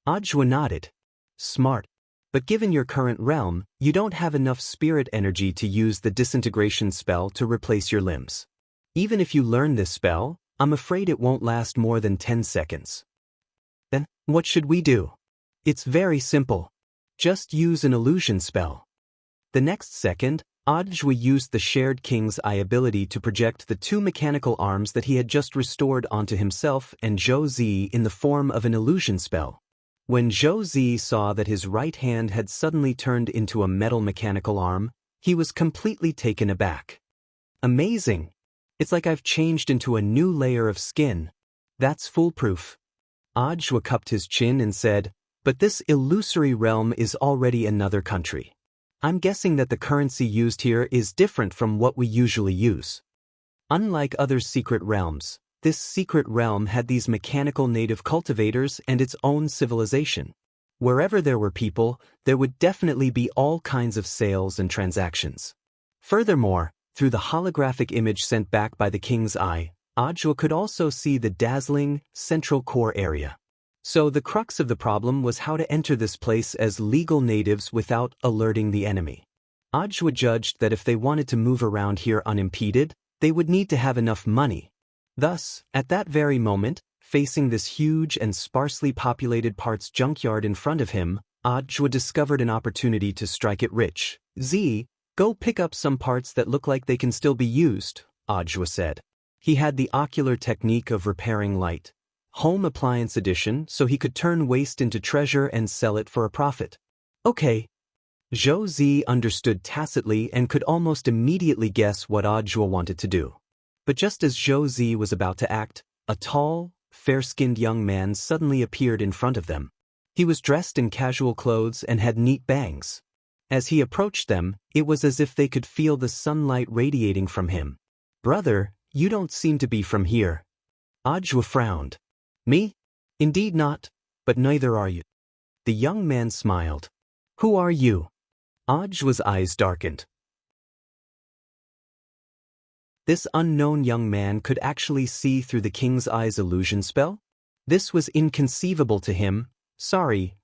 Audio nodded. "Smart. But given your current realm, you don't have enough spirit energy to use the disintegration spell to replace your limbs. Even if you learn this spell, I'm afraid it won't last more than 10 seconds. Then, what should we do?" "It's very simple. Just use an illusion spell." The next second, Audio used the shared King's Eye ability to project the 2 mechanical arms that he had just restored onto himself and Zhou Zi in the form of an illusion spell. When Zhou Zi saw that his right hand had suddenly turned into a metal mechanical arm, he was completely taken aback. "Amazing! It's like I've changed into a new layer of skin. That's foolproof." Audio cupped his chin and said, "But this illusory realm is already another country. I'm guessing that the currency used here is different from what we usually use." Unlike other secret realms, this secret realm had these mechanical native cultivators and its own civilization. Wherever there were people, there would definitely be all kinds of sales and transactions. Furthermore, through the holographic image sent back by the King's Eye, Audio could also see the dazzling, central core area. So the crux of the problem was how to enter this place as legal natives without alerting the enemy. Audio judged that if they wanted to move around here unimpeded, they would need to have enough money. Thus, at that very moment, facing this huge and sparsely populated parts junkyard in front of him, Audio discovered an opportunity to strike it rich. "Z, go pick up some parts that look like they can still be used," Audio said. He had the ocular technique of repairing light. Home Appliance Edition, so he could turn waste into treasure and sell it for a profit. "Okay." Zhou Zi understood tacitly and could almost immediately guess what Audio wanted to do. But just as Zhou Zi was about to act, a tall, fair-skinned young man suddenly appeared in front of them. He was dressed in casual clothes and had neat bangs. As he approached them, it was as if they could feel the sunlight radiating from him. "Brother, you don't seem to be from here." Audio frowned. "Me? Indeed not, but neither are you." The young man smiled. "Who are you?" Audio's eyes darkened. This unknown young man could actually see through the King's Eye's illusion spell? This was inconceivable to him. Sorry,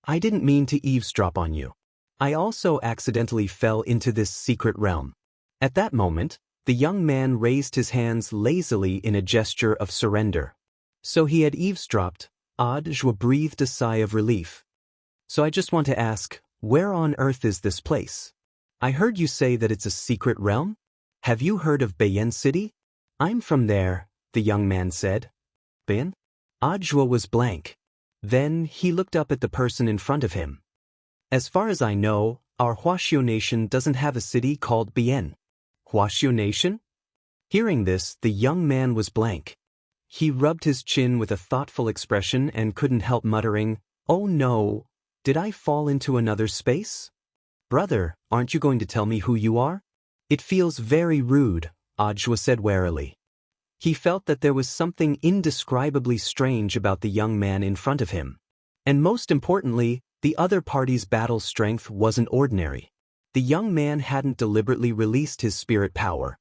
I didn't mean to eavesdrop on you. I also accidentally fell into this secret realm." At that moment, the young man raised his hands lazily in a gesture of surrender. So he had eavesdropped. Audio breathed a sigh of relief. "So I just want to ask, where on earth is this place? I heard you say that it's a secret realm? Have you heard of Bayan City?" "I'm from there," the young man said. "Bayan?" Audio was blank. Then he looked up at the person in front of him. "As far as I know, our Huaxiu nation doesn't have a city called Bayan." "Huaxiu nation?" Hearing this, the young man was blank. He rubbed his chin with a thoughtful expression and couldn't help muttering, "Oh no, did I fall into another space?" "Brother, aren't you going to tell me who you are?" "It feels very rude," Audio said warily. He felt that there was something indescribably strange about the young man in front of him. And most importantly, the other party's battle strength wasn't ordinary. The young man hadn't deliberately released his spirit power.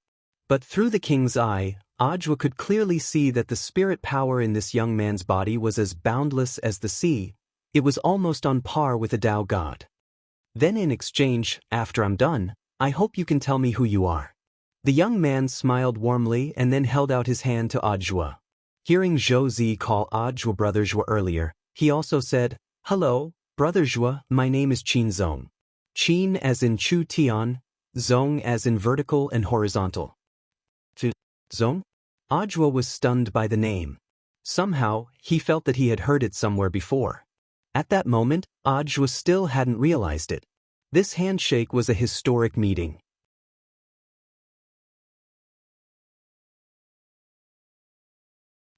But through the King's Eye, Ajwa could clearly see that the spirit power in this young man's body was as boundless as the sea. It was almost on par with a Tao god. Then in exchange, after I'm done, I hope you can tell me who you are. The young man smiled warmly and then held out his hand to Ajwa. Hearing Zhou Zi call Ajwa Brother Zhua earlier, he also said, "Hello, Brother Zhua, my name is Qin Zong. Qin as in Chu Tian, Zong as in vertical and horizontal." Zong? Ajwa was stunned by the name. Somehow, he felt that he had heard it somewhere before. At that moment, Ajwa still hadn't realized it. This handshake was a historic meeting.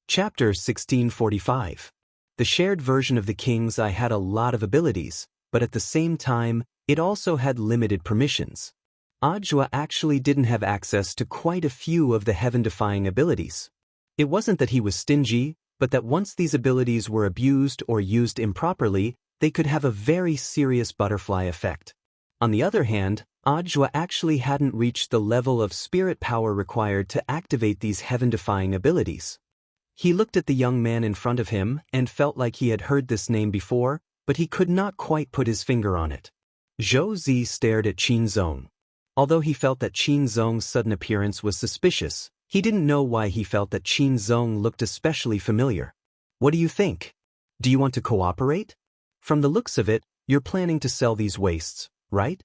Chapter 1645. The shared version of the King's Eye had a lot of abilities, but at the same time, it also had limited permissions. Ajwa actually didn't have access to quite a few of the heaven-defying abilities. It wasn't that he was stingy, but that once these abilities were abused or used improperly, they could have a very serious butterfly effect. On the other hand, Ajwa actually hadn't reached the level of spirit power required to activate these heaven-defying abilities. He looked at the young man in front of him and felt like he had heard this name before, but he could not quite put his finger on it. Zhou Zi stared at Qin Zong. Although he felt that Qin Zong's sudden appearance was suspicious, he didn't know why he felt that Qin Zong looked especially familiar. "What do you think? Do you want to cooperate? From the looks of it, you're planning to sell these wastes, right?"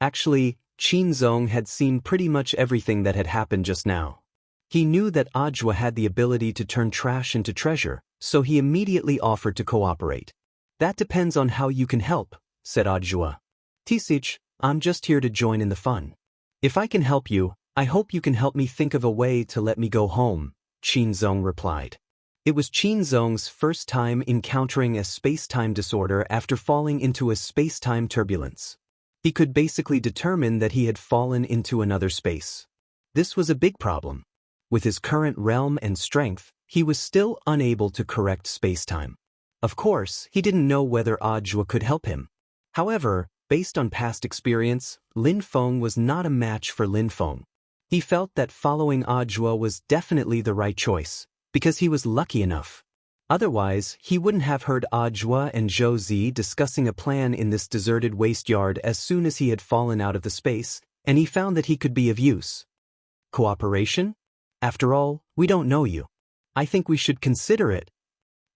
Actually, Qin Zong had seen pretty much everything that had happened just now. He knew that Ajwa had the ability to turn trash into treasure, so he immediately offered to cooperate. "That depends on how you can help," said Ajwa. "Tisich, I'm just here to join in the fun. If I can help you, I hope you can help me think of a way to let me go home," Qin Zong replied. It was Qin Zong's first time encountering a space-time disorder after falling into a space-time turbulence. He could basically determine that he had fallen into another space. This was a big problem. With his current realm and strength, he was still unable to correct space-time. Of course, he didn't know whether Ajwa could help him. However, based on past experience, Lin Feng was not a match for Lin Feng. He felt that following Ajwa was definitely the right choice, because he was lucky enough. Otherwise, he wouldn't have heard Ajwa and Zhou Zi discussing a plan in this deserted waste yard as soon as he had fallen out of the space, and he found that he could be of use. "Cooperation? After all, we don't know you. I think we should consider it,"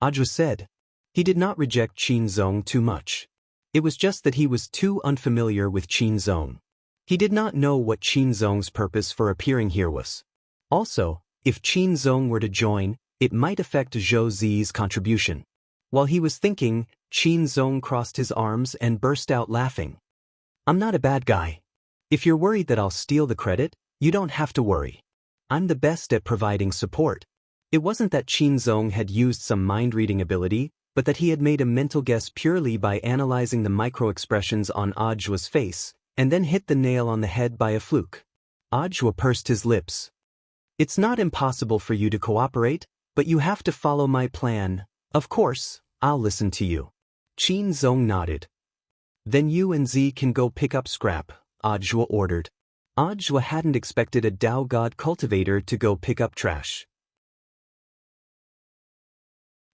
Ajwa said. He did not reject Qin Zong too much. It was just that he was too unfamiliar with Qin Zong. He did not know what Qin Zong's purpose for appearing here was. Also, if Qin Zong were to join, it might affect Zhou Zi's contribution. While he was thinking, Qin Zong crossed his arms and burst out laughing. "I'm not a bad guy. If you're worried that I'll steal the credit, you don't have to worry. I'm the best at providing support." It wasn't that Qin Zong had used some mind-reading ability, but that he had made a mental guess purely by analyzing the micro-expressions on Ajwa's face, and then hit the nail on the head by a fluke. Ajwa pursed his lips. "It's not impossible for you to cooperate, but you have to follow my plan. Of course, I'll listen to you." Qin Zong nodded. "Then you and Z can go pick up scrap," Ajwa ordered. Ajwa hadn't expected a Tao God cultivator to go pick up trash.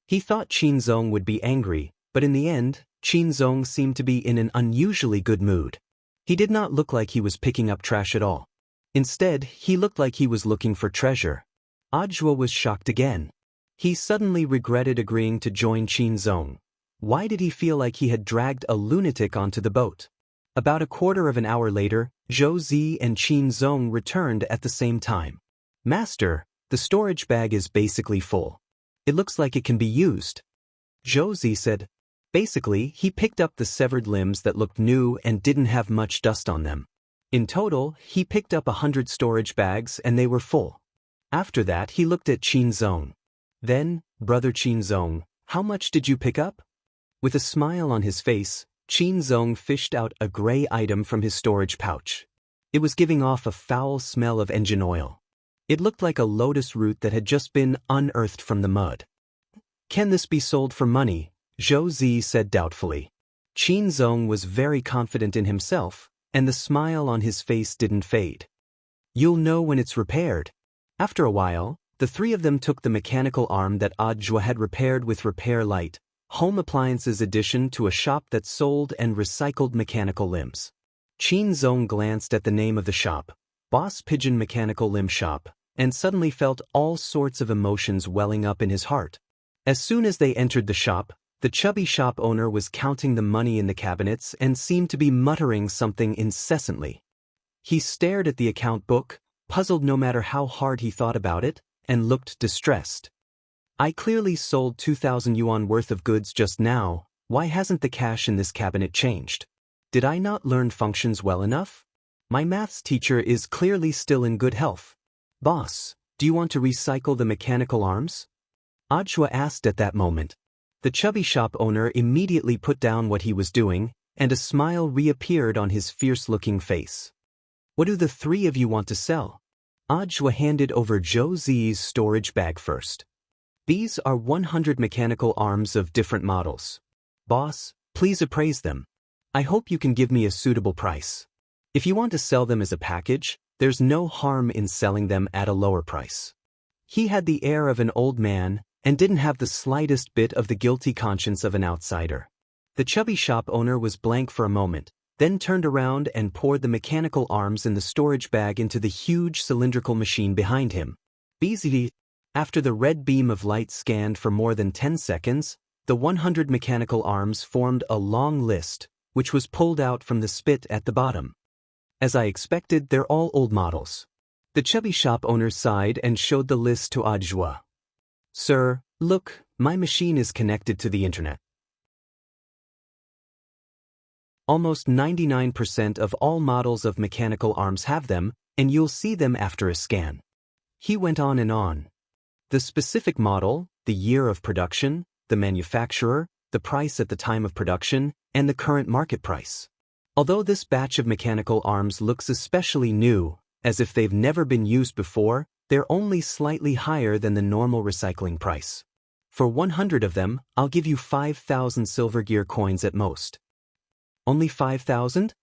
He thought Qin Zong would be angry, but in the end, Qin Zong seemed to be in an unusually good mood. He did not look like he was picking up trash at all. Instead, he looked like he was looking for treasure. Ajwa was shocked again. He suddenly regretted agreeing to join Qin Zong. Why did he feel like he had dragged a lunatic onto the boat? About a quarter of an hour later, Zhou Zi and Qin Zong returned at the same time. "Master, the storage bag is basically full. It looks like it can be used," Zhou Zi said. Basically, he picked up the severed limbs that looked new and didn't have much dust on them. In total, he picked up 100 storage bags and they were full. After that, he looked at Qin Zong. "Then, Brother Qin Zong, how much did you pick up?" With a smile on his face, Qin Zong fished out a gray item from his storage pouch. It was giving off a foul smell of engine oil. It looked like a lotus root that had just been unearthed from the mud. "Can this be sold for money?" Zhou Zi said doubtfully. Qin Zong was very confident in himself, and the smile on his face didn't fade. "You'll know when it's repaired." After a while, the three of them took the mechanical arm that Audiobook had repaired with Repair Light, Home Appliances Edition, to a shop that sold and recycled mechanical limbs. Qin Zong glanced at the name of the shop, Boss Pigeon Mechanical Limb Shop, and suddenly felt all sorts of emotions welling up in his heart. As soon as they entered the shop, the chubby shop owner was counting the money in the cabinets and seemed to be muttering something incessantly. He stared at the account book, puzzled no matter how hard he thought about it, and looked distressed. I clearly sold 2,000 yuan worth of goods just now. Why hasn't the cash in this cabinet changed? Did I not learn functions well enough? My maths teacher is clearly still in good health. Boss, do you want to recycle the mechanical arms? Audiobook asked at that moment. The chubby shop owner immediately put down what he was doing, and a smile reappeared on his fierce-looking face. What do the three of you want to sell? Audiobook handed over Zhou Zi's storage bag first. These are 100 mechanical arms of different models. Boss, please appraise them. I hope you can give me a suitable price. If you want to sell them as a package, there's no harm in selling them at a lower price. He had the air of an old man and didn't have the slightest bit of the guilty conscience of an outsider. The chubby shop owner was blank for a moment, then turned around and poured the mechanical arms in the storage bag into the huge cylindrical machine behind him. Busy. After the red beam of light scanned for more than 10 seconds, the 100 mechanical arms formed a long list, which was pulled out from the spit at the bottom. As I expected, they're all old models. The chubby shop owner sighed and showed the list to Audiobook. Sir, look, my machine is connected to the internet. Almost 99% of all models of mechanical arms have them, and you'll see them after a scan. He went on and on. The specific model, the year of production, the manufacturer, the price at the time of production, and the current market price. Although this batch of mechanical arms looks especially new, as if they've never been used before, they're only slightly higher than the normal recycling price. For 100 of them, I'll give you 5,000 silver gear coins at most. Only 5,000?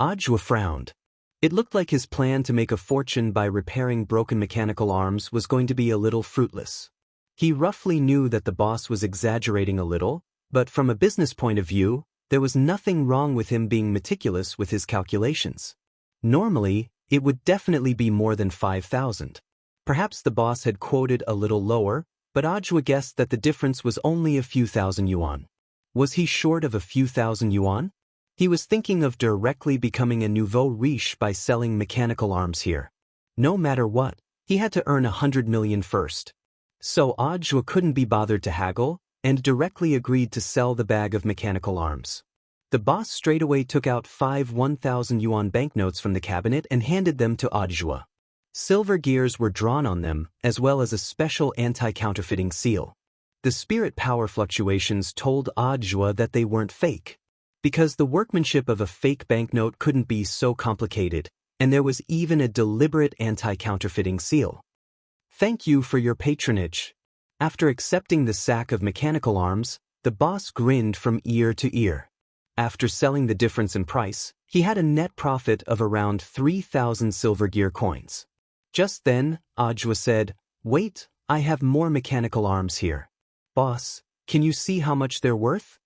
Audiobook frowned. It looked like his plan to make a fortune by repairing broken mechanical arms was going to be a little fruitless. He roughly knew that the boss was exaggerating a little, but from a business point of view, there was nothing wrong with him being meticulous with his calculations. Normally, it would definitely be more than 5,000. Perhaps the boss had quoted a little lower, but Audiobook guessed that the difference was only a few thousand yuan. Was he short of a few thousand yuan? He was thinking of directly becoming a nouveau riche by selling mechanical arms here. No matter what, he had to earn 100 million first. So Audiobook couldn't be bothered to haggle, and directly agreed to sell the bag of mechanical arms. The boss straightaway took out 5 1,000 yuan banknotes from the cabinet and handed them to Audiobook. Silver gears were drawn on them, as well as a special anti-counterfeiting seal. The spirit power fluctuations told Audiobook that they weren't fake. Because the workmanship of a fake banknote couldn't be so complicated, and there was even a deliberate anti-counterfeiting seal. Thank you for your patronage. After accepting the sack of mechanical arms, the boss grinned from ear to ear. After selling the difference in price, he had a net profit of around 3,000 silver gear coins. Just then, Audiobook said, "Wait, I have more mechanical arms here. Boss, can you see how much they're worth?"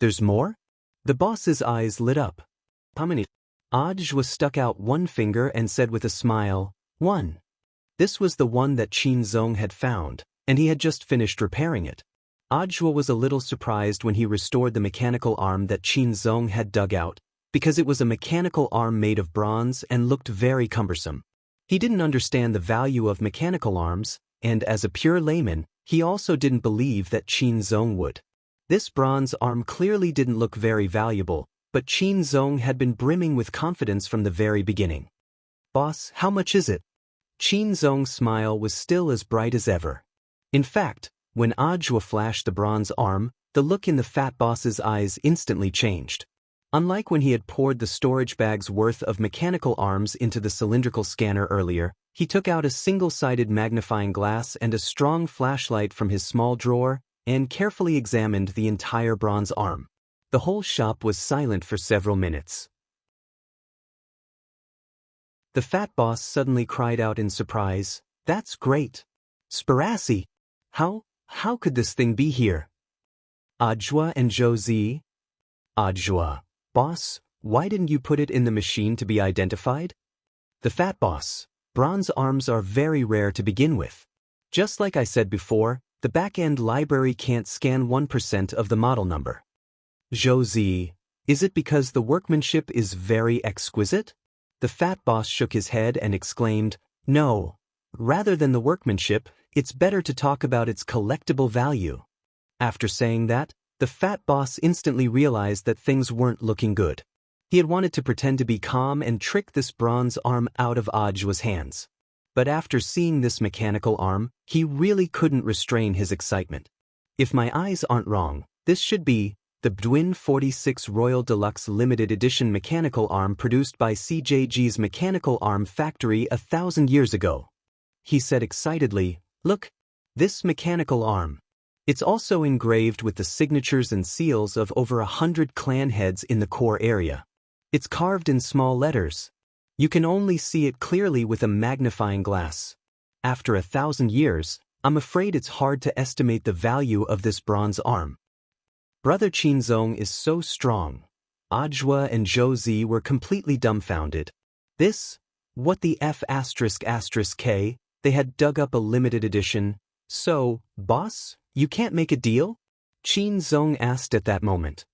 "There's more?" The boss's eyes lit up. "How many?" Audiobook stuck out one finger and said with a smile, "1." This was the one that Qin Zong had found, and he had just finished repairing it. Audiobook was a little surprised when he restored the mechanical arm that Qin Zong had dug out, because it was a mechanical arm made of bronze and looked very cumbersome. He didn't understand the value of mechanical arms, and as a pure layman, he also didn't believe that Qin Zong would. This bronze arm clearly didn't look very valuable, but Qin Zong had been brimming with confidence from the very beginning. "Boss, how much is it?" Qin Zong's smile was still as bright as ever. In fact, when Audiobook flashed the bronze arm, the look in the fat boss's eyes instantly changed. Unlike when he had poured the storage bag's worth of mechanical arms into the cylindrical scanner earlier, he took out a single-sided magnifying glass and a strong flashlight from his small drawer and carefully examined the entire bronze arm. The whole shop was silent for several minutes. The fat boss suddenly cried out in surprise, That's great. Sparassi. How could this thing be here? Ajwa and Josie. Ajwa. Boss, why didn't you put it in the machine to be identified? The fat boss. Bronze arms are very rare to begin with. Just like I said before, the back-end library can't scan 1% of the model number. Josie. Is it because the workmanship is very exquisite? The fat boss shook his head and exclaimed, no. Rather than the workmanship, it's better to talk about its collectible value. After saying that, the fat boss instantly realized that things weren't looking good. He had wanted to pretend to be calm and trick this bronze arm out of Ajwa's hands. But after seeing this mechanical arm, he really couldn't restrain his excitement. If my eyes aren't wrong, this should be the Bdwin 46 Royal Deluxe Limited Edition mechanical arm produced by CJG's Mechanical Arm Factory 1,000 years ago. He said excitedly, look, this mechanical arm. It's also engraved with the signatures and seals of over 100 clan heads in the core area. It's carved in small letters. You can only see it clearly with a magnifying glass. After 1,000 years, I'm afraid it's hard to estimate the value of this bronze arm. Brother Qinzong is so strong. Ajwa and Josie were completely dumbfounded. This? What the F***? They had dug up a limited edition. So, boss, you can't make a deal? Qinzong asked at that moment.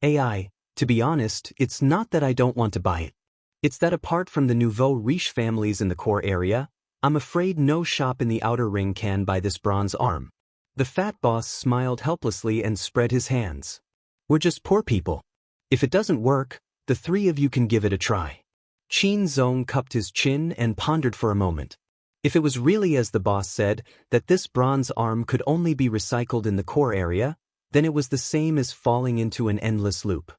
AI, to be honest, it's not that I don't want to buy it. It's that apart from the nouveau riche families in the core area, I'm afraid no shop in the outer ring can buy this bronze arm. The fat boss smiled helplessly and spread his hands. We're just poor people. If it doesn't work, the three of you can give it a try. Qinzong cupped his chin and pondered for a moment. If it was really as the boss said, that this bronze arm could only be recycled in the core area, then it was the same as falling into an endless loop.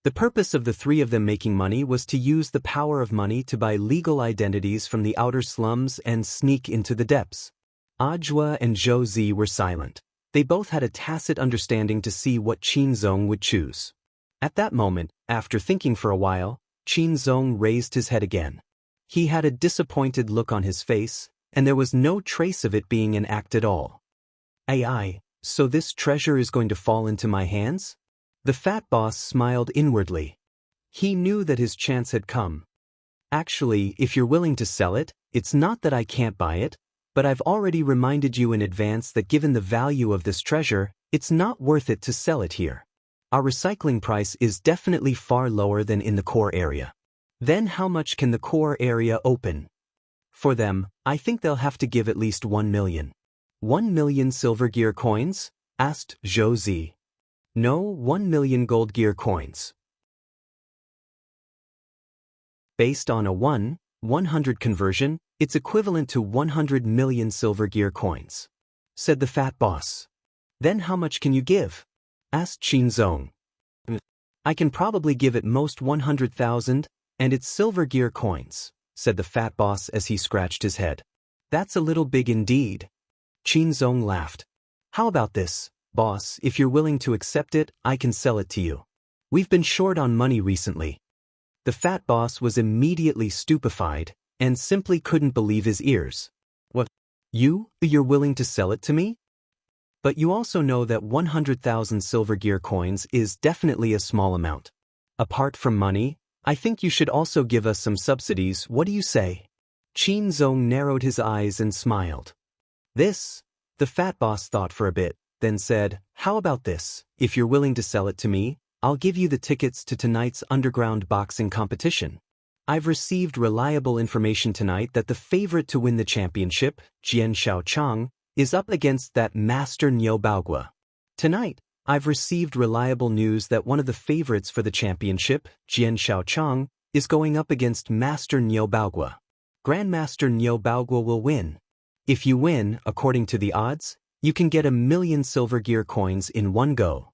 The purpose of the three of them making money was to use the power of money to buy legal identities from the outer slums and sneak into the depths. Ajwa and Josie were silent. They both had a tacit understanding to see what Qinzong would choose. At that moment, after thinking for a while, Qinzong raised his head again. He had a disappointed look on his face, and there was no trace of it being an act at all. AI, so this treasure is going to fall into my hands? The fat boss smiled inwardly. He knew that his chance had come. Actually, if you're willing to sell it, it's not that I can't buy it, but I've already reminded you in advance that given the value of this treasure, it's not worth it to sell it here. Our recycling price is definitely far lower than in the core area. Then how much can the core area open? For them, I think they'll have to give at least 1 million. 1 million silver gear coins? Asked Josie. No, 1 million gold gear coins. Based on a 100 conversion, it's equivalent to 100 million silver gear coins, said the fat boss. Then how much can you give? Asked Qinzong. I can probably give at most 100,000, and it's silver gear coins, said the fat boss as he scratched his head. That's a little big indeed. Qinzong laughed. How about this, boss? If you're willing to accept it, I can sell it to you. We've been short on money recently. The fat boss was immediately stupefied and simply couldn't believe his ears. What? You're willing to sell it to me? But you also know that 100,000 silver gear coins is definitely a small amount. Apart from money, I think you should also give us some subsidies. What do you say? Qinzong narrowed his eyes and smiled. This? The fat boss thought for a bit, then said, how about this? If you're willing to sell it to me, I'll give you the tickets to tonight's underground boxing competition. I've received reliable information tonight that the favorite to win the championship, Jian Shaochang, is up against that Master Niu Baogua. Tonight, I've received reliable news that one of the favorites for the championship, Jian Shaochang, is going up against Master Niu Baogua. Grandmaster Niu Baogua will win. If you win, according to the odds, you can get 1 million silver gear coins in one go.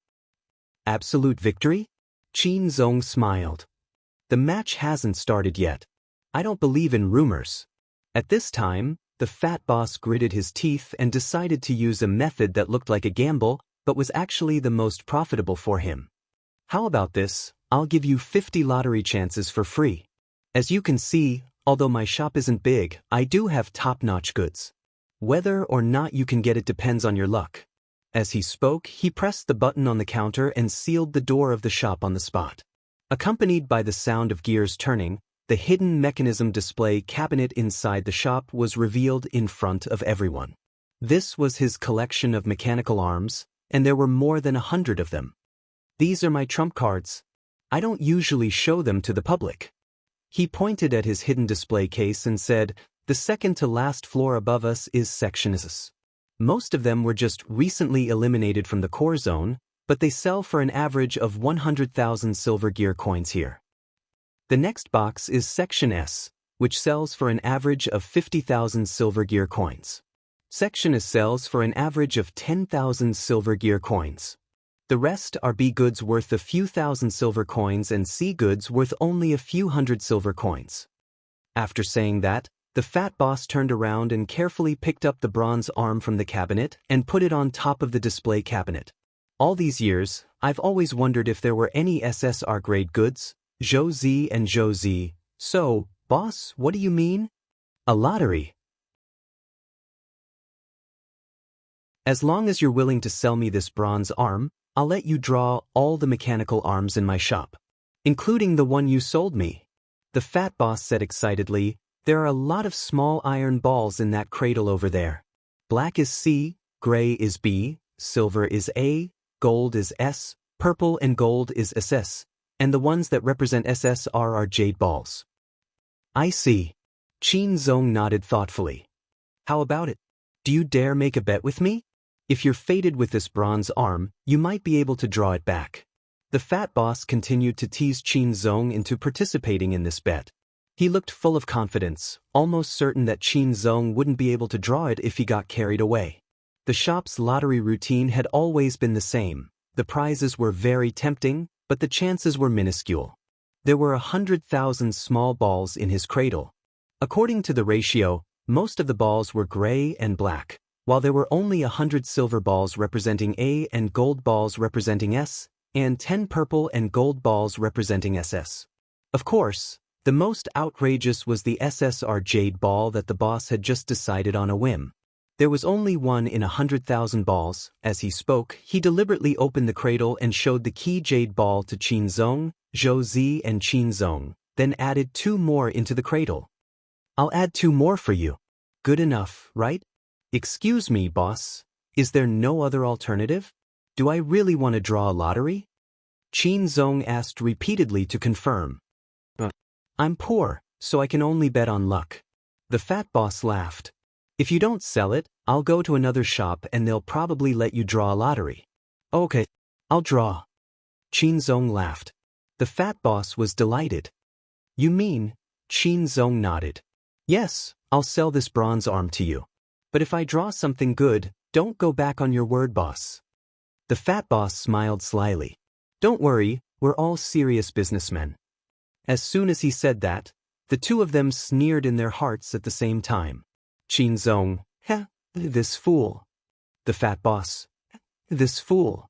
Absolute victory? Qinzong smiled. The match hasn't started yet. I don't believe in rumors. At this time, the fat boss gritted his teeth and decided to use a method that looked like a gamble, but was actually the most profitable for him. How about this? I'll give you 50 lottery chances for free. As you can see, Although my shop isn't big, I do have top-notch goods. Whether or not you can get it depends on your luck. As he spoke, he pressed the button on the counter and sealed the door of the shop on the spot. Accompanied by the sound of gears turning, the hidden mechanism display cabinet inside the shop was revealed in front of everyone. This was his collection of mechanical arms, and there were more than 100 of them. These are my trump cards. I don't usually show them to the public. He pointed at his hidden display case and said, "The second to last floor above us is Section S. Most of them were just recently eliminated from the core zone, but they sell for an average of 100,000 silver gear coins here. The next box is Section S, which sells for an average of 50,000 silver gear coins. Section S sells for an average of 10,000 silver gear coins. The rest are B goods worth a few thousand silver coins and C goods worth only a few hundred silver coins." After saying that, the fat boss turned around and carefully picked up the bronze arm from the cabinet and put it on top of the display cabinet. "All these years, I've always wondered if there were any SSR grade goods, Josie and Josie. So, boss, what do you mean? A lottery? As long as you're willing to sell me this bronze arm, I'll let you draw all the mechanical arms in my shop, including the one you sold me," the fat boss said excitedly. "There are a lot of small iron balls in that cradle over there. Black is C, gray is B, silver is A, gold is S, purple and gold is SS, and the ones that represent SSR are jade balls." "I see." Qin Zong nodded thoughtfully. "How about it? Do you dare make a bet with me? If you're fated with this bronze arm, you might be able to draw it back." The fat boss continued to tease Qin Zong into participating in this bet. He looked full of confidence, almost certain that Qin Zong wouldn't be able to draw it if he got carried away. The shop's lottery routine had always been the same. The prizes were very tempting, but the chances were minuscule. There were 100,000 small balls in his cradle. According to the ratio, most of the balls were gray and black, while there were only 100 silver balls representing A and gold balls representing S, and 10 purple and gold balls representing SS. Of course, the most outrageous was the SSR jade ball that the boss had just decided on a whim. There was only one in 100,000 balls. As he spoke, he deliberately opened the cradle and showed the key jade ball to Qin Zong, Zhou Zi and Qin Zong, then added 2 more into the cradle. "I'll add 2 more for you. Good enough, right?" "Excuse me, boss. Is there no other alternative? Do I really want to draw a lottery?" Qin Zong asked repeatedly to confirm. "I'm poor, so I can only bet on luck." The fat boss laughed. "If you don't sell it, I'll go to another shop and they'll probably let you draw a lottery." "Okay, I'll draw." Qin Zong laughed. The fat boss was delighted. "You mean?" Qin Zong nodded. "Yes, I'll sell this bronze arm to you. But if I draw something good, don't go back on your word, boss." The fat boss smiled slyly. "Don't worry, we're all serious businessmen." As soon as he said that, the two of them sneered in their hearts at the same time. Qin Zong, this fool." The fat boss, "This fool.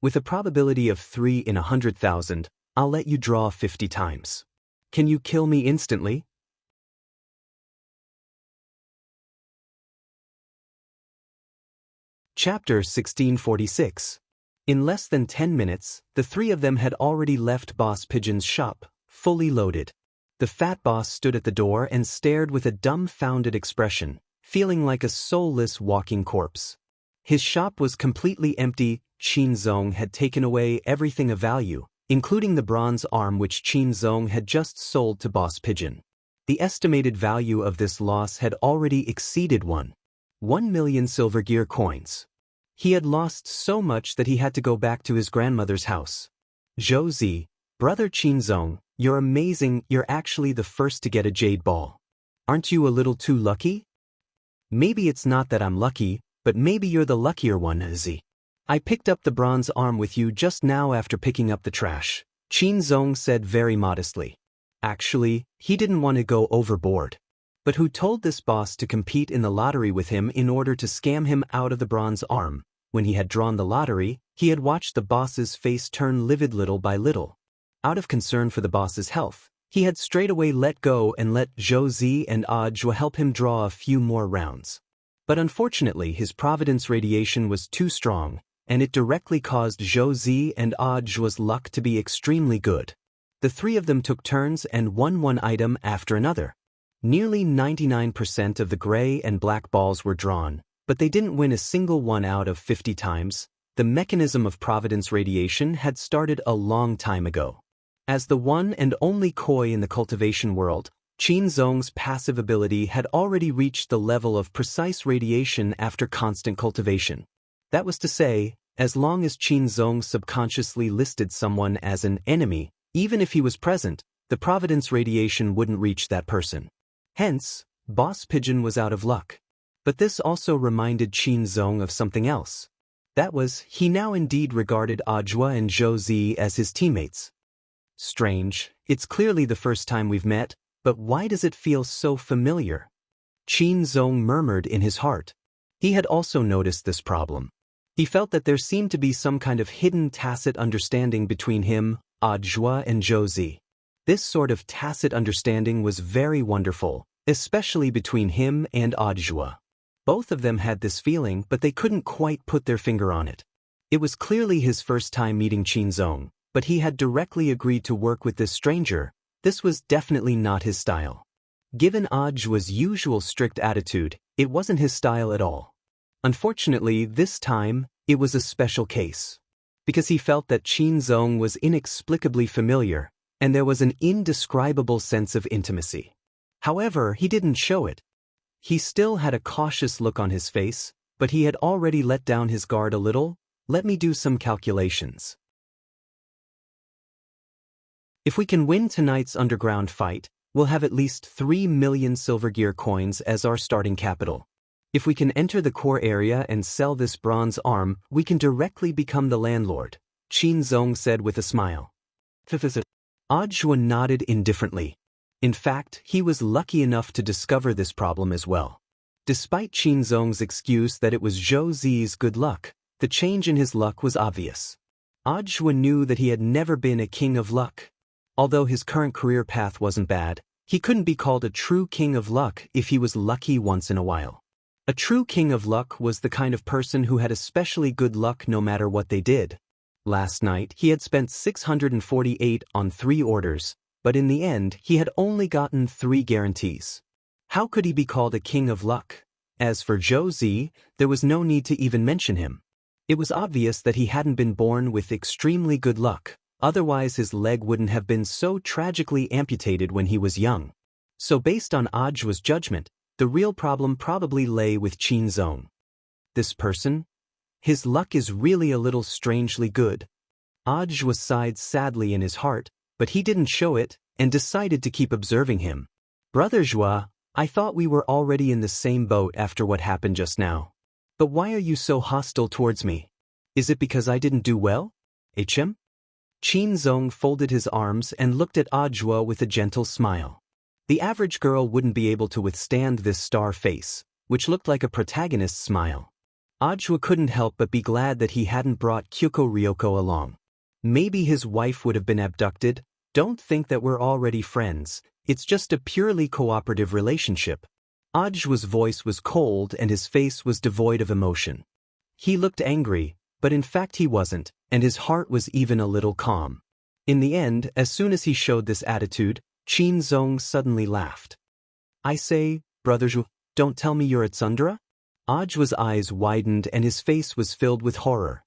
With a probability of 3 in 100,000, I'll let you draw 50 times. Can you kill me instantly?" Chapter 1646. In less than 10 minutes, the 3 of them had already left Boss Pigeon's shop, fully loaded. The fat boss stood at the door and stared with a dumbfounded expression, feeling like a soulless walking corpse. His shop was completely empty. Qin Zong had taken away everything of value, including the bronze arm which Qin Zong had just sold to Boss Pigeon. The estimated value of this loss had already exceeded 1,000,000 silver gear coins. He had lost so much that he had to go back to his grandmother's house. "Zhou Zi, brother Qin Zong, you're amazing. You're actually the first to get a jade ball. Aren't you a little too lucky?" "Maybe it's not that I'm lucky, but maybe you're the luckier one, Zi. I picked up the bronze arm with you just now after picking up the trash," Qin Zong said very modestly. Actually, he didn't want to go overboard. But who told this boss to compete in the lottery with him in order to scam him out of the bronze arm? When he had drawn the lottery, he had watched the boss's face turn livid little by little. Out of concern for the boss's health, He had straightaway let go and let Zhou Zi and Audiobook help him draw a few more rounds. But unfortunately his Providence radiation was too strong, and it directly caused Zhou Zi and Audiobook's luck to be extremely good. The three of them took turns and won one item after another. Nearly 99% of the gray and black balls were drawn, but they didn't win a single one out of 50 times. The mechanism of Providence radiation had started a long time ago. As the one and only koi in the cultivation world, Qin Zong's passive ability had already reached the level of precise radiation after constant cultivation. That was to say, as long as Qin Zong subconsciously listed someone as an enemy, even if he was present, the Providence radiation wouldn't reach that person. Hence, Boss Pigeon was out of luck. But this also reminded Qin Zong of something else. That was, he now indeed regarded Audiobook and Zhou Zi as his teammates. Strange, it's clearly the first time we've met, but why does it feel so familiar? Qin Zong murmured in his heart. He had also noticed this problem. He felt that there seemed to be some kind of hidden tacit understanding between him, Audiobook and Zhou Zi. This sort of tacit understanding was very wonderful, especially between him and Audiobook. Both of them had this feeling, but they couldn't quite put their finger on it. It was clearly his first time meeting Qin Zong, but he had directly agreed to work with this stranger. This was definitely not his style. Given Audiobook's usual strict attitude, it wasn't his style at all. Unfortunately, this time, it was a special case. Because he felt that Qin Zong was inexplicably familiar, and there was an indescribable sense of intimacy. However, he didn't show it. He still had a cautious look on his face, but he had already let down his guard a little. Let me do some calculations. If we can win tonight's underground fight, we'll have at least 3 million silver gear coins as our starting capital. If we can enter the core area and sell this bronze arm, we can directly become the landlord, Qin Zong said with a smile. Audiobook nodded indifferently. In fact, he was lucky enough to discover this problem as well. Despite Qin Zong's excuse that it was Zhou Zi's good luck, the change in his luck was obvious. Audiobook knew that he had never been a king of luck. Although his current career path wasn't bad, he couldn't be called a true king of luck if he was lucky once in a while. A true king of luck was the kind of person who had especially good luck no matter what they did. Last night, he had spent 648 on 3 orders, but in the end, he had only gotten 3 guarantees. How could he be called a king of luck? As for Zhou Zi, there was no need to even mention him. It was obvious that he hadn't been born with extremely good luck, otherwise his leg wouldn't have been so tragically amputated when he was young. So based on Audiobook's judgment, the real problem probably lay with Qin Zong. This person? His luck is really a little strangely good. Audiobook sighed sadly in his heart, but he didn't show it, and decided to keep observing him. Brother Zhua, I thought we were already in the same boat after what happened just now. But why are you so hostile towards me? Is it because I didn't do well? Qin Zong folded his arms and looked at Audiobook with a gentle smile. The average girl wouldn't be able to withstand this star face, which looked like a protagonist's smile. Audiobook couldn't help but be glad that he hadn't brought Kyoko Ryoko along. Maybe his wife would have been abducted. Don't think that we're already friends, it's just a purely cooperative relationship. Audiobook's voice was cold and his face was devoid of emotion. He looked angry, but in fact he wasn't, and his heart was even a little calm. In the end, as soon as he showed this attitude, Qin Zong suddenly laughed. I say, Brother Zhu, don't tell me you're a tsundere? Audiobook's eyes widened and his face was filled with horror.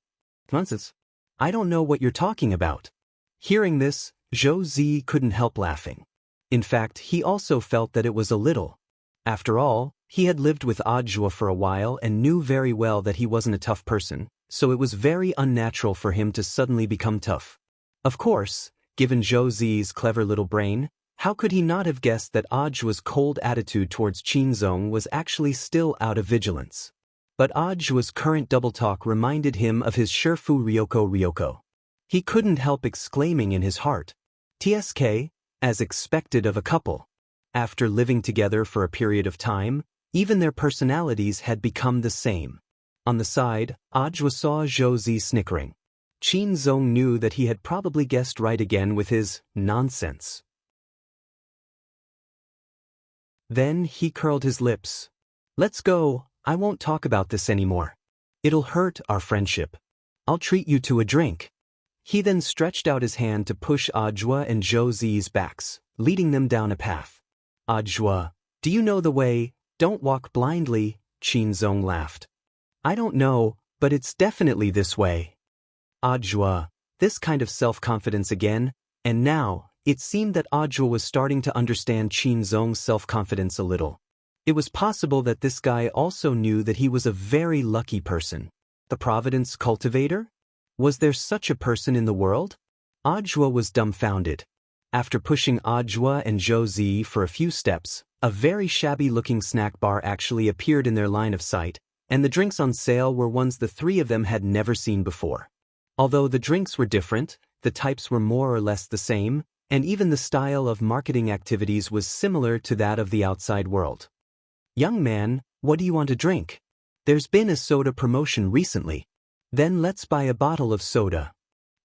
Nonsense. I don't know what you're talking about. Hearing this, Zhou Zi couldn't help laughing. In fact, he also felt that it was a little. After all, he had lived with Audiobook for a while and knew very well that he wasn't a tough person, so it was very unnatural for him to suddenly become tough. Of course, given Zhou Zi's clever little brain, how could he not have guessed that Audiobook's cold attitude towards Qin Zong was actually still out of vigilance? But Audiobook's current double talk reminded him of his Shifu Ryoko. He couldn't help exclaiming in his heart. TSK, as expected of a couple. After living together for a period of time, even their personalities had become the same. On the side, Audiobook saw Zhou Zi snickering. Qin Zong knew that he had probably guessed right again with his nonsense. Then he curled his lips. Let's go, I won't talk about this anymore. It'll hurt our friendship. I'll treat you to a drink. He then stretched out his hand to push Ajwa and Zhouzi's backs, leading them down a path. Ajwa, do you know the way? Don't walk blindly, Qin Zong laughed. I don't know, but it's definitely this way. Ajwa, this kind of self-confidence again, and now, it seemed that Ajwa was starting to understand Qin Zong's self-confidence a little. It was possible that this guy also knew that he was a very lucky person. The Providence cultivator? Was there such a person in the world? Ajwa was dumbfounded. After pushing Ajwa and Zhouzi for a few steps, a very shabby-looking snack bar actually appeared in their line of sight, and the drinks on sale were ones the three of them had never seen before. Although the drinks were different, the types were more or less the same, and even the style of marketing activities was similar to that of the outside world. Young man, what do you want to drink? There's been a soda promotion recently. Then let's buy a bottle of soda.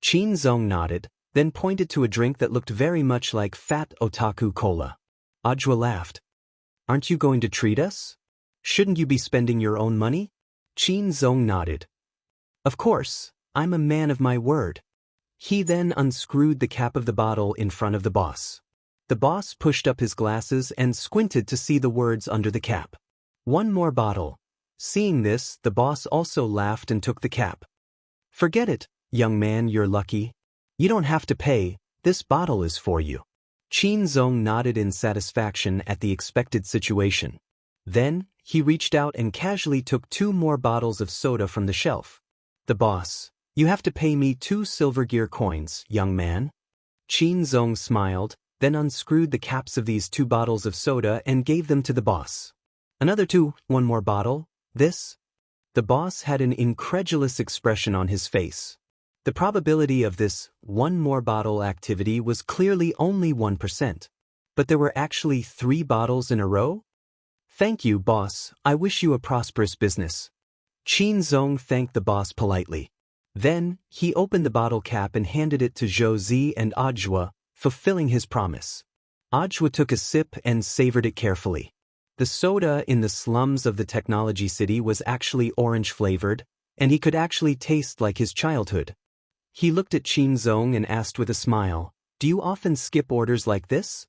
Qin Zong nodded, then pointed to a drink that looked very much like Fat Otaku Cola. Ajwa laughed. Aren't you going to treat us? Shouldn't you be spending your own money? Qin Zong nodded. Of course, I'm a man of my word. He then unscrewed the cap of the bottle in front of the boss. The boss pushed up his glasses and squinted to see the words under the cap. One more bottle. Seeing this, the boss also laughed and took the cap. Forget it, young man, you're lucky. You don't have to pay, this bottle is for you. Qin Zong nodded in satisfaction at the expected situation. Then, he reached out and casually took 2 more bottles of soda from the shelf. The boss, you have to pay me 2 silver gear coins, young man. Qin Zong smiled, then unscrewed the caps of these 2 bottles of soda and gave them to the boss. Another 2, 1 more bottle, this? The boss had an incredulous expression on his face. The probability of this 1 more bottle activity was clearly only 1%. But there were actually 3 bottles in a row? Thank you, boss, I wish you a prosperous business. Qin Zong thanked the boss politely. Then, he opened the bottle cap and handed it to Zhouzi and Ajwa, fulfilling his promise. Ajwa took a sip and savored it carefully. The soda in the slums of the technology city was actually orange-flavored, and he could actually taste like his childhood. He looked at Qin Zong and asked with a smile, "Do you often skip orders like this?"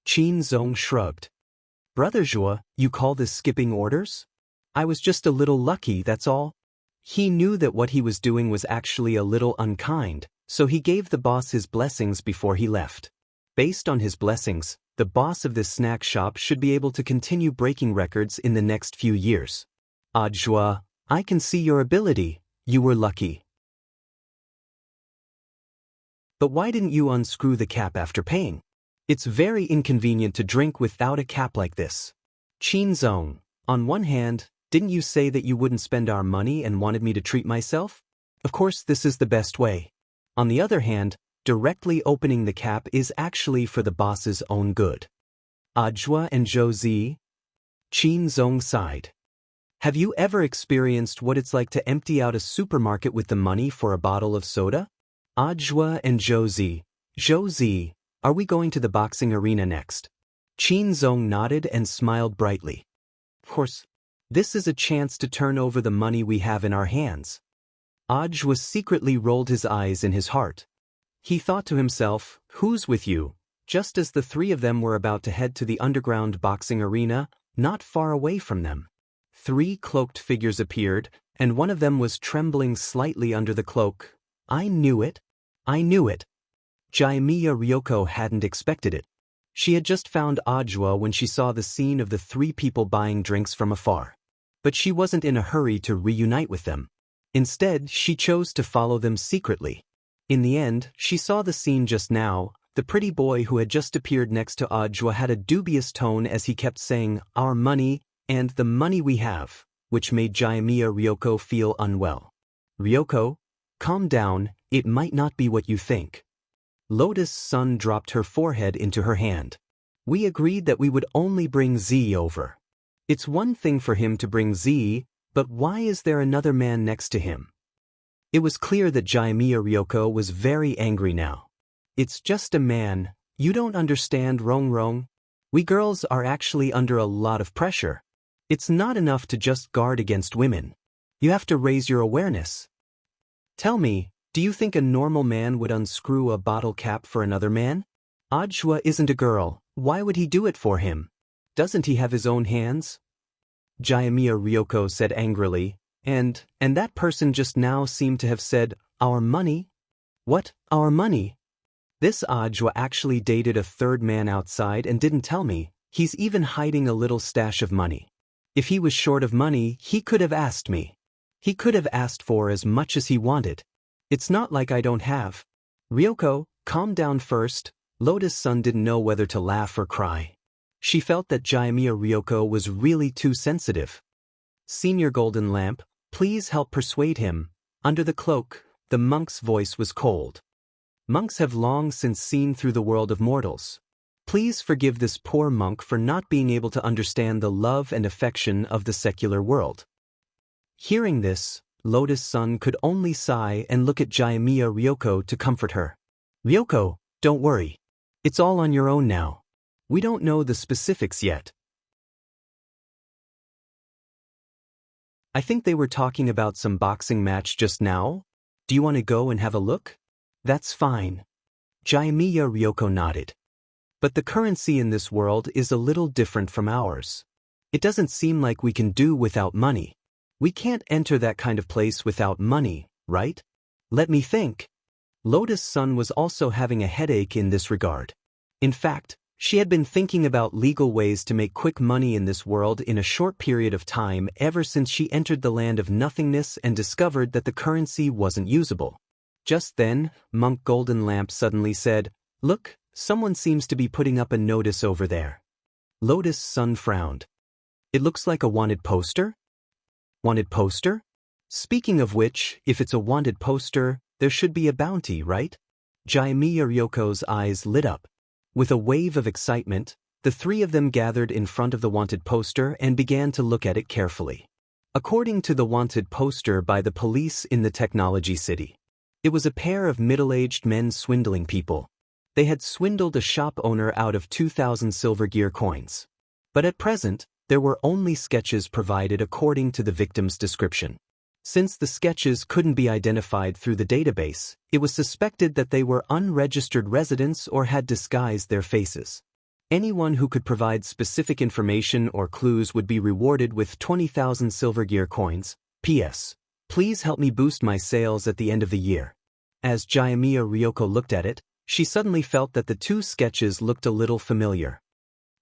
Qin Zong shrugged. Brother Zhua, you call this skipping orders? I was just a little lucky, that's all. He knew that what he was doing was actually a little unkind, so he gave the boss his blessings before he left. Based on his blessings, the boss of this snack shop should be able to continue breaking records in the next few years. Ajwa, I can see your ability, you were lucky. But why didn't you unscrew the cap after paying? It's very inconvenient to drink without a cap like this. Qin Zong, on one hand, didn't you say that you wouldn't spend our money and wanted me to treat myself? Of course this is the best way. On the other hand, directly opening the cap is actually for the boss's own good. Ajwa and Zhouzi? Qin Zong sighed. Have you ever experienced what it's like to empty out a supermarket with the money for a bottle of soda? Ajwa and Zhouzi. Zhouzi, are we going to the boxing arena next? Qin Zong nodded and smiled brightly. Of course. This is a chance to turn over the money we have in our hands. Ajwa secretly rolled his eyes in his heart. He thought to himself, who's with you? Just as the 3 of them were about to head to the underground boxing arena, not far away from them. 3 cloaked figures appeared, and one of them was trembling slightly under the cloak. I knew it. I knew it. Jaimiya Ryoko hadn't expected it. She had just found Ajwa when she saw the scene of the 3 people buying drinks from afar. But she wasn't in a hurry to reunite with them. Instead, she chose to follow them secretly. In the end, she saw the scene just now. The pretty boy who had just appeared next to Ajwa had a dubious tone as he kept saying, our money, and the money we have, which made Jaimiya Ryoko feel unwell. Ryoko, calm down, it might not be what you think. Lotus Sun dropped her forehead into her hand. We agreed that we would only bring Z over. It's one thing for him to bring Z, but why is there another man next to him? It was clear that Jaimiya Ryoko was very angry now. It's just a man, you don't understand, Rong Rong. We girls are actually under a lot of pressure. It's not enough to just guard against women. You have to raise your awareness. Tell me, do you think a normal man would unscrew a bottle cap for another man? Ajwa isn't a girl, why would he do it for him? Doesn't he have his own hands? Jayamiya Ryoko said angrily, and that person just now seemed to have said, our money? What, our money? This Ajwa actually dated a third man outside and didn't tell me. He's even hiding a little stash of money. If he was short of money, he could have asked me. He could have asked for as much as he wanted. It's not like I don't have. Ryoko, calm down first. Lotus-san didn't know whether to laugh or cry. She felt that Jayamiya Ryoko was really too sensitive. Senior Golden Lamp, please help persuade him. Under the cloak, the monk's voice was cold. Monks have long since seen through the world of mortals. Please forgive this poor monk for not being able to understand the love and affection of the secular world. Hearing this, Lotus-san could only sigh and look at Jayamiya Ryoko to comfort her. Ryoko, don't worry. It's all on your own now. We don't know the specifics yet. I think they were talking about some boxing match just now. Do you want to go and have a look? That's fine. Jayamiya Ryoko nodded. But the currency in this world is a little different from ours. It doesn't seem like we can do without money. We can't enter that kind of place without money, right? Let me think. Lotus-san was also having a headache in this regard. In fact, she had been thinking about legal ways to make quick money in this world in a short period of time ever since she entered the land of nothingness and discovered that the currency wasn't usable. Just then, Monk Golden Lamp suddenly said, "Look, someone seems to be putting up a notice over there." Lotus-san frowned. "It looks like a wanted poster?" "Wanted poster? Speaking of which, if it's a wanted poster, there should be a bounty, right?" Jayamiya Ryoko's eyes lit up. With a wave of excitement, the three of them gathered in front of the wanted poster and began to look at it carefully. According to the wanted poster by the police in the technology city, it was a pair of middle-aged men swindling people. They had swindled a shop owner out of 2,000 silver gear coins. But at present, there were only sketches provided according to the victim's description. Since the sketches couldn't be identified through the database, it was suspected that they were unregistered residents or had disguised their faces. Anyone who could provide specific information or clues would be rewarded with 20,000 silver gear coins. P.S. Please help me boost my sales at the end of the year. As Jayamiya Ryoko looked at it, she suddenly felt that the two sketches looked a little familiar.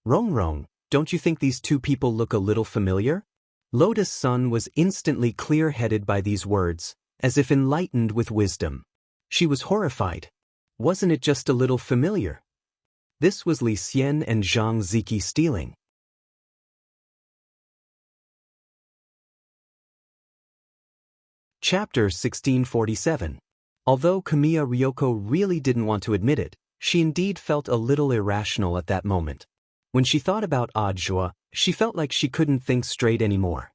Rong, don't you think these two people look a little familiar? Lotus-san was instantly clear-headed by these words, as if enlightened with wisdom. She was horrified. Wasn't it just a little familiar? This was Li Xian and Zhang Ziki stealing. Chapter 1647. Although Kamiya Ryoko really didn't want to admit it, she indeed felt a little irrational at that moment. When she thought about Ajwa, she felt like she couldn't think straight anymore.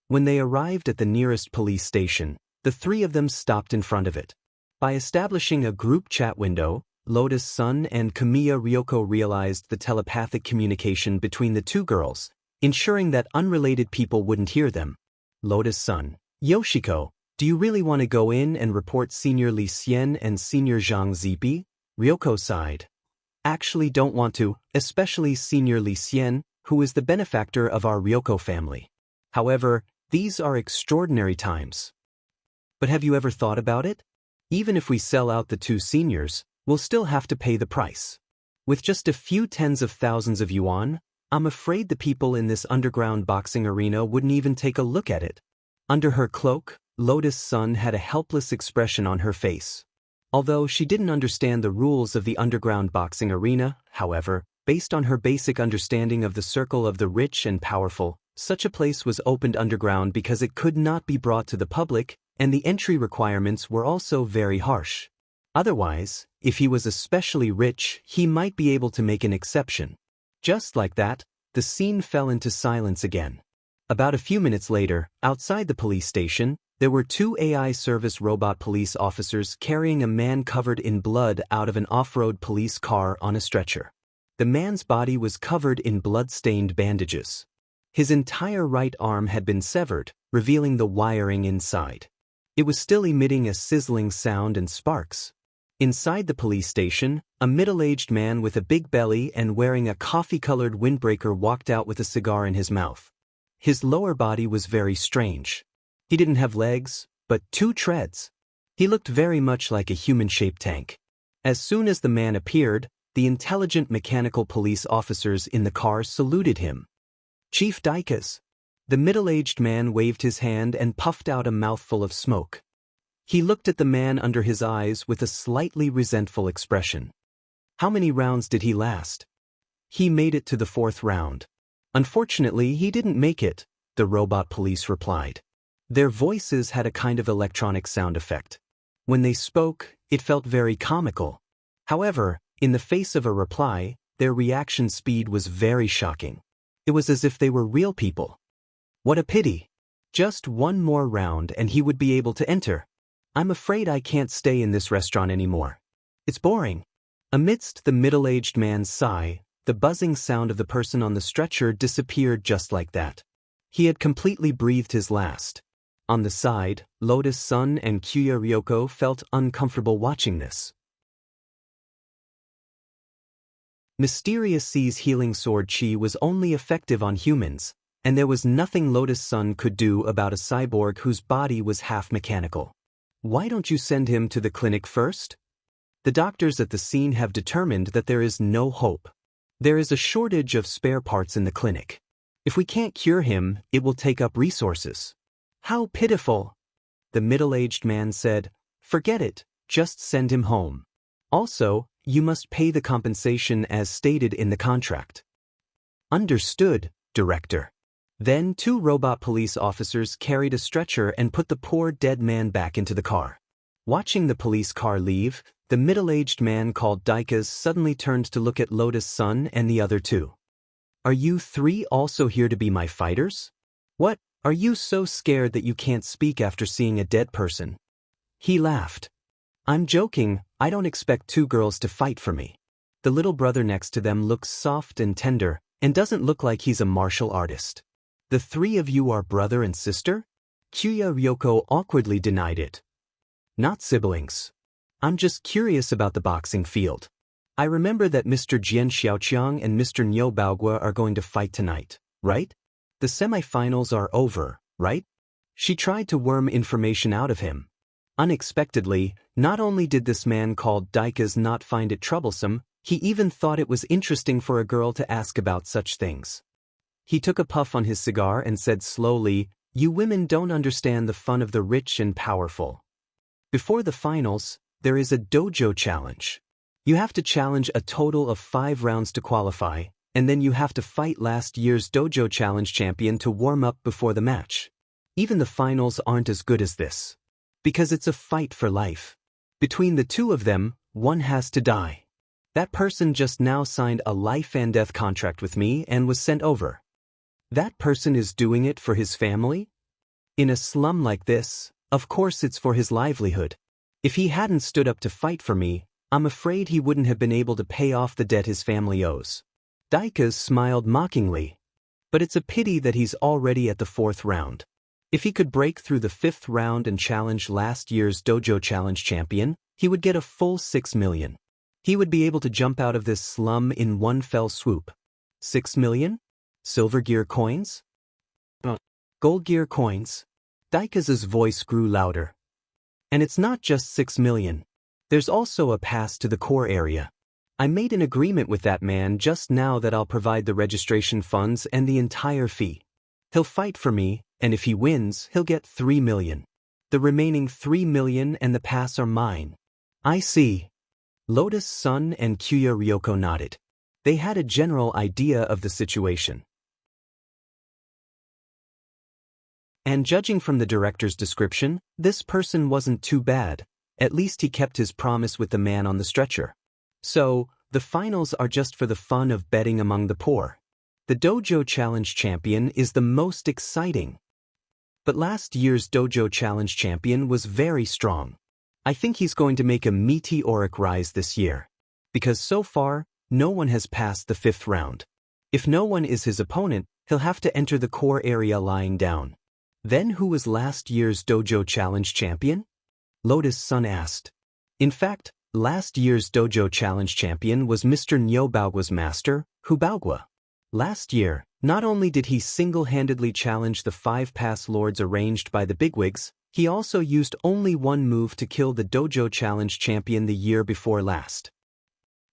When they arrived at the nearest police station, the three of them stopped in front of it. By establishing a group chat window, Lotus-san and Kamiya Ryoko realized the telepathic communication between the two girls, ensuring that unrelated people wouldn't hear them. Lotus-san, Yoshiko, do you really want to go in and report Senior Li Xian and Senior Zhang Zibi? Ryoko sighed. Actually don't want to, especially Senior Li Xian, who is the benefactor of our Ryoko family. However, these are extraordinary times. But have you ever thought about it? Even if we sell out the two seniors, we'll still have to pay the price. With just a few tens of thousands of yuan, I'm afraid the people in this underground boxing arena wouldn't even take a look at it. Under her cloak, Lotus-san had a helpless expression on her face. Although she didn't understand the rules of the underground boxing arena, however, based on her basic understanding of the circle of the rich and powerful, such a place was opened underground because it could not be brought to the public, and the entry requirements were also very harsh. Otherwise, if he was especially rich, he might be able to make an exception. Just like that, the scene fell into silence again. About a few minutes later, outside the police station, there were two AI service robot police officers carrying a man covered in blood out of an off-road police car on a stretcher. The man's body was covered in blood-stained bandages. His entire right arm had been severed, revealing the wiring inside. It was still emitting a sizzling sound and sparks. Inside the police station, a middle-aged man with a big belly and wearing a coffee-colored windbreaker walked out with a cigar in his mouth. His lower body was very strange. He didn't have legs, but 2 treads. He looked very much like a human-shaped tank. As soon as the man appeared, the intelligent mechanical police officers in the car saluted him. "Chief Daikas." The middle-aged man waved his hand and puffed out a mouthful of smoke. He looked at the man under his eyes with a slightly resentful expression. How many rounds did he last? He made it to the 4th round. Unfortunately, he didn't make it, the robot police replied. Their voices had a kind of electronic sound effect. When they spoke, it felt very comical. However, in the face of a reply, their reaction speed was very shocking. It was as if they were real people. What a pity. Just one more round and he would be able to enter. I'm afraid I can't stay in this restaurant anymore. It's boring. Amidst the middle-aged man's sigh, the buzzing sound of the person on the stretcher disappeared just like that. He had completely breathed his last. On the side, Lotus Sun and Kyuya Ryoko felt uncomfortable watching this. Mysterious Sea's healing sword chi was only effective on humans, and there was nothing Lotus Sun could do about a cyborg whose body was half mechanical. Why don't you send him to the clinic first? The doctors at the scene have determined that there is no hope. There is a shortage of spare parts in the clinic. If we can't cure him, it will take up resources. How pitiful! The middle-aged man said, "Forget it, just send him home. Also, you must pay the compensation as stated in the contract." Understood, Director. Then 2 robot police officers carried a stretcher and put the poor dead man back into the car. Watching the police car leave, the middle-aged man called Daikas suddenly turned to look at Lotus Sun and the other 2. "Are you 3 also here to be my fighters? What, are you so scared that you can't speak after seeing a dead person?" He laughed. "I'm joking, I don't expect 2 girls to fight for me." The little brother next to them looks soft and tender, and doesn't look like he's a martial artist. "The 3 of you are brother and sister?" Kyuya Ryoko awkwardly denied it. "Not siblings. I'm just curious about the boxing field. I remember that Mr. Jian Xiaoqiang and Mr. Niu Baogua are going to fight tonight, right? The semifinals are over, right?" She tried to worm information out of him. Unexpectedly, not only did this man called Daikas not find it troublesome, he even thought it was interesting for a girl to ask about such things. He took a puff on his cigar and said slowly, "You women don't understand the fun of the rich and powerful. Before the finals, there is a dojo challenge. You have to challenge a total of 5 rounds to qualify, and then you have to fight last year's dojo challenge champion to warm up before the match. Even the finals aren't as good as this. Because it's a fight for life. Between the 2 of them, one has to die. That person just now signed a life and death contract with me and was sent over. That person is doing it for his family? In a slum like this, of course it's for his livelihood. If he hadn't stood up to fight for me, I'm afraid he wouldn't have been able to pay off the debt his family owes." Daikas smiled mockingly. "But it's a pity that he's already at the 4th round. If he could break through the 5th round and challenge last year's dojo challenge champion, he would get a full 6 million. He would be able to jump out of this slum in one fell swoop. 6 million? Silver gear coins? Gold gear coins?" Daikas's voice grew louder. "And it's not just 6 million. There's also a pass to the core area. I made an agreement with that man just now that I'll provide the registration funds and the entire fee. He'll fight for me, and if he wins, he'll get 3 million. The remaining 3 million and the pass are mine." "I see." Lotus Sun and Kyuya Ryoko nodded. They had a general idea of the situation. And judging from the director's description, this person wasn't too bad. At least he kept his promise with the man on the stretcher. So, the finals are just for the fun of betting among the poor. The Dojo Challenge champion is the most exciting. But last year's Dojo Challenge champion was very strong. I think he's going to make a meteoric rise this year. Because so far, no one has passed the 5th round. If no one is his opponent, he'll have to enter the core area lying down. Then who was last year's Dojo Challenge champion? Lotus Sun asked. In fact, last year's Dojo Challenge champion was Mr. Nyobaogua's master, Hubaogua. Last year, not only did he single-handedly challenge the 5 pass lords arranged by the bigwigs, he also used only one move to kill the Dojo Challenge champion the year before last.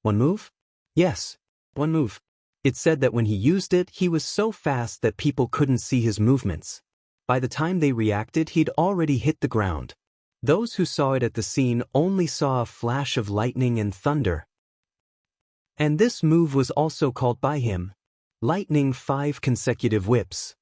One move? Yes, one move. It said that when he used it, he was so fast that people couldn't see his movements. By the time they reacted, he'd already hit the ground. Those who saw it at the scene only saw a flash of lightning and thunder. And this move was also called by him Lightning 5 consecutive whips.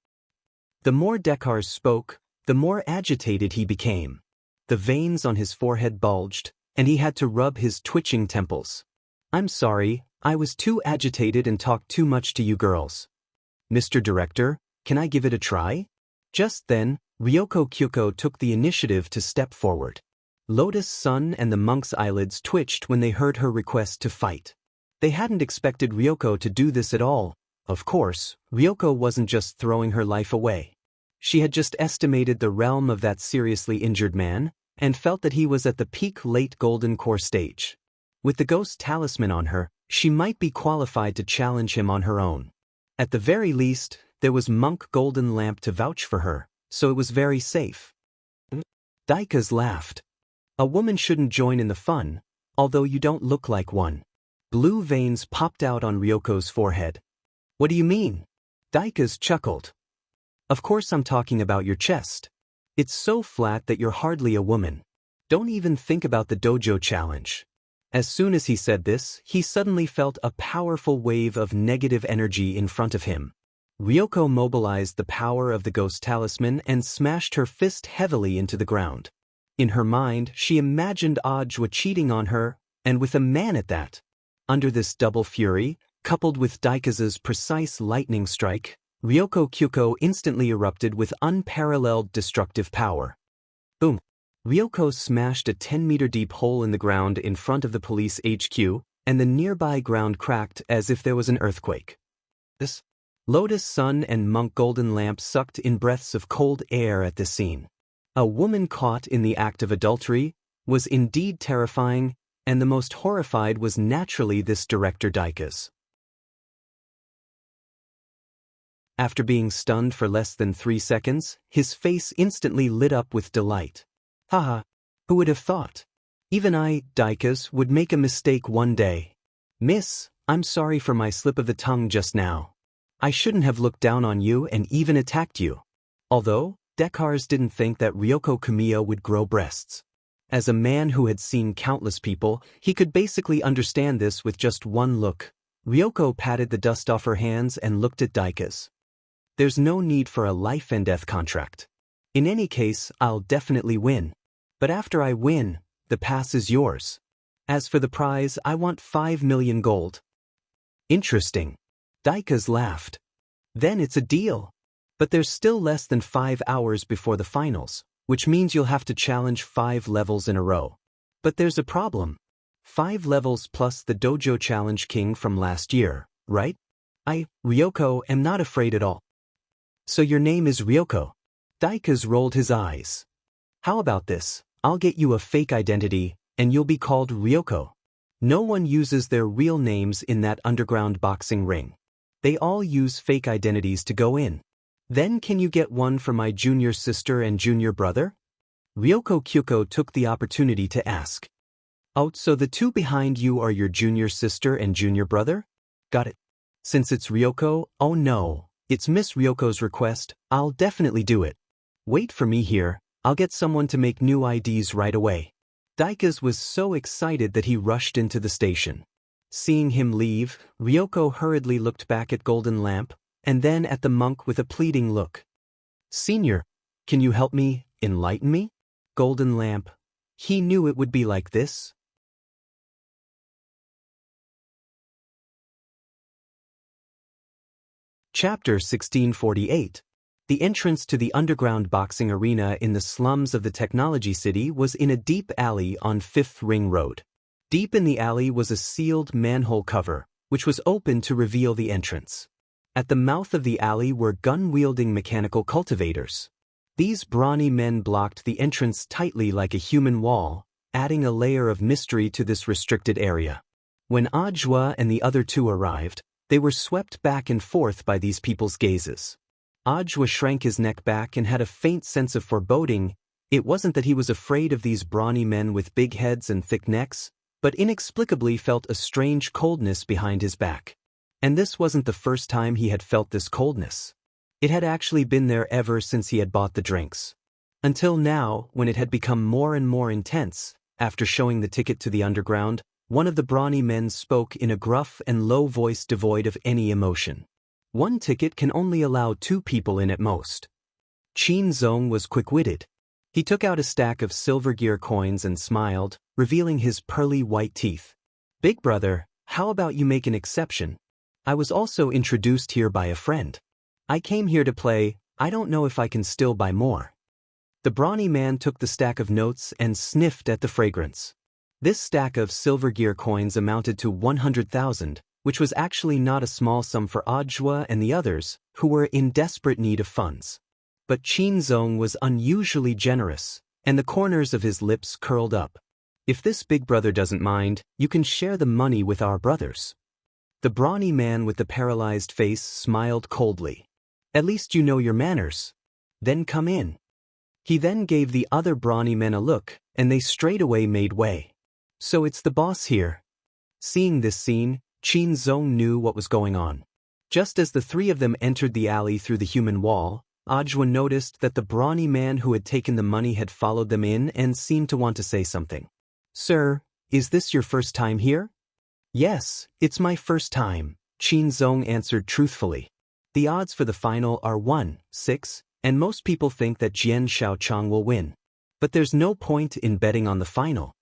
The more Dekars spoke, the more agitated he became. The veins on his forehead bulged, and he had to rub his twitching temples. I'm sorry, I was too agitated and talked too much to you girls. Mr. Director, can I give it a try? Just then, Ryoko Kyuko took the initiative to step forward. Lotus Sun and the monk's eyelids twitched when they heard her request to fight. They hadn't expected Ryoko to do this at all. Of course, Ryoko wasn't just throwing her life away. She had just estimated the realm of that seriously injured man, and felt that he was at the peak late golden core stage. With the ghost talisman on her, she might be qualified to challenge him on her own. At the very least, there was Monk Golden Lamp to vouch for her, so it was very safe. Daikas laughed. A woman shouldn't join in the fun, although you don't look like one. Blue veins popped out on Ryoko's forehead. What do you mean? Daikas chuckled. Of course I'm talking about your chest. It's so flat that you're hardly a woman. Don't even think about the dojo challenge. As soon as he said this, he suddenly felt a powerful wave of negative energy in front of him. Ryoko mobilized the power of the ghost talisman and smashed her fist heavily into the ground. In her mind, she imagined Audiobook cheating on her, and with a man at that. Under this double fury, coupled with Daika's precise lightning strike, Ryoko Kyuko instantly erupted with unparalleled destructive power. Boom! Ryoko smashed a 10-meter-deep hole in the ground in front of the police HQ, and the nearby ground cracked as if there was an earthquake. This Lotus Sun and Monk Golden Lamp sucked in breaths of cold air at this scene. A woman caught in the act of adultery was indeed terrifying, and the most horrified was naturally this director Daikas. After being stunned for less than 3 seconds, his face instantly lit up with delight. Haha, who would have thought? Even I, Daikas, would make a mistake one day. Miss, I'm sorry for my slip of the tongue just now. I shouldn't have looked down on you and even attacked you. Although, Dekars didn't think that Ryoko Kamiya would grow breasts. As a man who had seen countless people, he could basically understand this with just one look. Ryoko patted the dust off her hands and looked at Daikas. There's no need for a life and death contract. In any case, I'll definitely win. But after I win, the pass is yours. As for the prize, I want 5 million gold. Interesting. Daikas laughed. Then it's a deal. But there's still less than 5 hours before the finals, which means you'll have to challenge 5 levels in a row. But there's a problem. 5 levels plus the Dojo Challenge King from last year, right? Ryoko, am not afraid at all. So your name is Ryoko? Daikas rolled his eyes. How about this? I'll get you a fake identity, and you'll be called Ryoko. No one uses their real names in that underground boxing ring. They all use fake identities to go in. Then can you get one for my junior sister and junior brother? Ryoko Kyuko took the opportunity to ask. Oh, so the 2 behind you are your junior sister and junior brother? Got it. Since it's Ryoko, oh no, it's Miss Ryoko's request, I'll definitely do it. Wait for me here, I'll get someone to make new IDs right away. Daikas was so excited that he rushed into the station. Seeing him leave, Ryoko hurriedly looked back at Golden Lamp, and then at the monk with a pleading look. Senior, can you help me, enlighten me? Golden Lamp. He knew it would be like this. Chapter 1648. The entrance to the underground boxing arena in the slums of the Technology City was in a deep alley on 5th Ring Road. Deep in the alley was a sealed manhole cover, which was open to reveal the entrance. At the mouth of the alley were gun-wielding mechanical cultivators. These brawny men blocked the entrance tightly like a human wall, adding a layer of mystery to this restricted area. When Ajwa and the other two arrived, they were swept back and forth by these people's gazes. Ajwa shrank his neck back and had a faint sense of foreboding. It wasn't that he was afraid of these brawny men with big heads and thick necks, but inexplicably felt a strange coldness behind his back. And this wasn't the first time he had felt this coldness. It had actually been there ever since he had bought the drinks. Until now, when it had become more and more intense, after showing the ticket to the underground, one of the brawny men spoke in a gruff and low voice devoid of any emotion. One ticket can only allow 2 people in at most. Qin Zong was quick-witted. He took out a stack of silver gear coins and smiled, revealing his pearly white teeth. "Big brother, how about you make an exception? I was also introduced here by a friend. I came here to play, I don't know if I can still buy more." The brawny man took the stack of notes and sniffed at the fragrance. This stack of silver gear coins amounted to 100,000, which was actually not a small sum for Ajwa and the others, who were in desperate need of funds. But Qin Zong was unusually generous, and the corners of his lips curled up. "If this big brother doesn't mind, you can share the money with our brothers." The brawny man with the paralyzed face smiled coldly. "At least you know your manners. Then come in." He then gave the other brawny men a look, and they straightaway made way. "So it's the boss here." Seeing this scene, Qin Zong knew what was going on. Just as the 3 of them entered the alley through the human wall, Ajwa noticed that the brawny man who had taken the money had followed them in and seemed to want to say something. "Sir, is this your first time here?" "Yes, it's my first time," Qin Zong answered truthfully. "The odds for the final are 1-6, and most people think that Jian Shaochang will win. But there's no point in betting on the final."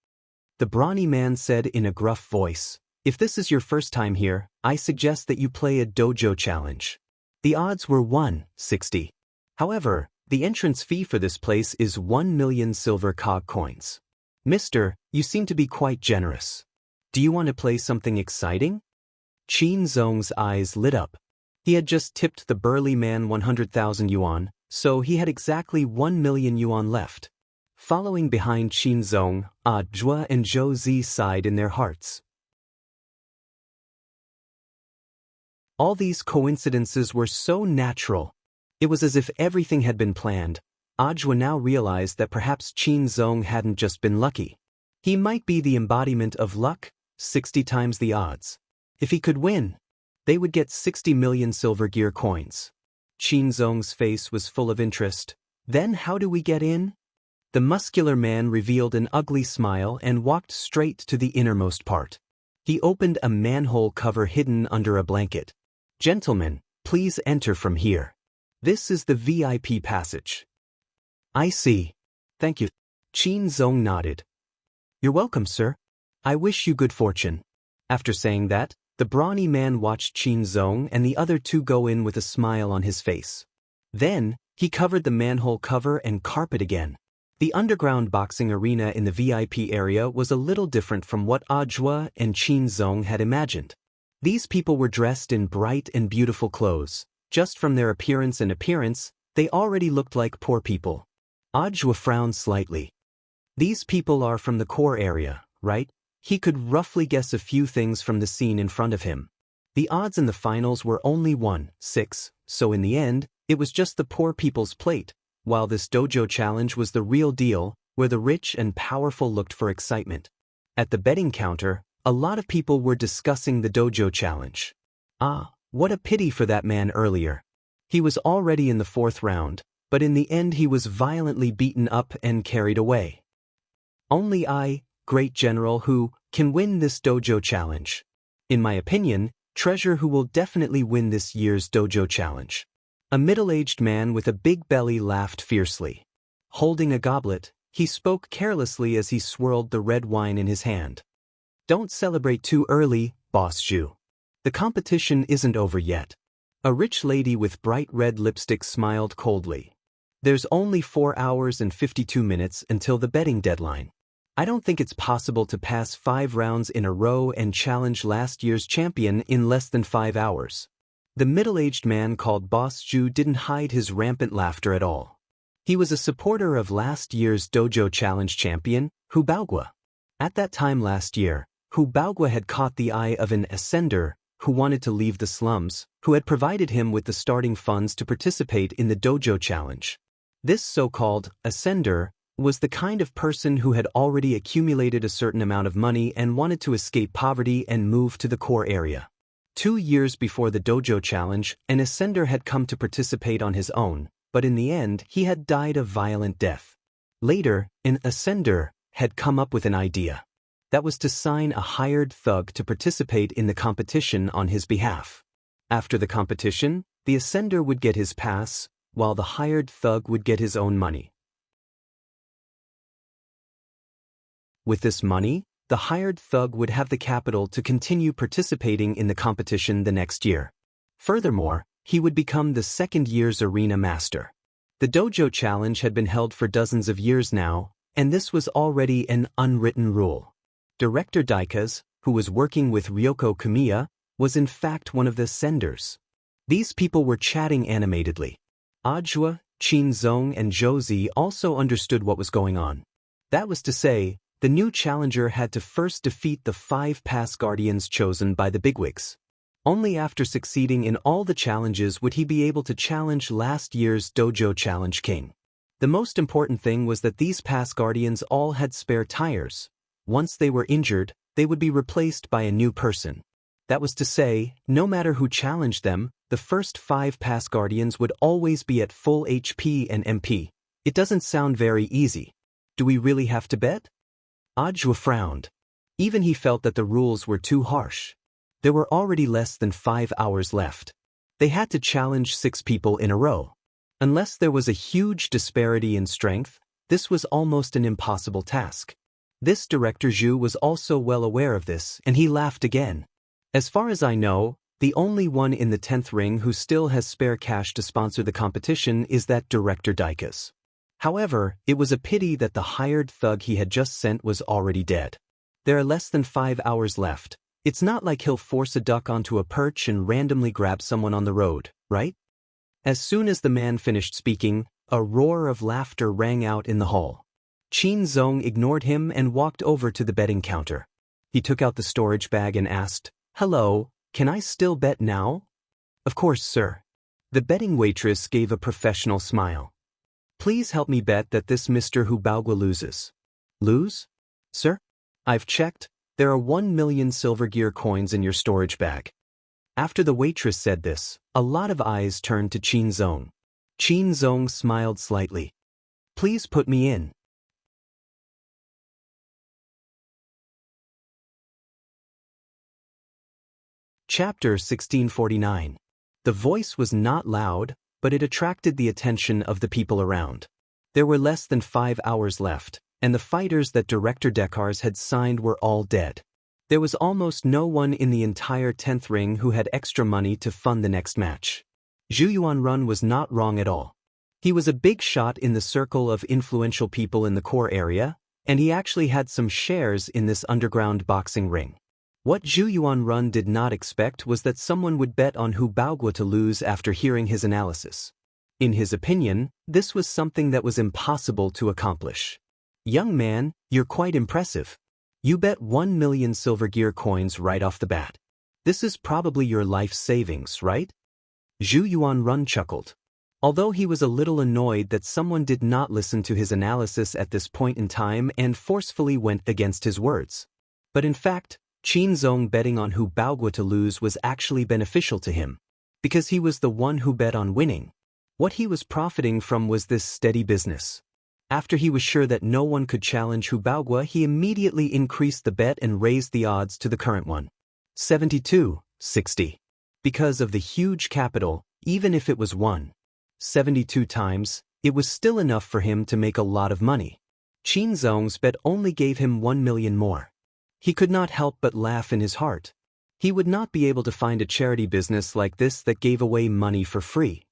The brawny man said in a gruff voice, "If this is your first time here, I suggest that you play a dojo challenge." The odds were 1-60. However, the entrance fee for this place is 1 million silver cog coins. "Mister, you seem to be quite generous. Do you want to play something exciting?" Qin Zong's eyes lit up. He had just tipped the burly man 100,000 yuan, so he had exactly 1 million yuan left. Following behind Qin Zong, Ajwa and Zhou Zi sighed in their hearts. All these coincidences were so natural. It was as if everything had been planned. Ajwa now realized that perhaps Qin Zong hadn't just been lucky. He might be the embodiment of luck, 60 times the odds. If he could win, they would get 60 million silver gear coins. Qin Zong's face was full of interest. "Then how do we get in?" The muscular man revealed an ugly smile and walked straight to the innermost part. He opened a manhole cover hidden under a blanket. "Gentlemen, please enter from here. This is the VIP passage." "I see. Thank you." Qin Zong nodded. "You're welcome, sir. I wish you good fortune." After saying that, the brawny man watched Qin Zong and the other 2 go in with a smile on his face. Then, he covered the manhole cover and carpet again. The underground boxing arena in the VIP area was a little different from what Ajwa and Qin Zong had imagined. These people were dressed in bright and beautiful clothes. Just from their appearance, they already looked like poor people. Ajwa frowned slightly. "These people are from the core area, right?" He could roughly guess a few things from the scene in front of him. The odds in the finals were only 1-6, so in the end, it was just the poor people's plate, while this dojo challenge was the real deal, where the rich and powerful looked for excitement. At the betting counter, a lot of people were discussing the dojo challenge. What a pity for that man earlier. He was already in the 4th round, but in the end he was violently beaten up and carried away. "Only I, great general, who can win this dojo challenge. In my opinion, treasure who will definitely win this year's dojo challenge." A middle-aged man with a big belly laughed fiercely. Holding a goblet, he spoke carelessly as he swirled the red wine in his hand. "Don't celebrate too early, Boss Zhu. The competition isn't over yet." A rich lady with bright red lipstick smiled coldly. "There's only 4 hours and 52 minutes until the betting deadline. I don't think it's possible to pass 5 rounds in a row and challenge last year's champion in less than 5 hours. The middle-aged man called Boss Zhu didn't hide his rampant laughter at all. He was a supporter of last year's dojo challenge champion, Hu Baogua. At that time last year, Hu Baogua had caught the eye of an ascender who wanted to leave the slums, who had provided him with the starting funds to participate in the dojo challenge. This so-called ascender was the kind of person who had already accumulated a certain amount of money and wanted to escape poverty and move to the core area. 2 years before the dojo challenge, an ascender had come to participate on his own, but in the end he had died a violent death. Later, an ascender had come up with an idea. That was to sign a hired thug to participate in the competition on his behalf. After the competition, the ascender would get his pass, while the hired thug would get his own money. With this money, the hired thug would have the capital to continue participating in the competition the next year. Furthermore, he would become the second year's arena master. The dojo challenge had been held for dozens of years now, and this was already an unwritten rule. Director Daikaz, who was working with Ryoko Kamiya, was in fact one of the senders. These people were chatting animatedly. Ajua, Qin Zong and Josie also understood what was going on. That was to say, the new challenger had to first defeat the 5 past guardians chosen by the bigwigs. Only after succeeding in all the challenges would he be able to challenge last year's dojo challenge king. The most important thing was that these past guardians all had spare tires. Once they were injured, they would be replaced by a new person. That was to say, no matter who challenged them, the first 5 past guardians would always be at full HP and MP. It doesn't sound very easy. Do we really have to bet? Ajwa frowned. Even he felt that the rules were too harsh. There were already less than 5 hours left. They had to challenge 6 people in a row. Unless there was a huge disparity in strength, this was almost an impossible task. This Director Zhu was also well aware of this, and he laughed again. As far as I know, the only one in the 10th ring who still has spare cash to sponsor the competition is that Director Daikaz. However, it was a pity that the hired thug he had just sent was already dead. There are less than 5 hours left. It's not like he'll force a duck onto a perch and randomly grab someone on the road, right? As soon as the man finished speaking, a roar of laughter rang out in the hall. Qin Zong ignored him and walked over to the betting counter. He took out the storage bag and asked, "Hello, can I still bet now?" "Of course, sir." The betting waitress gave a professional smile. "Please help me bet that this Mr. Hu Baogua loses." "Lose? Sir? I've checked. There are 1 million silver gear coins in your storage bag." After the waitress said this, a lot of eyes turned to Qin Zong. Qin Zong smiled slightly. "Please put me in." Chapter 1649. The voice was not loud, but it attracted the attention of the people around. There were less than 5 hours left, and the fighters that Director Daikaz had signed were all dead. There was almost no one in the entire 10th ring who had extra money to fund the next match. Zhu Yuanrun was not wrong at all. He was a big shot in the circle of influential people in the core area, and he actually had some shares in this underground boxing ring. What Zhu Yuanrun did not expect was that someone would bet on Hu Baogua to lose after hearing his analysis. In his opinion, this was something that was impossible to accomplish. "Young man, you're quite impressive. You bet 1 million silver gear coins right off the bat. This is probably your life savings, right?" Zhu Yuanrun chuckled. Although he was a little annoyed that someone did not listen to his analysis at this point in time and forcefully went against his words. But in fact, Qin Zong betting on Hu Baogua to lose was actually beneficial to him, because he was the one who bet on winning. What he was profiting from was this steady business. After he was sure that no one could challenge Hu Baogua, he immediately increased the bet and raised the odds to the current one. 72-60. Because of the huge capital, even if it was 1.72 times, it was still enough for him to make a lot of money. Qin Zong's bet only gave him 1 million more. He could not help but laugh in his heart. He would not be able to find a charity business like this that gave away money for free.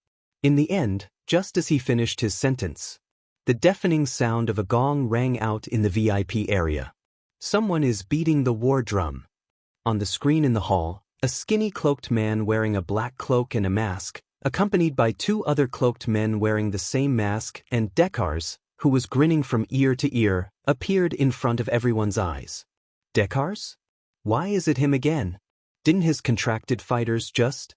In the end, just as he finished his sentence, The deafening sound of a gong rang out in the VIP area. Someone is beating the war drum. On the screen in the hall, a skinny cloaked man wearing a black cloak and a mask, accompanied by two other cloaked men wearing the same mask, and Dekars, who was grinning from ear to ear, appeared in front of everyone's eyes. Dekars? Why is it him again? Didn't his contracted fighters just?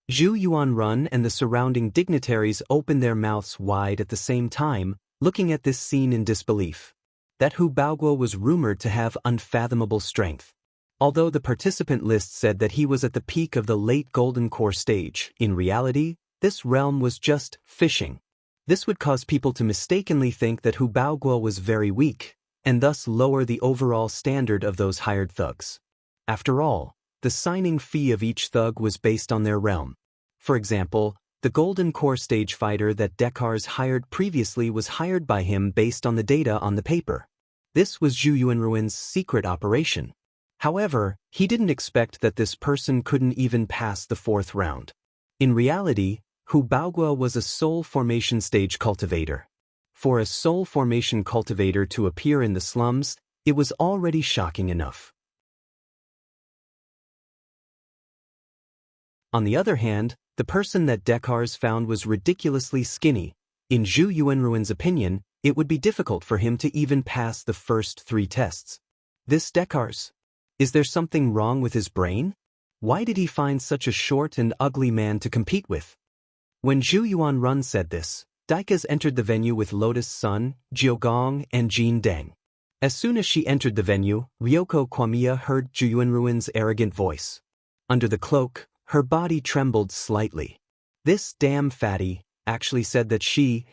Zhu Yuanrun and the surrounding dignitaries opened their mouths wide at the same time, looking at this scene in disbelief. That Hu Baoguo was rumored to have unfathomable strength. Although the participant list said that he was at the peak of the late Golden Core stage, in reality, this realm was just fishing. This would cause people to mistakenly think that Hu Baoguo was very weak, and thus lower the overall standard of those hired thugs. After all, the signing fee of each thug was based on their realm. For example, the Golden Core stage fighter that Dekars hired previously was hired by him based on the data on the paper. This was Zhu Yuanruin's secret operation. However, he didn't expect that this person couldn't even pass the 4th round. In reality, Hu Baoguo was a soul formation stage cultivator. For a soul formation cultivator to appear in the slums, it was already shocking enough. On the other hand, the person that Dekars found was ridiculously skinny. In Zhu Yuanruin's opinion, it would be difficult for him to even pass the first 3 tests. This Dekars. Is there something wrong with his brain? Why did he find such a short and ugly man to compete with? When Zhu Yuanrun said this, Daikas entered the venue with Lotus Sun, Jiogong, and Jin Deng. As soon as she entered the venue, Ryoko Kwamiya heard Zhu Yuanruin's arrogant voice. Under the cloak, her body trembled slightly. This damn fatty actually said that she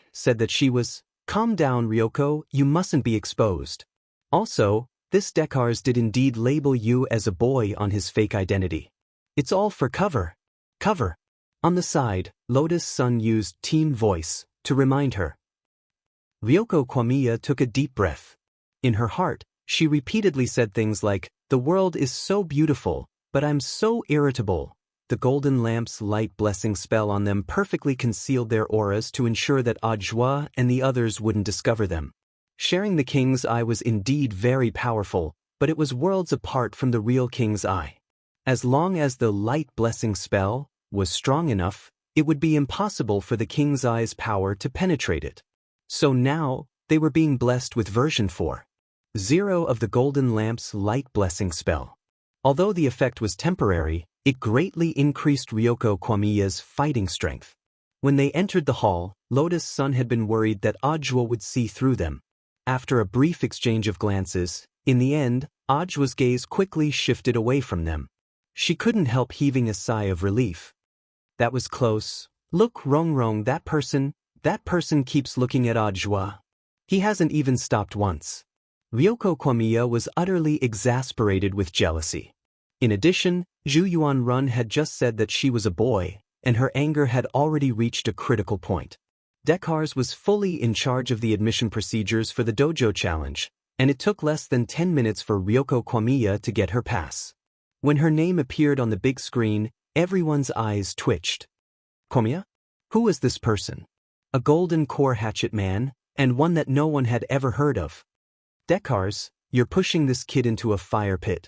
was, "Calm down, Ryoko, you mustn't be exposed." Also, this Dekars did indeed label you as a boy on his fake identity. It's all for cover. Cover. On the side, Lotus Sun used team voice to remind her. Ryoko Kwamiya took a deep breath. In her heart, she repeatedly said things like, "The world is so beautiful, but I'm so irritable." The golden lamp's light blessing spell on them perfectly concealed their auras to ensure that Ajua and the others wouldn't discover them. Sharing the king's eye was indeed very powerful, but it was worlds apart from the real king's eye. As long as the light blessing spell was strong enough, it would be impossible for the king's eye's power to penetrate it. So now, they were being blessed with version 4.0 of the golden lamp's light blessing spell. Although the effect was temporary, it greatly increased Ryoko Kwamiya's fighting strength. When they entered the hall, Lotus Sun had been worried that Ajwa would see through them. After a brief exchange of glances, in the end, Ajwa's gaze quickly shifted away from them. She couldn't help heaving a sigh of relief. That was close. Look, Rongrong, that person keeps looking at Ajwa. He hasn't even stopped once. Ryoko Kwamiya was utterly exasperated with jealousy. In addition, Zhu Yuanrun had just said that she was a boy, and her anger had already reached a critical point. Dekars was fully in charge of the admission procedures for the dojo challenge, and it took less than 10 minutes for Ryoko Kwamiya to get her pass. When her name appeared on the big screen, everyone's eyes twitched. Kwamiya? Who was this person? A golden core hatchet man, and one that no one had ever heard of. Dekars, you're pushing this kid into a fire pit.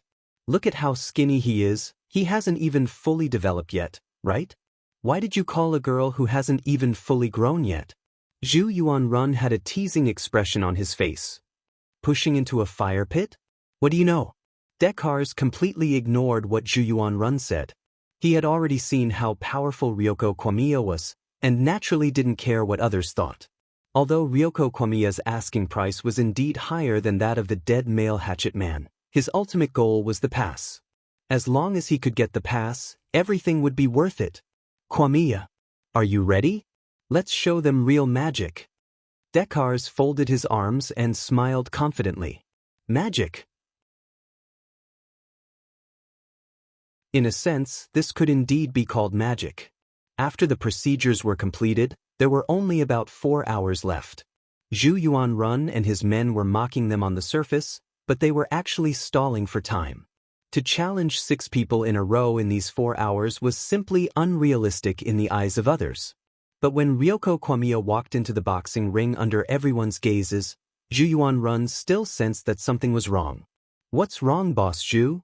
Look at how skinny he is, he hasn't even fully developed yet, right? Why did you call a girl who hasn't even fully grown yet? Zhu Yuanrun had a teasing expression on his face. Pushing into a fire pit? What do you know? Dekars completely ignored what Zhu Yuanrun said. He had already seen how powerful Ryoko Kwamiya was, and naturally didn't care what others thought. Although Ryoko Kwamiya's asking price was indeed higher than that of the dead male hatchet man, his ultimate goal was the pass. As long as he could get the pass, everything would be worth it. Kwamiya, are you ready? Let's show them real magic. Dekars folded his arms and smiled confidently. Magic? In a sense, this could indeed be called magic. After the procedures were completed, there were only about 4 hours left. Zhu Yuanrun and his men were mocking them on the surface, but they were actually stalling for time. To challenge 6 people in a row in these 4 hours was simply unrealistic in the eyes of others. But when Ryoko Kwamiya walked into the boxing ring under everyone's gazes, Zhu Yuanrun still sensed that something was wrong. "What's wrong, Boss Zhu?"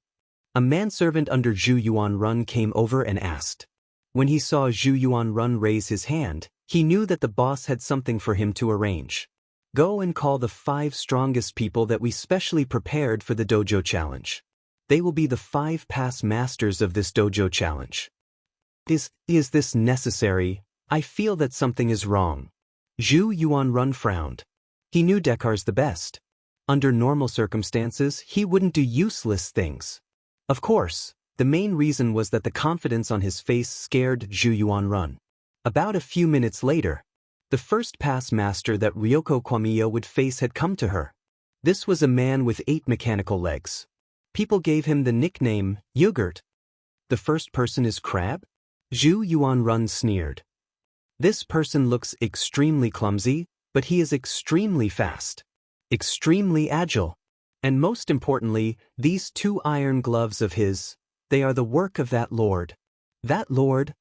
A manservant under Zhu Yuanrun came over and asked. When he saw Zhu Yuanrun raise his hand, he knew that the boss had something for him to arrange. "Go and call the 5 strongest people that we specially prepared for the dojo challenge. They will be the 5 past masters of this dojo challenge." Is this necessary? I feel that something is wrong." Zhu Yuanrun frowned. He knew Dekar's the best. Under normal circumstances, he wouldn't do useless things. Of course, the main reason was that the confidence on his face scared Zhu Yuanrun. About a few minutes later, the first past master that Ryoko Kwamiya would face had come to her. This was a man with 8 mechanical legs. People gave him the nickname Yogurt. "The first person is Crab?" Zhu Yuanrun sneered. "This person looks extremely clumsy, but he is extremely fast, extremely agile. And most importantly, these 2 iron gloves of his, they are the work of that lord." "That lord?"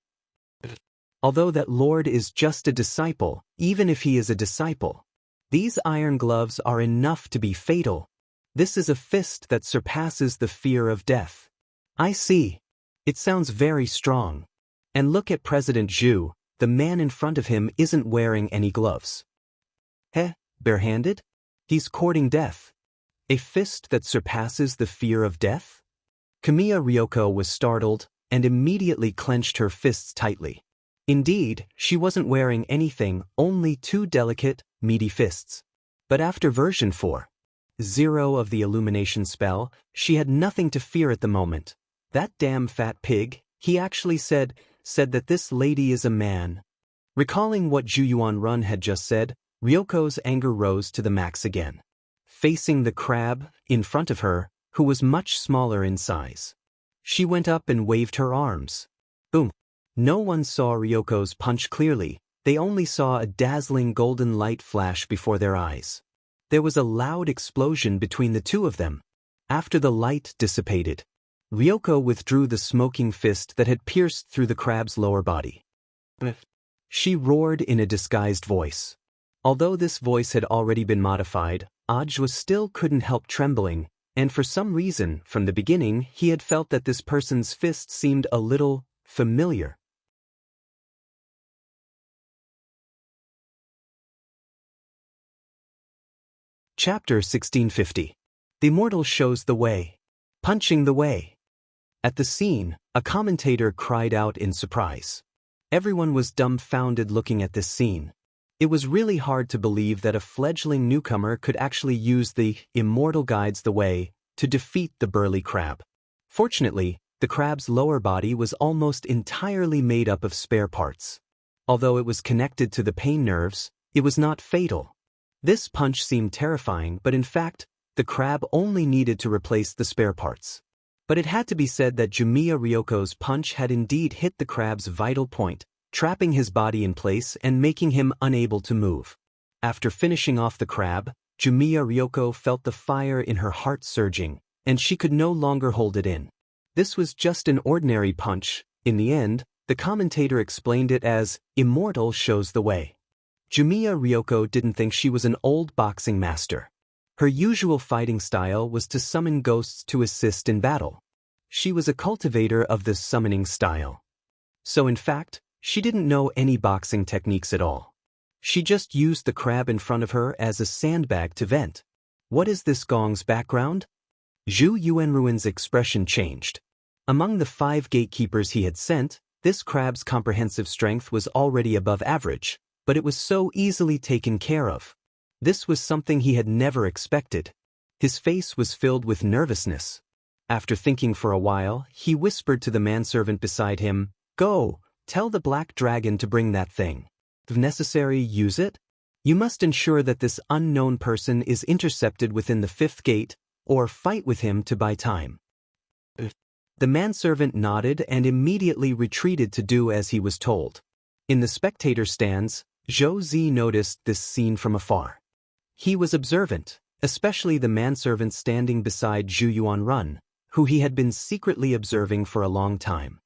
"Although that lord is just a disciple, even if he is a disciple, these iron gloves are enough to be fatal. This is a fist that surpasses the fear of death." "I see. It sounds very strong. And look at President Zhu, the man in front of him isn't wearing any gloves. Barehanded? He's courting death. A fist that surpasses the fear of death?" Kamiya Ryoko was startled and immediately clenched her fists tightly. Indeed, she wasn't wearing anything, only 2 delicate, meaty fists. But after version 4.0 of the illumination spell, she had nothing to fear at the moment. "That damn fat pig," he actually said that this lady is a man. Recalling what Zhu Yuanrun had just said, Ryoko's anger rose to the max again. Facing the crab in front of her, who was much smaller in size, she went up and waved her arms. Boom! No one saw Ryoko's punch clearly, they only saw a dazzling golden light flash before their eyes. There was a loud explosion between the 2 of them. After the light dissipated, Ryoko withdrew the smoking fist that had pierced through the crab's lower body. She roared in a disguised voice. Although this voice had already been modified, Ajwa still couldn't help trembling, and for some reason, from the beginning, he had felt that this person's fist seemed a little familiar. Chapter 1650. The Immortal shows the way. Punching the way. At the scene, a commentator cried out in surprise. Everyone was dumbfounded looking at this scene. It was really hard to believe that a fledgling newcomer could actually use the Immortal guides the way to defeat the burly crab. Fortunately, the crab's lower body was almost entirely made up of spare parts. Although it was connected to the pain nerves, it was not fatal. This punch seemed terrifying, but in fact, the crab only needed to replace the spare parts. But it had to be said that Jumiya Ryoko's punch had indeed hit the crab's vital point, trapping his body in place and making him unable to move. After finishing off the crab, Jumiya Ryoko felt the fire in her heart surging, and she could no longer hold it in. This was just an ordinary punch. In the end, the commentator explained it as, "Immortal shows the way." Jumiya Ryoko didn't think she was an old boxing master. Her usual fighting style was to summon ghosts to assist in battle. She was a cultivator of this summoning style. So in fact, she didn't know any boxing techniques at all. She just used the crab in front of her as a sandbag to vent. What is this gong's background? Zhu Yuanruin's expression changed. Among the 5 gatekeepers he had sent, this crab's comprehensive strength was already above average, but it was so easily taken care of. This was something he had never expected. His face was filled with nervousness. After thinking for a while, he whispered to the manservant beside him, "Go, tell the black dragon to bring that thing. If necessary, use it. You must ensure that this unknown person is intercepted within the 5th gate, or fight with him to buy time." The manservant nodded and immediately retreated to do as he was told. In the spectator stands, Zhou Zi noticed this scene from afar. He was observant, especially the manservant standing beside Zhu Yuanrun, who he had been secretly observing for a long time.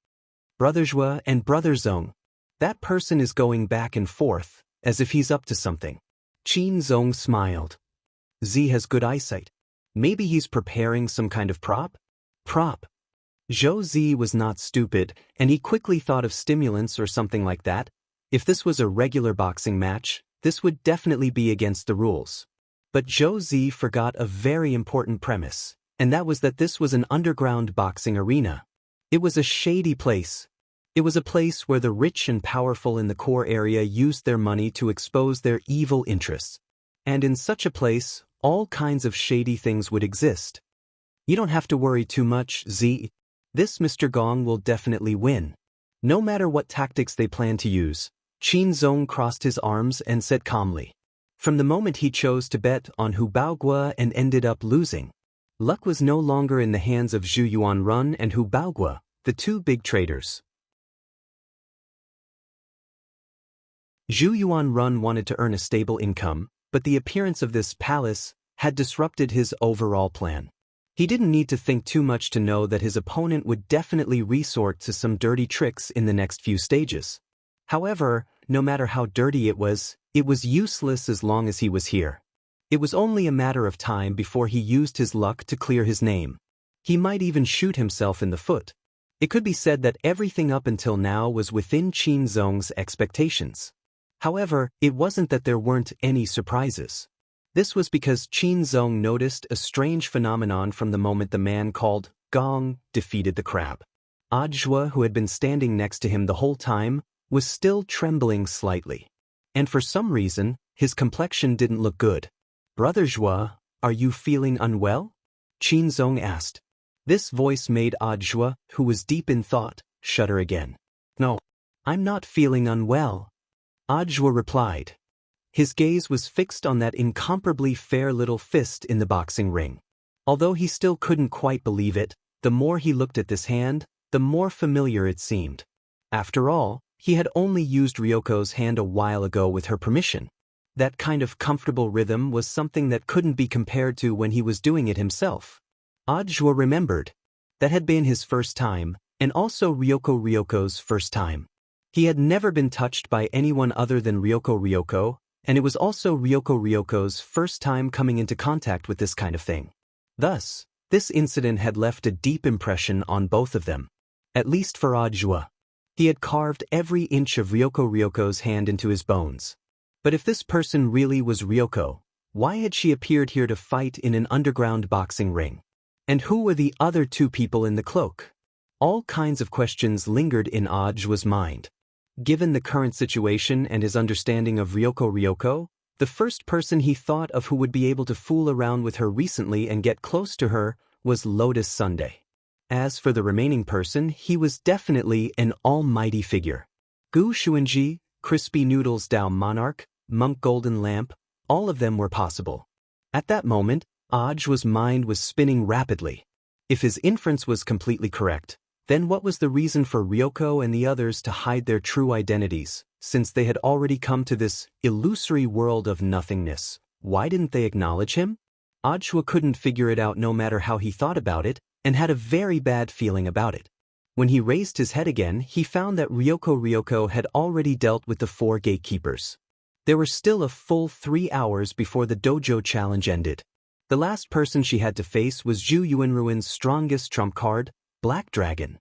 "Brother Zhua and Brother Zong, That person is going back and forth, as if he's up to something. Qin Zong smiled. Z has good eyesight. Maybe he's preparing some kind of prop? Prop. Zhou Zi was not stupid, and he quickly thought of stimulants or something like that. If this was a regular boxing match, this would definitely be against the rules. But Zhou Zi forgot a very important premise, and that was that this was an underground boxing arena. It was a shady place. It was a place where the rich and powerful in the core area used their money to expose their evil interests. And in such a place, all kinds of shady things would exist. You don't have to worry too much, Z. This Mr. Gong will definitely win. No matter what tactics they plan to use, Qin Zong crossed his arms and said calmly. From the moment he chose to bet on Hu Baogua and ended up losing, luck was no longer in the hands of Zhu Yuanrun and Hu Baogua, the two big traders. Zhu Yuanrun wanted to earn a stable income, but the appearance of this palace had disrupted his overall plan. He didn't need to think too much to know that his opponent would definitely resort to some dirty tricks in the next few stages. However, no matter how dirty it was useless as long as he was here. It was only a matter of time before he used his luck to clear his name. He might even shoot himself in the foot. It could be said that everything up until now was within Qin Zong's expectations. However, it wasn't that there weren't any surprises. This was because Qin Zong noticed a strange phenomenon from the moment the man called Gong defeated the crab. Ajua, who had been standing next to him the whole time, was still trembling slightly. And for some reason, his complexion didn't look good. "Brother Zhua, are you feeling unwell?" Qin Zong asked. This voice made Ajua, who was deep in thought, shudder again. "No, I'm not feeling unwell," Ajua replied. His gaze was fixed on that incomparably fair little fist in the boxing ring. Although he still couldn't quite believe it, the more he looked at this hand, the more familiar it seemed. After all, he had only used Ryoko's hand a while ago with her permission. That kind of comfortable rhythm was something that couldn't be compared to when he was doing it himself. Ajua remembered. That had been his first time, and also Ryoko's first time. He had never been touched by anyone other than Ryoko, and it was also Ryoko's first time coming into contact with this kind of thing. Thus, this incident had left a deep impression on both of them. At least for Ajua. He had carved every inch of Ryoko's hand into his bones. But if this person really was Ryoko, why had she appeared here to fight in an underground boxing ring? And who were the other two people in the cloak? All kinds of questions lingered in Ajua's mind. Given the current situation and his understanding of Ryoko, the first person he thought of who would be able to fool around with her recently and get close to her was Lotus Sunday. As for the remaining person, he was definitely an almighty figure. Gu Xuanji, Crispy Noodles Dao Monarch, Monk Golden Lamp, all of them were possible. At that moment, Ajua's mind was spinning rapidly. If his inference was completely correct, then what was the reason for Ryoko and the others to hide their true identities, since they had already come to this illusory world of nothingness? Why didn't they acknowledge him? Ajua couldn't figure it out no matter how he thought about it, and had a very bad feeling about it. When he raised his head again, he found that Ryoko had already dealt with the 4 gatekeepers. There were still a full 3 hours before the dojo challenge ended. The last person she had to face was Zhu Yuanruin's strongest trump card, Black Dragon.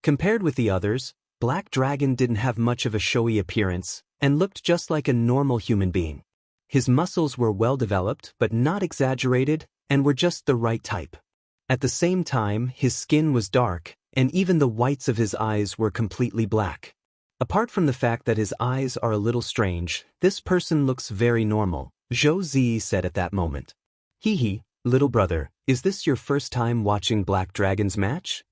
Compared with the others, Black Dragon didn't have much of a showy appearance, and looked just like a normal human being. His muscles were well developed but not exaggerated, and were just the right type. At the same time, his skin was dark, and even the whites of his eyes were completely black. Apart from the fact that his eyes are a little strange, this person looks very normal, Zhou Zi said at that moment. "Hee, little brother, is this your first time watching Black Dragon's match?"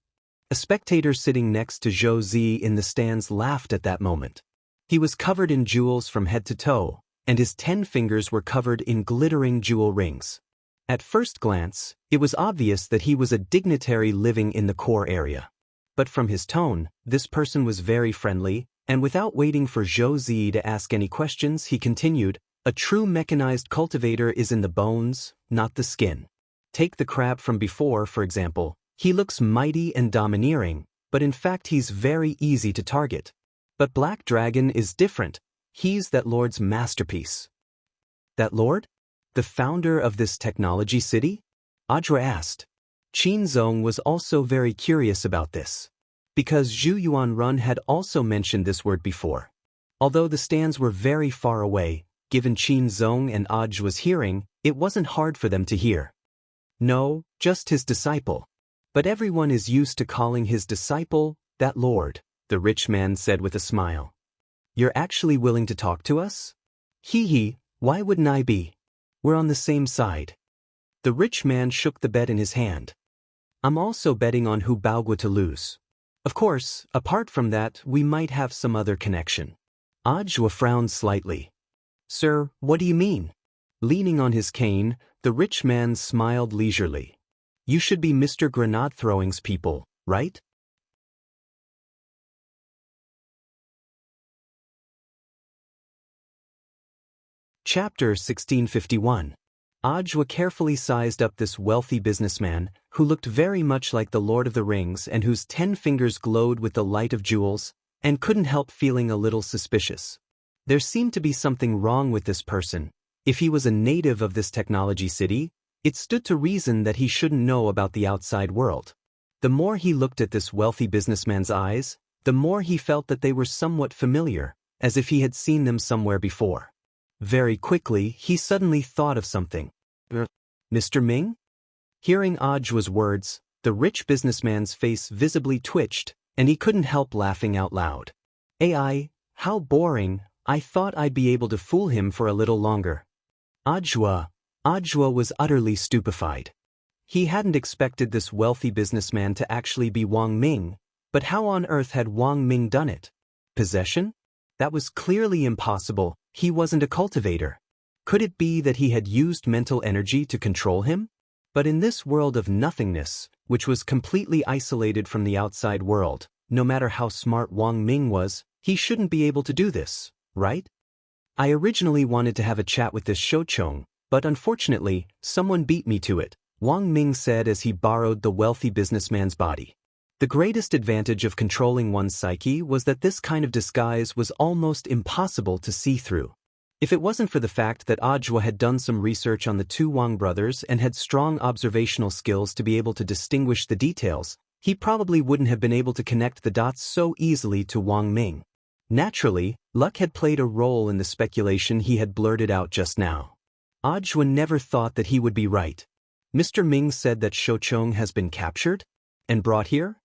A spectator sitting next to Zhou Zi in the stands laughed at that moment. He was covered in jewels from head to toe, and his 10 fingers were covered in glittering jewel rings. At first glance, it was obvious that he was a dignitary living in the core area. But from his tone, this person was very friendly, and without waiting for Zhou Zi to ask any questions, he continued, "A true mechanized cultivator is in the bones, not the skin. Take the crab from before, for example. He looks mighty and domineering, but in fact he's very easy to target. But Black Dragon is different. He's that lord's masterpiece. That lord? The founder of this technology city? Audra asked. Qin Zong was also very curious about this, because Zhu Yuanrun had also mentioned this word before. Although the stands were very far away, given Qin Zong and Audra's hearing, it wasn't hard for them to hear. No, just his disciple. But everyone is used to calling his disciple that lord, the rich man said with a smile. You're actually willing to talk to us? Hee, why wouldn't I be? We're on the same side. The rich man shook the bet in his hand. I'm also betting on Hu Baogua to lose. Of course, apart from that, we might have some other connection. Audra frowned slightly. Sir, what do you mean? Leaning on his cane, the rich man smiled leisurely. You should be Mr. Grenade Throwing's people, right? Chapter 1651. Audra carefully sized up this wealthy businessman, who looked very much like the Lord of the Rings and whose 10 fingers glowed with the light of jewels, and couldn't help feeling a little suspicious. There seemed to be something wrong with this person. If he was a native of this technology city, it stood to reason that he shouldn't know about the outside world. The more he looked at this wealthy businessman's eyes, the more he felt that they were somewhat familiar, as if he had seen them somewhere before. Very quickly, he suddenly thought of something. Mr. Ming? Hearing Audra's words, the rich businessman's face visibly twitched, and he couldn't help laughing out loud. AI, how boring, I thought I'd be able to fool him for a little longer. Audra was utterly stupefied. He hadn't expected this wealthy businessman to actually be Wang Ming, but how on earth had Wang Ming done it? Possession? That was clearly impossible. He wasn't a cultivator. Could it be that he had used mental energy to control him? But in this world of nothingness, which was completely isolated from the outside world, no matter how smart Wang Ming was, he shouldn't be able to do this, right? I originally wanted to have a chat with this Shouchong, but unfortunately, someone beat me to it, Wang Ming said as he borrowed the wealthy businessman's body. The greatest advantage of controlling one's psyche was that this kind of disguise was almost impossible to see through. If it wasn't for the fact that Audra had done some research on the two Wang brothers and had strong observational skills to be able to distinguish the details, he probably wouldn't have been able to connect the dots so easily to Wang Ming. Naturally, luck had played a role in the speculation he had blurted out just now. Audra never thought that he would be right. Mr. Ming said that Shouchong has been captured? And brought here?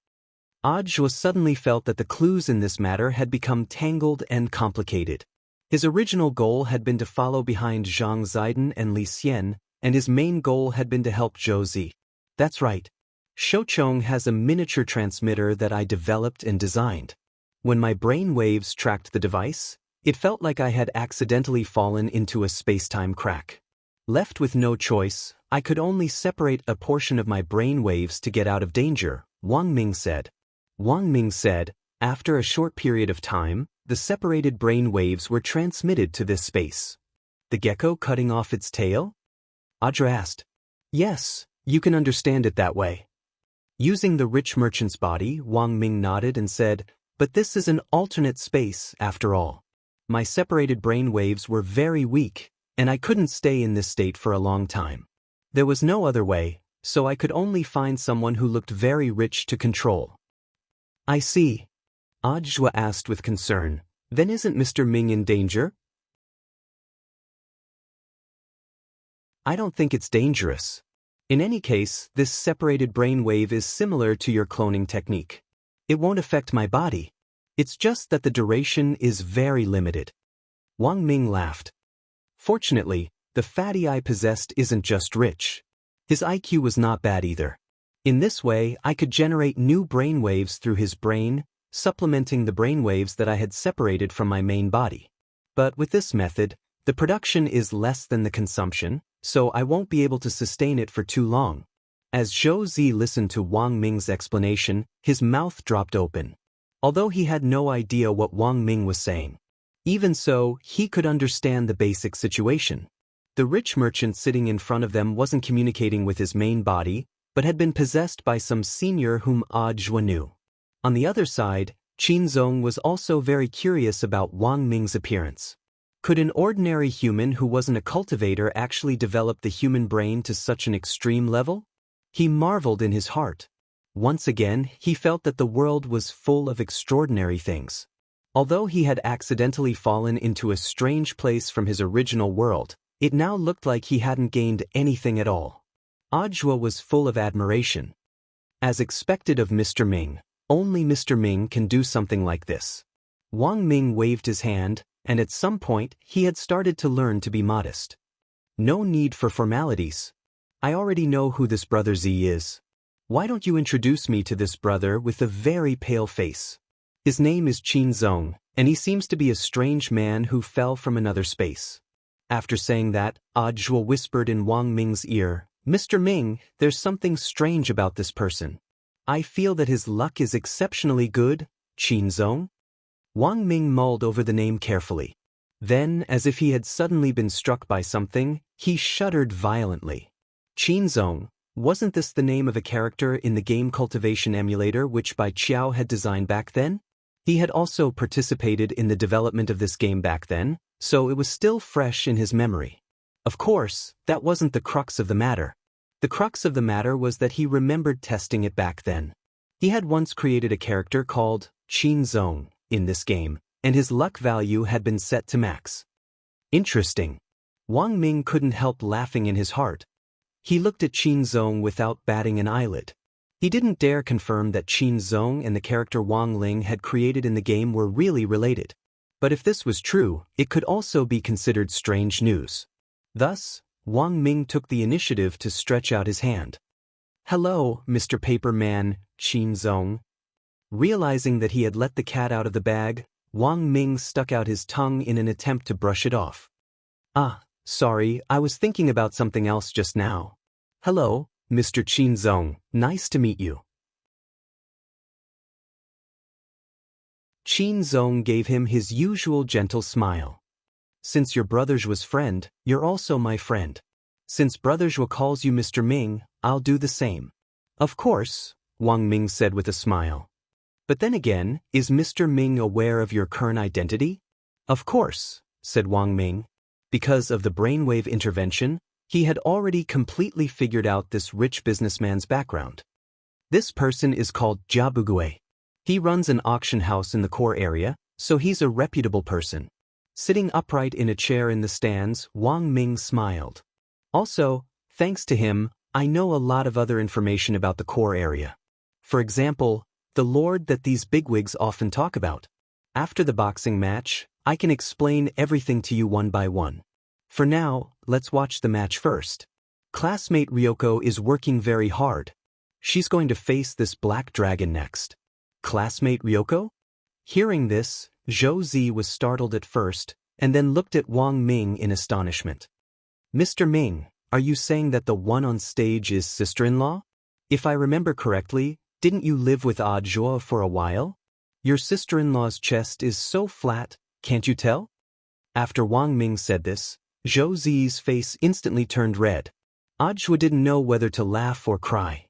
Audra suddenly felt that the clues in this matter had become tangled and complicated. His original goal had been to follow behind Zhang Ziden and Li Xian, and his main goal had been to help Zhou Zi. That's right. Shouchong has a miniature transmitter that I developed and designed. When my brain waves tracked the device, it felt like I had accidentally fallen into a space-time crack. Left with no choice, I could only separate a portion of my brain waves to get out of danger, Wang Ming said. Wang Ming said, after a short period of time, the separated brain waves were transmitted to this space. The gecko cutting off its tail? Audra asked. Yes, you can understand it that way. Using the rich merchant's body, Wang Ming nodded and said, but this is an alternate space, after all. My separated brain waves were very weak, and I couldn't stay in this state for a long time. There was no other way, so I could only find someone who looked very rich to control. I see. Audra asked with concern, then isn't Mr. Ming in danger? I don't think it's dangerous. In any case, this separated brainwave is similar to your cloning technique. It won't affect my body. It's just that the duration is very limited. Wang Ming laughed. Fortunately, the fatty I possessed isn't just rich. His IQ was not bad either. In this way, I could generate new brainwaves through his brain, supplementing the brainwaves that I had separated from my main body. But with this method, the production is less than the consumption, so I won't be able to sustain it for too long. As Zhou Zi listened to Wang Ming's explanation, his mouth dropped open. Although he had no idea what Wang Ming was saying. Even so, he could understand the basic situation. The rich merchant sitting in front of them wasn't communicating with his main body, but had been possessed by some senior whom Audra knew. On the other side, Qin Zong was also very curious about Wang Ming's appearance. Could an ordinary human who wasn't a cultivator actually develop the human brain to such an extreme level? He marveled in his heart. Once again, he felt that the world was full of extraordinary things. Although he had accidentally fallen into a strange place from his original world, it now looked like he hadn't gained anything at all. Ajwa was full of admiration. As expected of Mr. Ming, only Mr. Ming can do something like this. Wang Ming waved his hand, and at some point he had started to learn to be modest. No need for formalities. I already know who this brother Z is. Why don't you introduce me to this brother with a very pale face? His name is Qin Zong, and he seems to be a strange man who fell from another space. After saying that, Ajwa whispered in Wang Ming's ear, Mr. Ming, there's something strange about this person. I feel that his luck is exceptionally good, Qin Zong. Wang Ming mulled over the name carefully. Then, as if he had suddenly been struck by something, he shuddered violently. Qin Zong, wasn't this the name of a character in the game cultivation emulator which Bai Qiao had designed back then? He had also participated in the development of this game back then, so it was still fresh in his memory. Of course, that wasn't the crux of the matter. The crux of the matter was that he remembered testing it back then. He had once created a character called Qin Zong in this game, and his luck value had been set to max. Interesting. Wang Ming couldn't help laughing in his heart. He looked at Qin Zong without batting an eyelid. He didn't dare confirm that Qin Zong and the character Wang Ling had created in the game were really related. But if this was true, it could also be considered strange news. Thus, Wang Ming took the initiative to stretch out his hand. Hello, Mr. Paper Man, Qin Zong. Realizing that he had let the cat out of the bag, Wang Ming stuck out his tongue in an attempt to brush it off. Sorry, I was thinking about something else just now. Hello, Mr. Qin Zong, nice to meet you. Qin Zong gave him his usual gentle smile. Since your brother was friend, you're also my friend. Since brother calls you Mr. Ming, I'll do the same. Of course, Wang Ming said with a smile. But then again, is Mr. Ming aware of your current identity? Of course, said Wang Ming. Because of the brainwave intervention, he had already completely figured out this rich businessman's background. This person is called Jabugui. He runs an auction house in the core area, so he's a reputable person. Sitting upright in a chair in the stands, Wang Ming smiled. Also, thanks to him, I know a lot of other information about the core area. For example, the lord that these bigwigs often talk about. After the boxing match, I can explain everything to you one by one. For now, let's watch the match first. Classmate Ryoko is working very hard. She's going to face this black dragon next. Classmate Ryoko? Hearing this, Zhou Zi was startled at first, and then looked at Wang Ming in astonishment. Mr. Ming, are you saying that the one on stage is sister-in-law? If I remember correctly, didn't you live with Ajwa for a while? Your sister-in-law's chest is so flat, can't you tell? After Wang Ming said this, Zhou Zi's face instantly turned red. Ajwa didn't know whether to laugh or cry.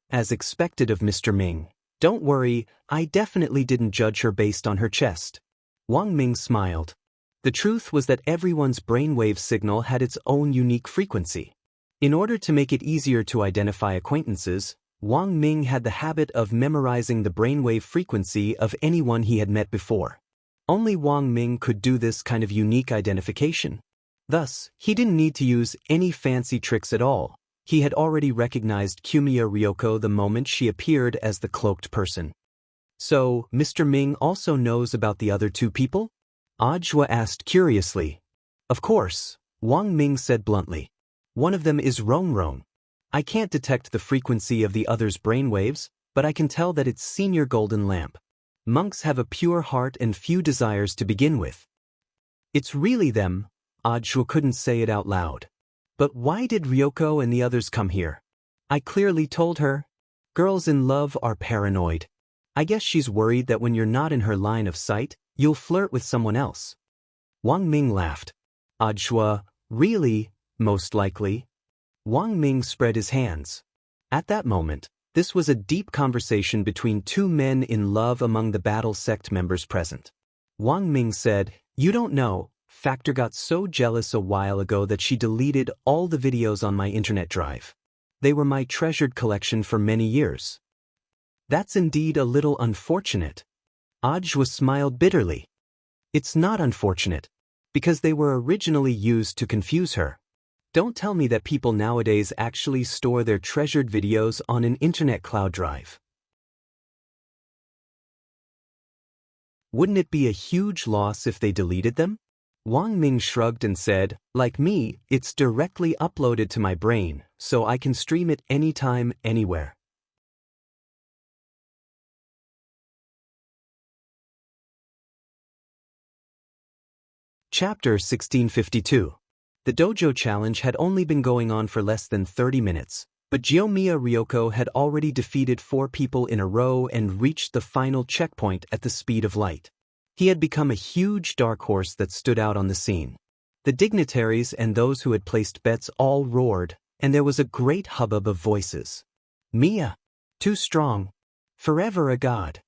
As expected of Mr. Ming, don't worry, I definitely didn't judge her based on her chest. Wang Ming smiled. The truth was that everyone's brainwave signal had its own unique frequency. In order to make it easier to identify acquaintances, Wang Ming had the habit of memorizing the brainwave frequency of anyone he had met before. Only Wang Ming could do this kind of unique identification. Thus, he didn't need to use any fancy tricks at all. He had already recognized Kumiya Ryoko the moment she appeared as the cloaked person. So, Mr. Ming also knows about the other two people? Ajwa asked curiously. Of course, Wang Ming said bluntly. One of them is Rongrong. I can't detect the frequency of the other's brainwaves, but I can tell that it's Senior Golden Lamp. Monks have a pure heart and few desires to begin with. It's really them. Ajwa couldn't say it out loud. But why did Ryoko and the others come here? I clearly told her. Girls in love are paranoid. I guess she's worried that when you're not in her line of sight, you'll flirt with someone else. Wang Ming laughed. Ajwa, really? Most likely. Wang Ming spread his hands. At that moment, This was a deep conversation between two men in love among the battle sect members present. Wang Ming said, "You don't know, Factor got so jealous a while ago that she deleted all the videos on my internet drive. They were my treasured collection for many years." "That's indeed a little unfortunate." Ajwa smiled bitterly. "It's not unfortunate, because they were originally used to confuse her. Don't tell me that people nowadays actually store their treasured videos on an internet cloud drive. Wouldn't it be a huge loss if they deleted them?" Wang Ming shrugged and said, "Like me, it's directly uploaded to my brain, so I can stream it anytime, anywhere." Chapter 1652. The dojo challenge had only been going on for less than 30 minutes, but Jiyomiya Ryoko had already defeated 4 people in a row and reached the final checkpoint at the speed of light. He had become a huge dark horse that stood out on the scene. The dignitaries and those who had placed bets all roared, and there was a great hubbub of voices. "Mia! Too strong! Forever a god!"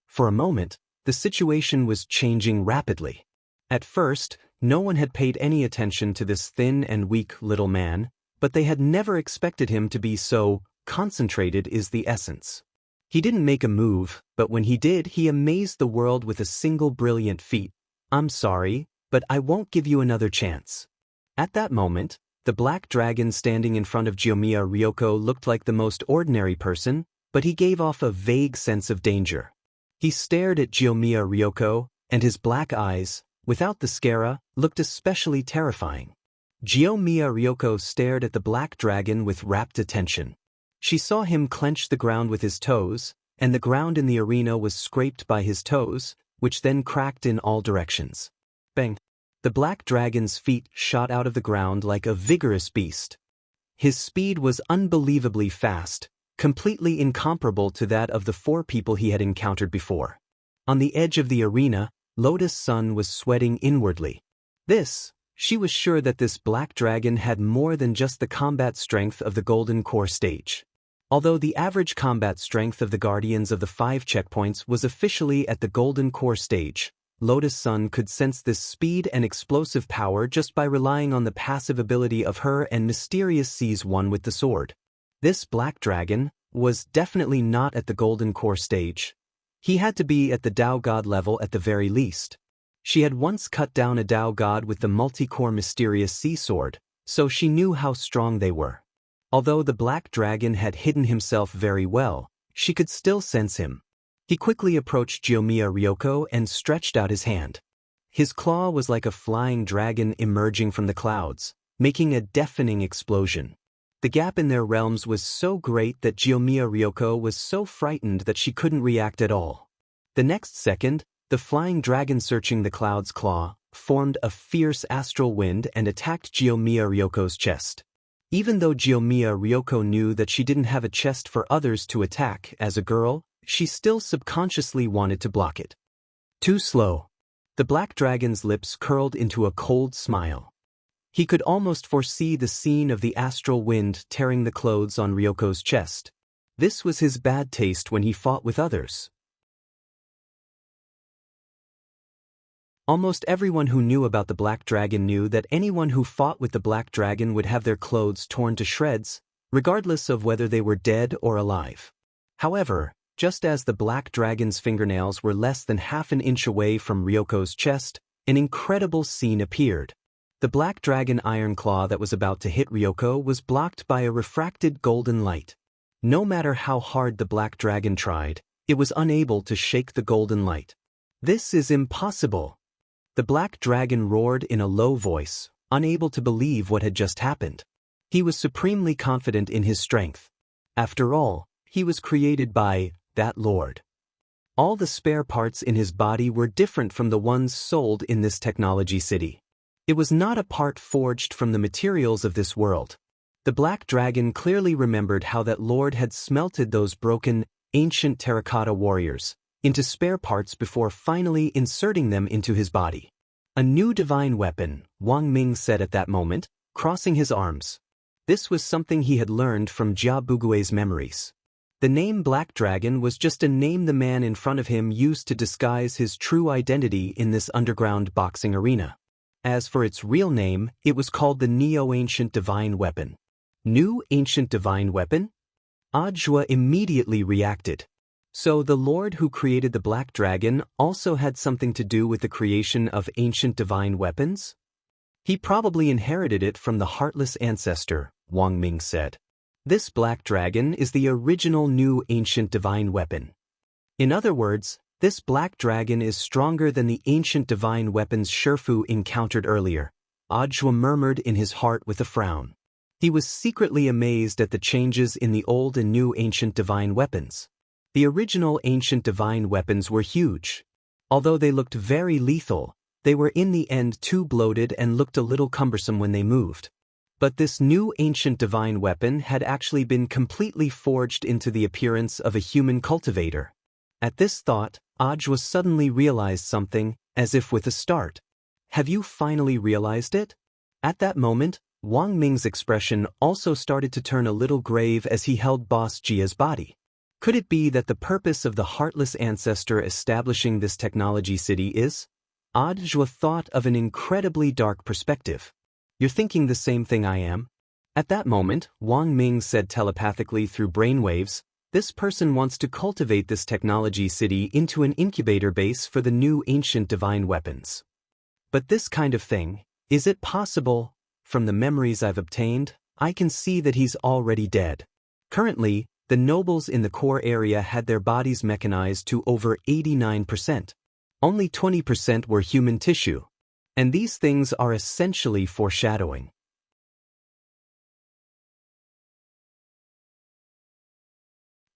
For a moment, the situation was changing rapidly. At first, no one had paid any attention to this thin and weak little man, but they had never expected him to be so concentrated is the essence. He didn't make a move, but when he did, he amazed the world with a single brilliant feat. "I'm sorry, but I won't give you another chance." At that moment, the black dragon standing in front of Jiyomiya Ryoko looked like the most ordinary person, but he gave off a vague sense of danger. He stared at Jiyomiya Ryoko, and his black eyes, without the scara, looked especially terrifying. Jiyomiya Ryoko stared at the black dragon with rapt attention. She saw him clench the ground with his toes, and the ground in the arena was scraped by his toes, which then cracked in all directions. Bang! The black dragon's feet shot out of the ground like a vigorous beast. His speed was unbelievably fast, completely incomparable to that of the 4 people he had encountered before. On the edge of the arena, Lotus Sun was sweating inwardly. She was sure that this black dragon had more than just the combat strength of the Golden Core stage. Although the average combat strength of the Guardians of the 5 checkpoints was officially at the Golden Core stage, Lotus Sun could sense this speed and explosive power just by relying on the passive ability of her and Mysterious Seize One with the sword. This black dragon was definitely not at the Golden Core stage. He had to be at the Tao God level at the very least. She had once cut down a Tao God with the multi-core Mysterious Sea Sword, so she knew how strong they were. Although the black dragon had hidden himself very well, she could still sense him. He quickly approached Jiyomiya Ryoko and stretched out his hand. His claw was like a flying dragon emerging from the clouds, making a deafening explosion. The gap in their realms was so great that Jiyomiya Ryoko was so frightened that she couldn't react at all. The next second, the flying dragon searching the cloud's claw formed a fierce astral wind and attacked Jiyomiya Ryoko's chest. Even though Jiyomiya Ryoko knew that she didn't have a chest for others to attack as a girl, she still subconsciously wanted to block it. Too slow. The black dragon's lips curled into a cold smile. He could almost foresee the scene of the astral wind tearing the clothes on Ryoko's chest. This was his bad taste when he fought with others. Almost everyone who knew about the black dragon knew that anyone who fought with the black dragon would have their clothes torn to shreds, regardless of whether they were dead or alive. However, just as the black dragon's fingernails were less than half an inch away from Ryoko's chest, an incredible scene appeared. The black dragon iron claw that was about to hit Ryoko was blocked by a refracted golden light. No matter how hard the black dragon tried, it was unable to shake the golden light. "This is impossible!" The black dragon roared in a low voice, unable to believe what had just happened. He was supremely confident in his strength. After all, he was created by that Lord. All the spare parts in his body were different from the ones sold in this technology city. It was not a part forged from the materials of this world. The black dragon clearly remembered how that Lord had smelted those broken, ancient terracotta warriors into spare parts before finally inserting them into his body. "A new divine weapon," Wang Ming said at that moment, crossing his arms. This was something he had learned from Jia Bugui's memories. The name Black Dragon was just a name the man in front of him used to disguise his true identity in this underground boxing arena. As for its real name, it was called the Neo-Ancient Divine Weapon. New Ancient Divine Weapon? Ajwa immediately reacted. So the Lord who created the Black Dragon also had something to do with the creation of ancient divine weapons? He probably inherited it from the heartless ancestor, Wang Ming said. This Black Dragon is the original new ancient divine weapon. In other words, this Black Dragon is stronger than the ancient divine weapons Shifu encountered earlier, Ajwa murmured in his heart with a frown. He was secretly amazed at the changes in the old and new ancient divine weapons. The original ancient divine weapons were huge. Although they looked very lethal, they were in the end too bloated and looked a little cumbersome when they moved. But this new ancient divine weapon had actually been completely forged into the appearance of a human cultivator. At this thought, Ajwa suddenly realized something, as if with a start. Have you finally realized it? At that moment, Wang Ming's expression also started to turn a little grave as he held Boss Jia's body. Could it be that the purpose of the heartless ancestor establishing this technology city is? Ajwa thought of an incredibly dark perspective. You're thinking the same thing I am? At that moment, Wang Ming said telepathically through brainwaves, this person wants to cultivate this technology city into an incubator base for the new ancient divine weapons. But this kind of thing, is it possible? From the memories I've obtained, I can see that he's already dead. Currently, the nobles in the core area had their bodies mechanized to over 89%. Only 20% were human tissue. And these things are essentially foreshadowing.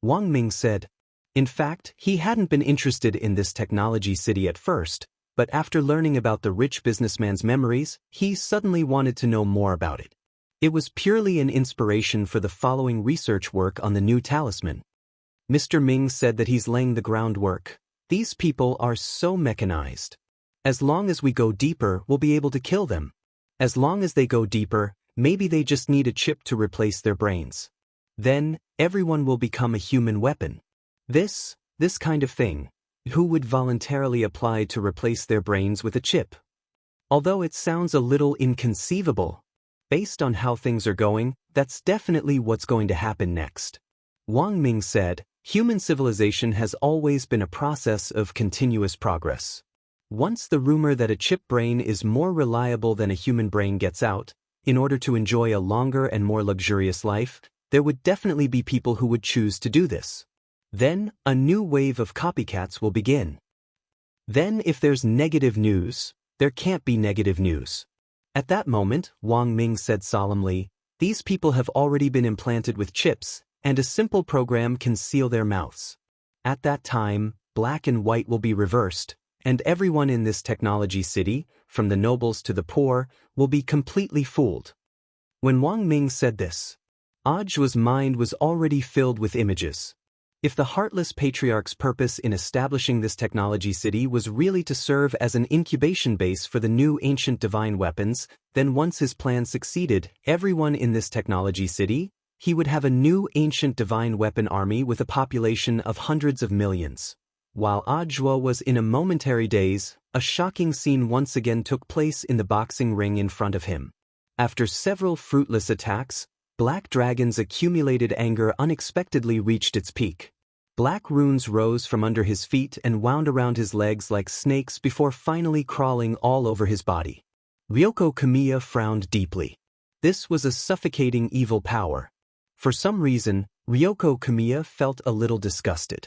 Wang Ming said. In fact, he hadn't been interested in this technology city at first, but after learning about the rich businessman's memories, he suddenly wanted to know more about it. It was purely an inspiration for the following research work on the new talisman. Mr. Ming said that he's laying the groundwork. These people are so mechanized. As long as we go deeper, we'll be able to kill them. As long as they go deeper, maybe they just need a chip to replace their brains. Then, everyone will become a human weapon. This kind of thing, who would voluntarily apply to replace their brains with a chip? Although it sounds a little inconceivable, based on how things are going, that's definitely what's going to happen next. Wang Ming said, human civilization has always been a process of continuous progress. Once the rumor that a chip brain is more reliable than a human brain gets out, in order to enjoy a longer and more luxurious life, there would definitely be people who would choose to do this. Then, a new wave of copycats will begin. Then if there's negative news, there can't be negative news. At that moment, Wang Ming said solemnly, these people have already been implanted with chips, and a simple program can seal their mouths. At that time, black and white will be reversed, and everyone in this technology city, from the nobles to the poor, will be completely fooled. When Wang Ming said this, Ajwa's mind was already filled with images. If the heartless patriarch's purpose in establishing this technology city was really to serve as an incubation base for the new ancient divine weapons, then once his plan succeeded, everyone in this technology city, he would have a new ancient divine weapon army with a population of hundreds of millions. While Ajwa was in a momentary daze, a shocking scene once again took place in the boxing ring in front of him. After several fruitless attacks, Black Dragon's accumulated anger unexpectedly reached its peak. Black runes rose from under his feet and wound around his legs like snakes before finally crawling all over his body. Ryoko Kamiya frowned deeply. This was a suffocating evil power. For some reason, Ryoko Kamiya felt a little disgusted.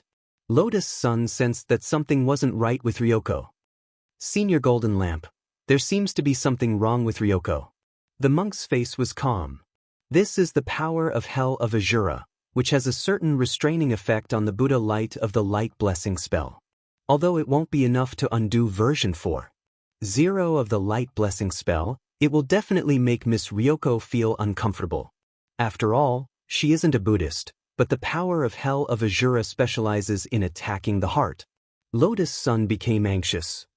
Lotus Sun sensed that something wasn't right with Ryoko. Senior Golden Lamp, there seems to be something wrong with Ryoko. The monk's face was calm. This is the power of Hell of Azura, which has a certain restraining effect on the Buddha light of the light blessing spell. Although it won't be enough to undo version 4.0 of the light blessing spell, it will definitely make Miss Ryoko feel uncomfortable. After all, she isn't a Buddhist, but the power of Hell of Azura specializes in attacking the heart. Lotus Sun became anxious.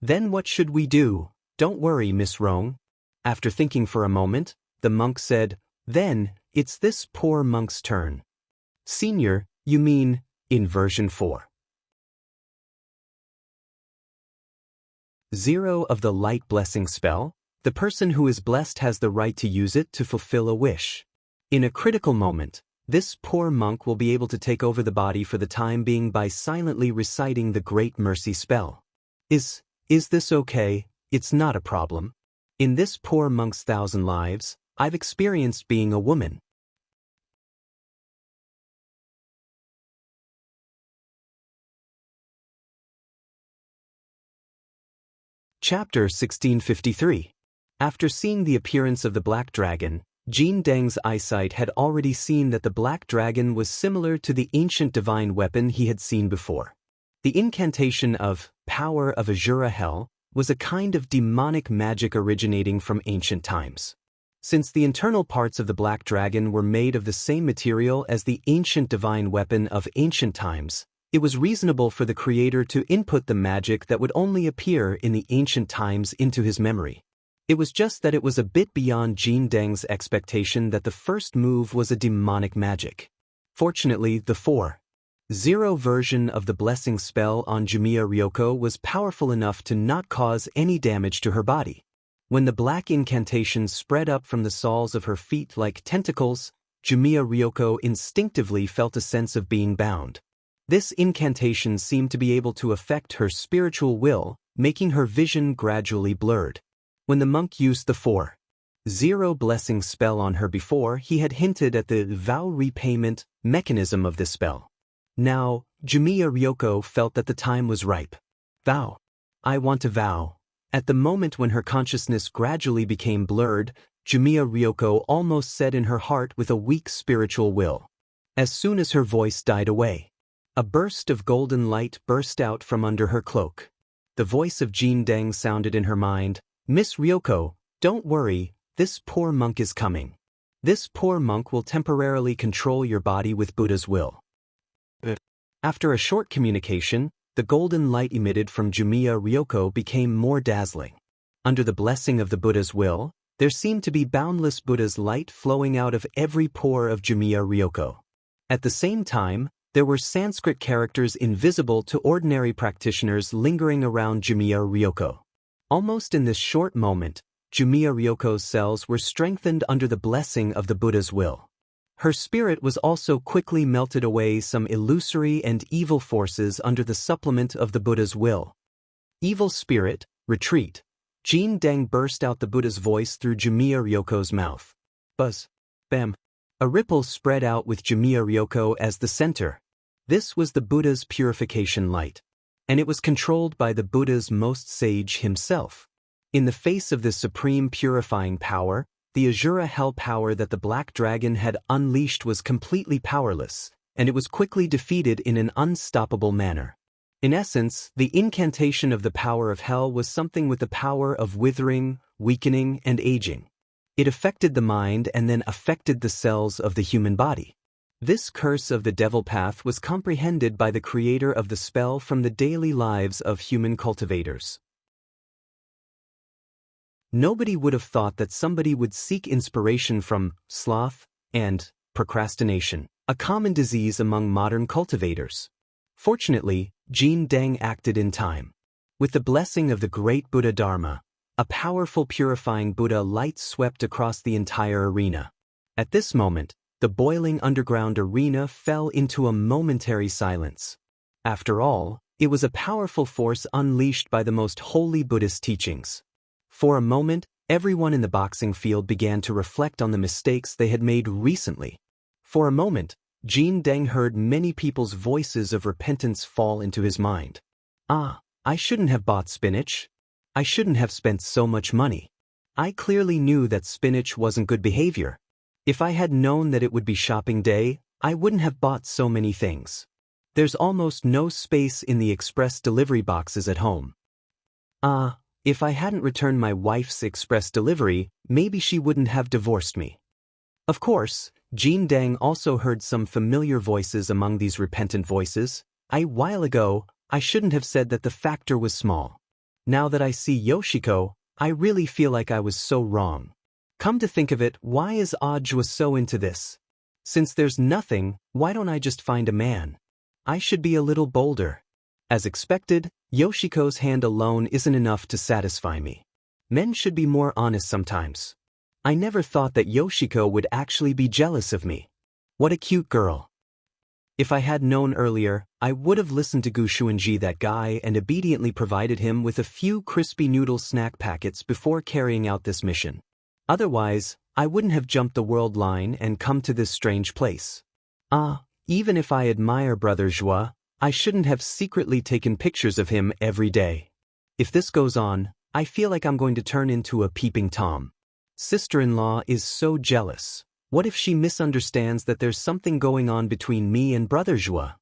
Then what should we do? Don't worry, Miss Rong. After thinking for a moment, the monk said, then, it's this poor monk's turn. Senior, You mean, in version 4. 0 of the light blessing spell, the person who is blessed has the right to use it to fulfill a wish. In a critical moment, this poor monk will be able to take over the body for the time being by silently reciting the Great Mercy spell. Is this okay? It's not a problem. In this poor monk's 1,000 lives, I've experienced being a woman. Chapter 1653. After seeing the appearance of the black dragon, Jin Deng's eyesight had already seen that the black dragon was similar to the ancient divine weapon he had seen before. The incantation of Power of Azura Hell was a kind of demonic magic originating from ancient times. Since the internal parts of the black dragon were made of the same material as the ancient divine weapon of ancient times, it was reasonable for the creator to input the magic that would only appear in the ancient times into his memory. It was just that it was a bit beyond Jin Deng's expectation that the first move was a demonic magic. Fortunately, the 4.0 version of the blessing spell on Jumiya Ryoko was powerful enough to not cause any damage to her body. When the black incantation spread up from the soles of her feet like tentacles, Jumiya Ryoko instinctively felt a sense of being bound. This incantation seemed to be able to affect her spiritual will, making her vision gradually blurred. When the monk used the 4.0 blessing spell on her before, he had hinted at the vow repayment mechanism of this spell. Now, Jumiya Ryoko felt that the time was ripe. Vow. I want to vow. At the moment when her consciousness gradually became blurred, Jumiya Ryoko almost said in her heart with a weak spiritual will. As soon as her voice died away, a burst of golden light burst out from under her cloak. The voice of Jin Deng sounded in her mind, Miss Ryoko, don't worry, this poor monk is coming. This poor monk will temporarily control your body with Buddha's will. After a short communication, the golden light emitted from Jumiya Ryoko became more dazzling. Under the blessing of the Buddha's will, there seemed to be boundless Buddha's light flowing out of every pore of Jumiya Ryoko. At the same time, there were Sanskrit characters invisible to ordinary practitioners lingering around Jumiya Ryoko. Almost in this short moment, Jumiya Ryoko's cells were strengthened under the blessing of the Buddha's will. Her spirit was also quickly melted away some illusory and evil forces under the supplement of the Buddha's will. Evil spirit, retreat. Jin Deng burst out the Buddha's voice through Jumiya Ryoko's mouth. Buzz. Bam. A ripple spread out with Jumiya Ryoko as the center. This was the Buddha's purification light, and it was controlled by the Buddha's most sage himself. In the face of this supreme purifying power, the Azura Hell power that the black dragon had unleashed was completely powerless, and it was quickly defeated in an unstoppable manner. In essence, the incantation of the power of hell was something with the power of withering, weakening, and aging. It affected the mind and then affected the cells of the human body. This curse of the devil path was comprehended by the creator of the spell from the daily lives of human cultivators. Nobody would have thought that somebody would seek inspiration from sloth and procrastination, a common disease among modern cultivators. Fortunately, Jin Deng acted in time. With the blessing of the great Buddha Dharma, a powerful purifying Buddha light swept across the entire arena. At this moment, the boiling underground arena fell into a momentary silence. After all, it was a powerful force unleashed by the most holy Buddhist teachings. For a moment, everyone in the boxing field began to reflect on the mistakes they had made recently. For a moment, Jin Deng heard many people's voices of repentance fall into his mind. I shouldn't have bought spinach. I shouldn't have spent so much money. I clearly knew that spinach wasn't good behavior. If I had known that it would be shopping day, I wouldn't have bought so many things. There's almost no space in the express delivery boxes at home. If I hadn't returned my wife's express delivery, maybe she wouldn't have divorced me. Of course, Jin Deng also heard some familiar voices among these repentant voices. A while ago, I shouldn't have said that the factor was small. Now that I see Yoshiko, I really feel like I was so wrong. Come to think of it, why is Aj was so into this? Since there's nothing, why don't I just find a man? I should be a little bolder. As expected, Yoshiko's hand alone isn't enough to satisfy me. Men should be more honest sometimes. I never thought that Yoshiko would actually be jealous of me. What a cute girl. If I had known earlier, I would have listened to Gu Xuanji, that guy, and obediently provided him with a few crispy noodle snack packets before carrying out this mission. Otherwise, I wouldn't have jumped the world line and come to this strange place. Even if I admire Brother Joie, I shouldn't have secretly taken pictures of him every day. If this goes on, I feel like I'm going to turn into a peeping Tom. Sister-in-law is so jealous. What if she misunderstands that there's something going on between me and Brother Joie?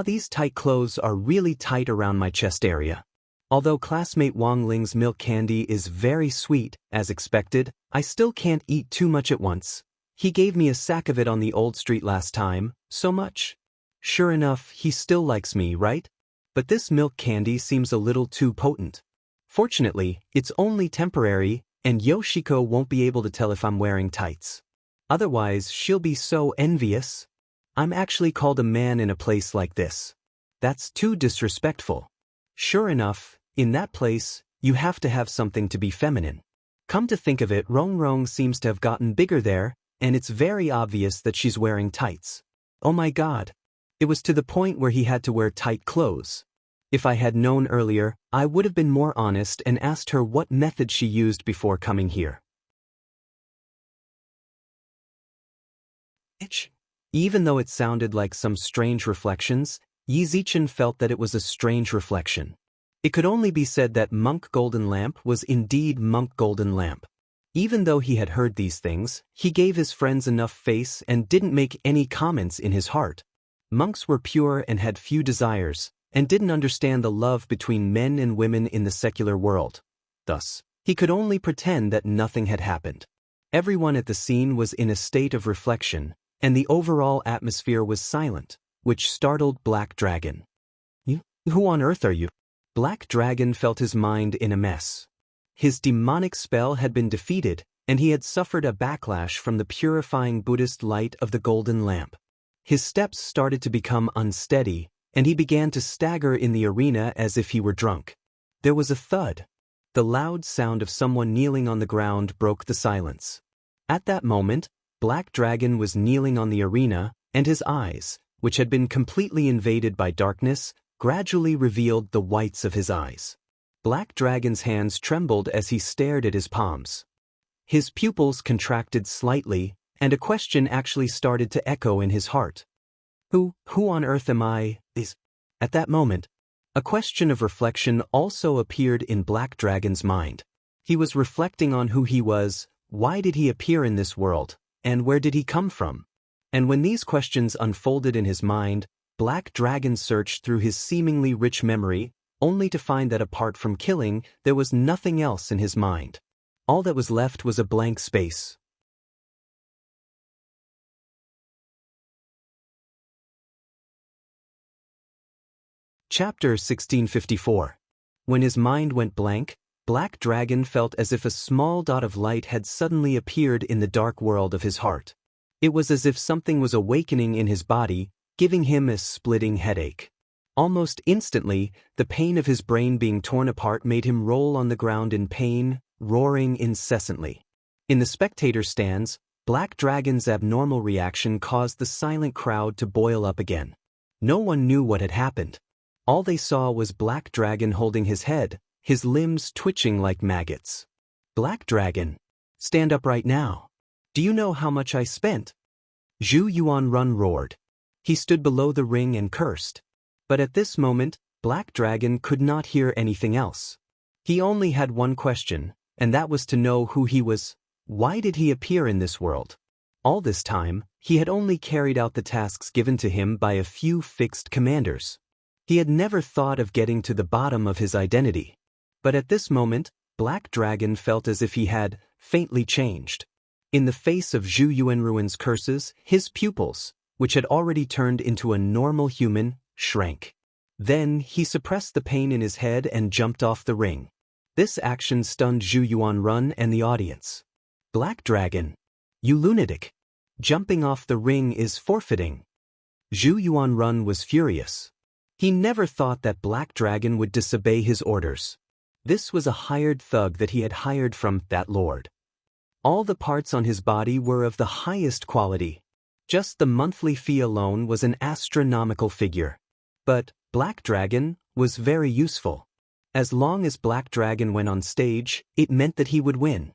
These tight clothes are really tight around my chest area. Although classmate Wang Ling's milk candy is very sweet, as expected, I still can't eat too much at once. He gave me a sack of it on the old street last time, so much. Sure enough, he still likes me, right? But this milk candy seems a little too potent. Fortunately, it's only temporary, and Yoshiko won't be able to tell if I'm wearing tights. Otherwise, she'll be so envious. I'm actually called a man in a place like this. That's too disrespectful. Sure enough, in that place, you have to have something to be feminine. Come to think of it, Rong Rong seems to have gotten bigger there, and it's very obvious that she's wearing tights. Oh my god. It was to the point where he had to wear tight clothes. If I had known earlier, I would have been more honest and asked her what method she used before coming here. Even though it sounded like some strange reflections, Yi Zichen felt that it was a strange reflection. It could only be said that Monk Golden Lamp was indeed Monk Golden Lamp. Even though he had heard these things, he gave his friends enough face and didn't make any comments in his heart. Monks were pure and had few desires, and didn't understand the love between men and women in the secular world. Thus, he could only pretend that nothing had happened. Everyone at the scene was in a state of reflection, and the overall atmosphere was silent, which startled Black Dragon. Who on earth are you? Black Dragon felt his mind in a mess. His demonic spell had been defeated, and he had suffered a backlash from the purifying Buddhist light of the golden lamp. His steps started to become unsteady, and he began to stagger in the arena as if he were drunk. There was a thud. The loud sound of someone kneeling on the ground broke the silence. At that moment, Black Dragon was kneeling on the arena, and his eyes, which had been completely invaded by darkness, gradually revealed the whites of his eyes. Black Dragon's hands trembled as he stared at his palms. His pupils contracted slightly, and a question actually started to echo in his heart. Who on earth am I? At that moment, a question of reflection also appeared in Black Dragon's mind. He was reflecting on who he was, why did he appear in this world, and where did he come from? And when these questions unfolded in his mind, Black Dragon searched through his seemingly rich memory, only to find that apart from killing, there was nothing else in his mind. All that was left was a blank space. Chapter 1654. When his mind went blank, Black Dragon felt as if a small dot of light had suddenly appeared in the dark world of his heart. It was as if something was awakening in his body, giving him a splitting headache. Almost instantly, the pain of his brain being torn apart made him roll on the ground in pain, roaring incessantly. In the spectator stands, Black Dragon's abnormal reaction caused the silent crowd to boil up again. No one knew what had happened. All they saw was Black Dragon holding his head, his limbs twitching like maggots. Black Dragon, stand up right now. Do you know how much I spent? Zhu Yuanrun roared. He stood below the ring and cursed. But at this moment, Black Dragon could not hear anything else. He only had one question, and that was to know who he was. Why did he appear in this world? All this time, he had only carried out the tasks given to him by a few fixed commanders. He had never thought of getting to the bottom of his identity. But at this moment, Black Dragon felt as if he had faintly changed. In the face of Zhu Yuanruin's curses, his pupils, which had already turned into a normal human, shrank. Then he suppressed the pain in his head and jumped off the ring. This action stunned Zhu Yuanrun and the audience. Black Dragon, you lunatic! Jumping off the ring is forfeiting. Zhu Yuanrun was furious. He never thought that Black Dragon would disobey his orders. This was a hired thug that he had hired from that lord. All the parts on his body were of the highest quality. Just the monthly fee alone was an astronomical figure. But Black Dragon was very useful. As long as Black Dragon went on stage, it meant that he would win.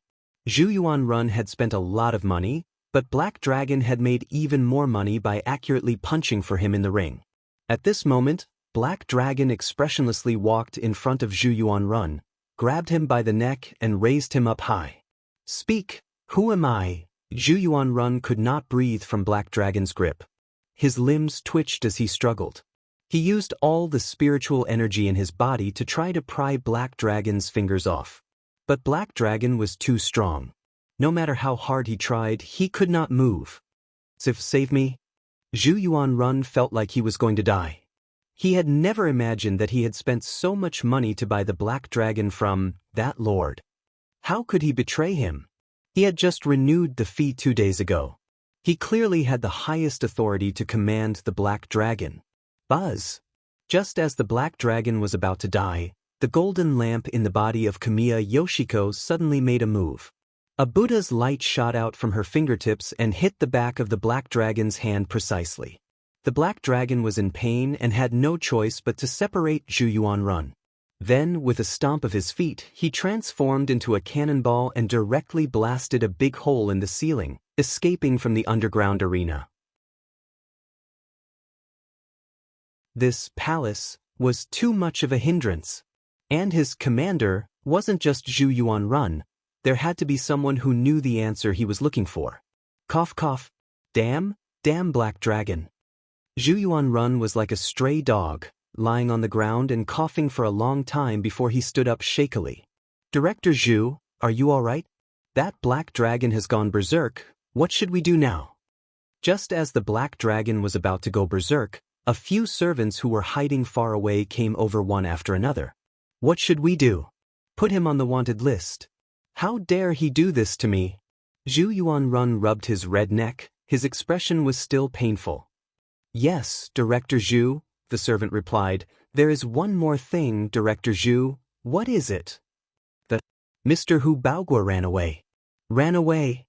Zhu Yuanrun had spent a lot of money, but Black Dragon had made even more money by accurately punching for him in the ring. At this moment, Black Dragon expressionlessly walked in front of Zhu Yuanrun, grabbed him by the neck and raised him up high. "Speak, who am I?" Zhu Yuanrun could not breathe from Black Dragon's grip. His limbs twitched as he struggled. He used all the spiritual energy in his body to try to pry Black Dragon's fingers off. But Black Dragon was too strong. No matter how hard he tried, he could not move. Save me." Zhu Yuanrun felt like he was going to die. He had never imagined that he had spent so much money to buy the Black Dragon from that lord. How could he betray him? He had just renewed the fee 2 days ago. He clearly had the highest authority to command the Black Dragon. Buzz! Just as the Black Dragon was about to die, the golden lamp in the body of Kamiya Yoshiko suddenly made a move. A Buddha's light shot out from her fingertips and hit the back of the Black Dragon's hand precisely. The Black Dragon was in pain and had no choice but to separate Zhu Yuanrun. Then, with a stomp of his feet, he transformed into a cannonball and directly blasted a big hole in the ceiling, escaping from the underground arena. This palace was too much of a hindrance. And his commander wasn't just Zhu Yuanrun. There had to be someone who knew the answer he was looking for. Cough cough. Damn Black Dragon. Zhu Yuanrun was like a stray dog, lying on the ground and coughing for a long time before he stood up shakily. "Director Zhu, are you all right? That Black Dragon has gone berserk. What should we do now?" Just as the Black Dragon was about to go berserk, a few servants who were hiding far away came over one after another. "What should we do?" "Put him on the wanted list." "How dare he do this to me?" Zhu Yuanrun rubbed his red neck. His expression was still painful. "Yes, Director Zhu," the servant replied. "There is one more thing, Director Zhu." "What is it?" Mr. Hu Baogua ran away." "Ran away?"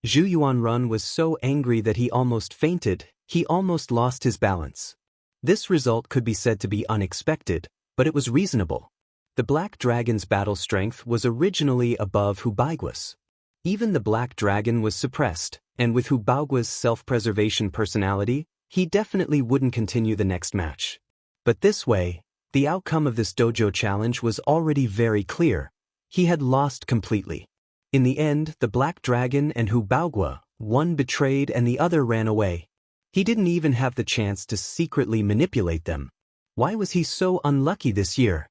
Zhu Yuanrun was so angry that he almost fainted. He almost lost his balance. This result could be said to be unexpected, but it was reasonable. The Black Dragon's battle strength was originally above Hu Baogua's. Even the Black Dragon was suppressed, and with Hu Baogua's self-preservation personality, he definitely wouldn't continue the next match. But this way, the outcome of this dojo challenge was already very clear. He had lost completely. In the end, the Black Dragon and Hu Baogua, one betrayed and the other ran away. He didn't even have the chance to secretly manipulate them. Why was he so unlucky this year?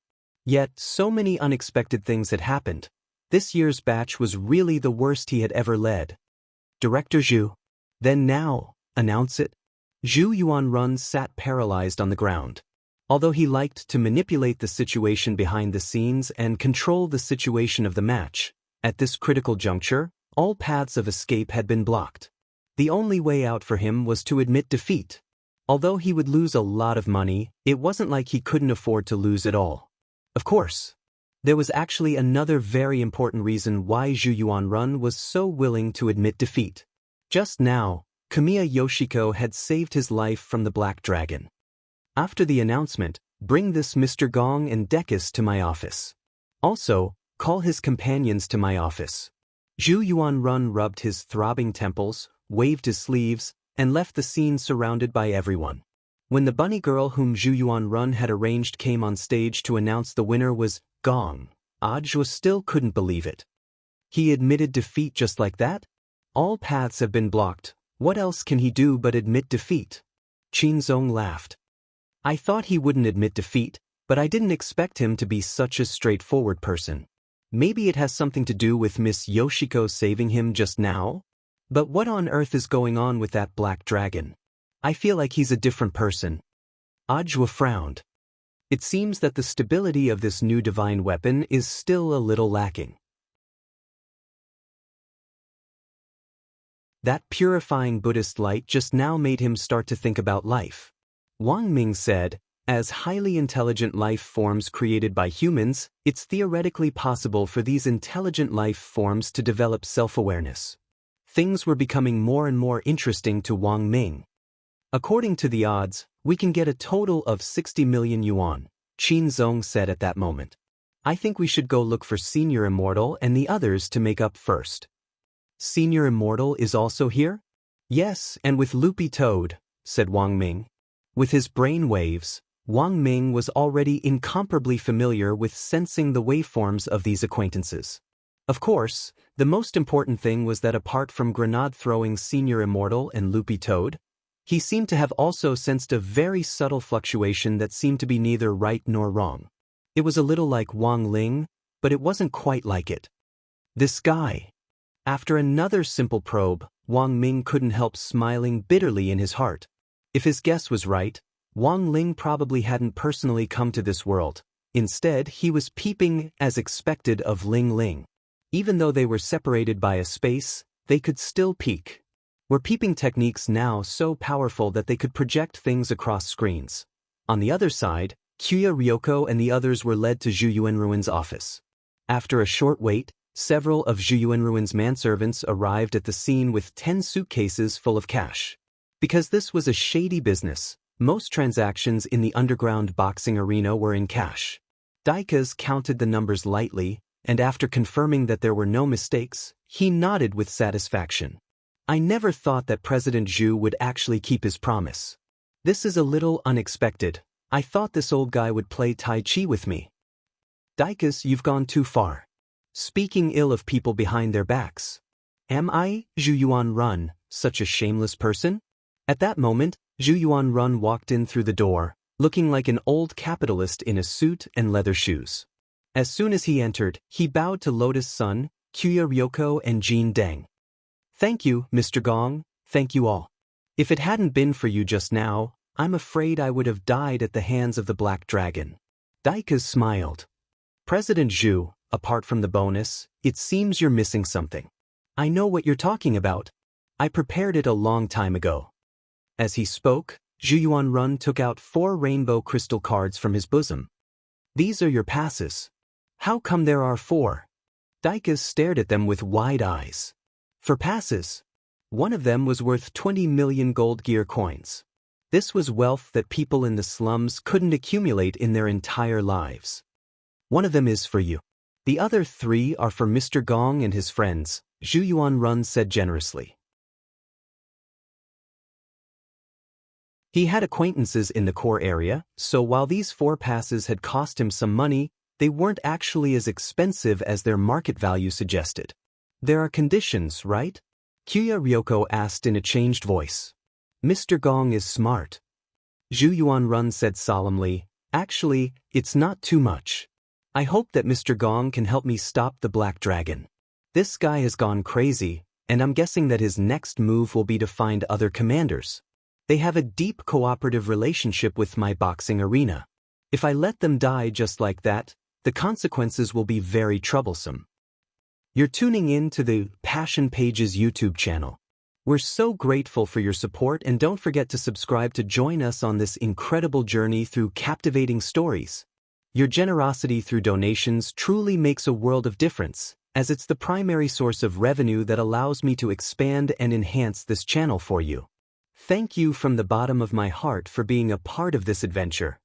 Yet, so many unexpected things had happened. This year's batch was really the worst he had ever led. "Director Zhu." "Then now, announce it." Zhu Yuanrun sat paralyzed on the ground. Although he liked to manipulate the situation behind the scenes and control the situation of the match, at this critical juncture, all paths of escape had been blocked. The only way out for him was to admit defeat. Although he would lose a lot of money, it wasn't like he couldn't afford to lose it all. Of course, there was actually another very important reason why Zhu Yuanrun was so willing to admit defeat. Just now, Kamiya Yoshiko had saved his life from the Black Dragon. After the announcement, "Bring this Mr. Gong and Dekis to my office. Also, call his companions to my office." Zhu Yuanrun rubbed his throbbing temples, waved his sleeves, and left the scene surrounded by everyone. When the bunny girl whom Zhu Yuanrun had arranged came on stage to announce the winner was Gong, Ajwa still couldn't believe it. He admitted defeat just like that? All paths have been blocked. What else can he do but admit defeat? Qinzong laughed. "I thought he wouldn't admit defeat, but I didn't expect him to be such a straightforward person. Maybe it has something to do with Miss Yoshiko saving him just now? But what on earth is going on with that Black Dragon? I feel like he's a different person." Ajwa frowned. It seems that the stability of this new divine weapon is still a little lacking. That purifying Buddhist light just now made him start to think about life. Wang Ming said, as highly intelligent life forms created by humans, it's theoretically possible for these intelligent life forms to develop self-awareness. Things were becoming more and more interesting to Wang Ming. According to the odds, we can get a total of 60 million yuan, Qin Zong said at that moment. I think we should go look for Senior Immortal and the others to make up first. Senior Immortal is also here? Yes, and with Loopy Toad, said Wang Ming. With his brain waves, Wang Ming was already incomparably familiar with sensing the waveforms of these acquaintances. Of course, the most important thing was that apart from grenade-throwing Senior Immortal and Loopy Toad, he seemed to have also sensed a very subtle fluctuation that seemed to be neither right nor wrong. It was a little like Wang Ling, but it wasn't quite like it. This guy. After another simple probe, Wang Ming couldn't help smiling bitterly in his heart. If his guess was right, Wang Ling probably hadn't personally come to this world. Instead, he was peeping, as expected, of Ling Ling. Even though they were separated by a space, they could still peek. Were peeping techniques now so powerful that they could project things across screens? On the other side, Kuya Ryoko and the others were led to Zhu Yuanruin's office. After a short wait, several of Zhu Yuanruin's manservants arrived at the scene with 10 suitcases full of cash. Because this was a shady business, most transactions in the underground boxing arena were in cash. Daikas counted the numbers lightly, and after confirming that there were no mistakes, he nodded with satisfaction. I never thought that President Zhu would actually keep his promise. This is a little unexpected. I thought this old guy would play Tai Chi with me. Daikas, you've gone too far. Speaking ill of people behind their backs. Am I, Zhu Yuanrun, such a shameless person? At that moment, Zhu Yuanrun walked in through the door, looking like an old capitalist in a suit and leather shoes. As soon as he entered, he bowed to Lotus Sun, Kuya Ryoko and Jean Deng. Thank you, Mr. Gong, thank you all. If it hadn't been for you just now, I'm afraid I would have died at the hands of the Black Dragon. Daikas smiled. President Zhu, apart from the bonus, it seems you're missing something. I know what you're talking about. I prepared it a long time ago. As he spoke, Zhu Yuanrun took out 4 rainbow crystal cards from his bosom. These are your passes. How come there are 4? Daikas stared at them with wide eyes. For passes. One of them was worth 20 million gold gear coins. This was wealth that people in the slums couldn't accumulate in their entire lives. One of them is for you. The other 3 are for Mr. Gong and his friends, Zhu Yuanrun said generously. He had acquaintances in the core area, so while these 4 passes had cost him some money, they weren't actually as expensive as their market value suggested. There are conditions, right? Kuya Ryoko asked in a changed voice. Mr. Gong is smart. Zhu Yuanrun said solemnly, actually, it's not too much. I hope that Mr. Gong can help me stop the Black Dragon. This guy has gone crazy, and I'm guessing that his next move will be to find other commanders. They have a deep cooperative relationship with my boxing arena. If I let them die just like that, the consequences will be very troublesome. You're tuning in to the Passion Pages YouTube channel. We're so grateful for your support, and don't forget to subscribe to join us on this incredible journey through captivating stories. Your generosity through donations truly makes a world of difference, as it's the primary source of revenue that allows me to expand and enhance this channel for you. Thank you from the bottom of my heart for being a part of this adventure.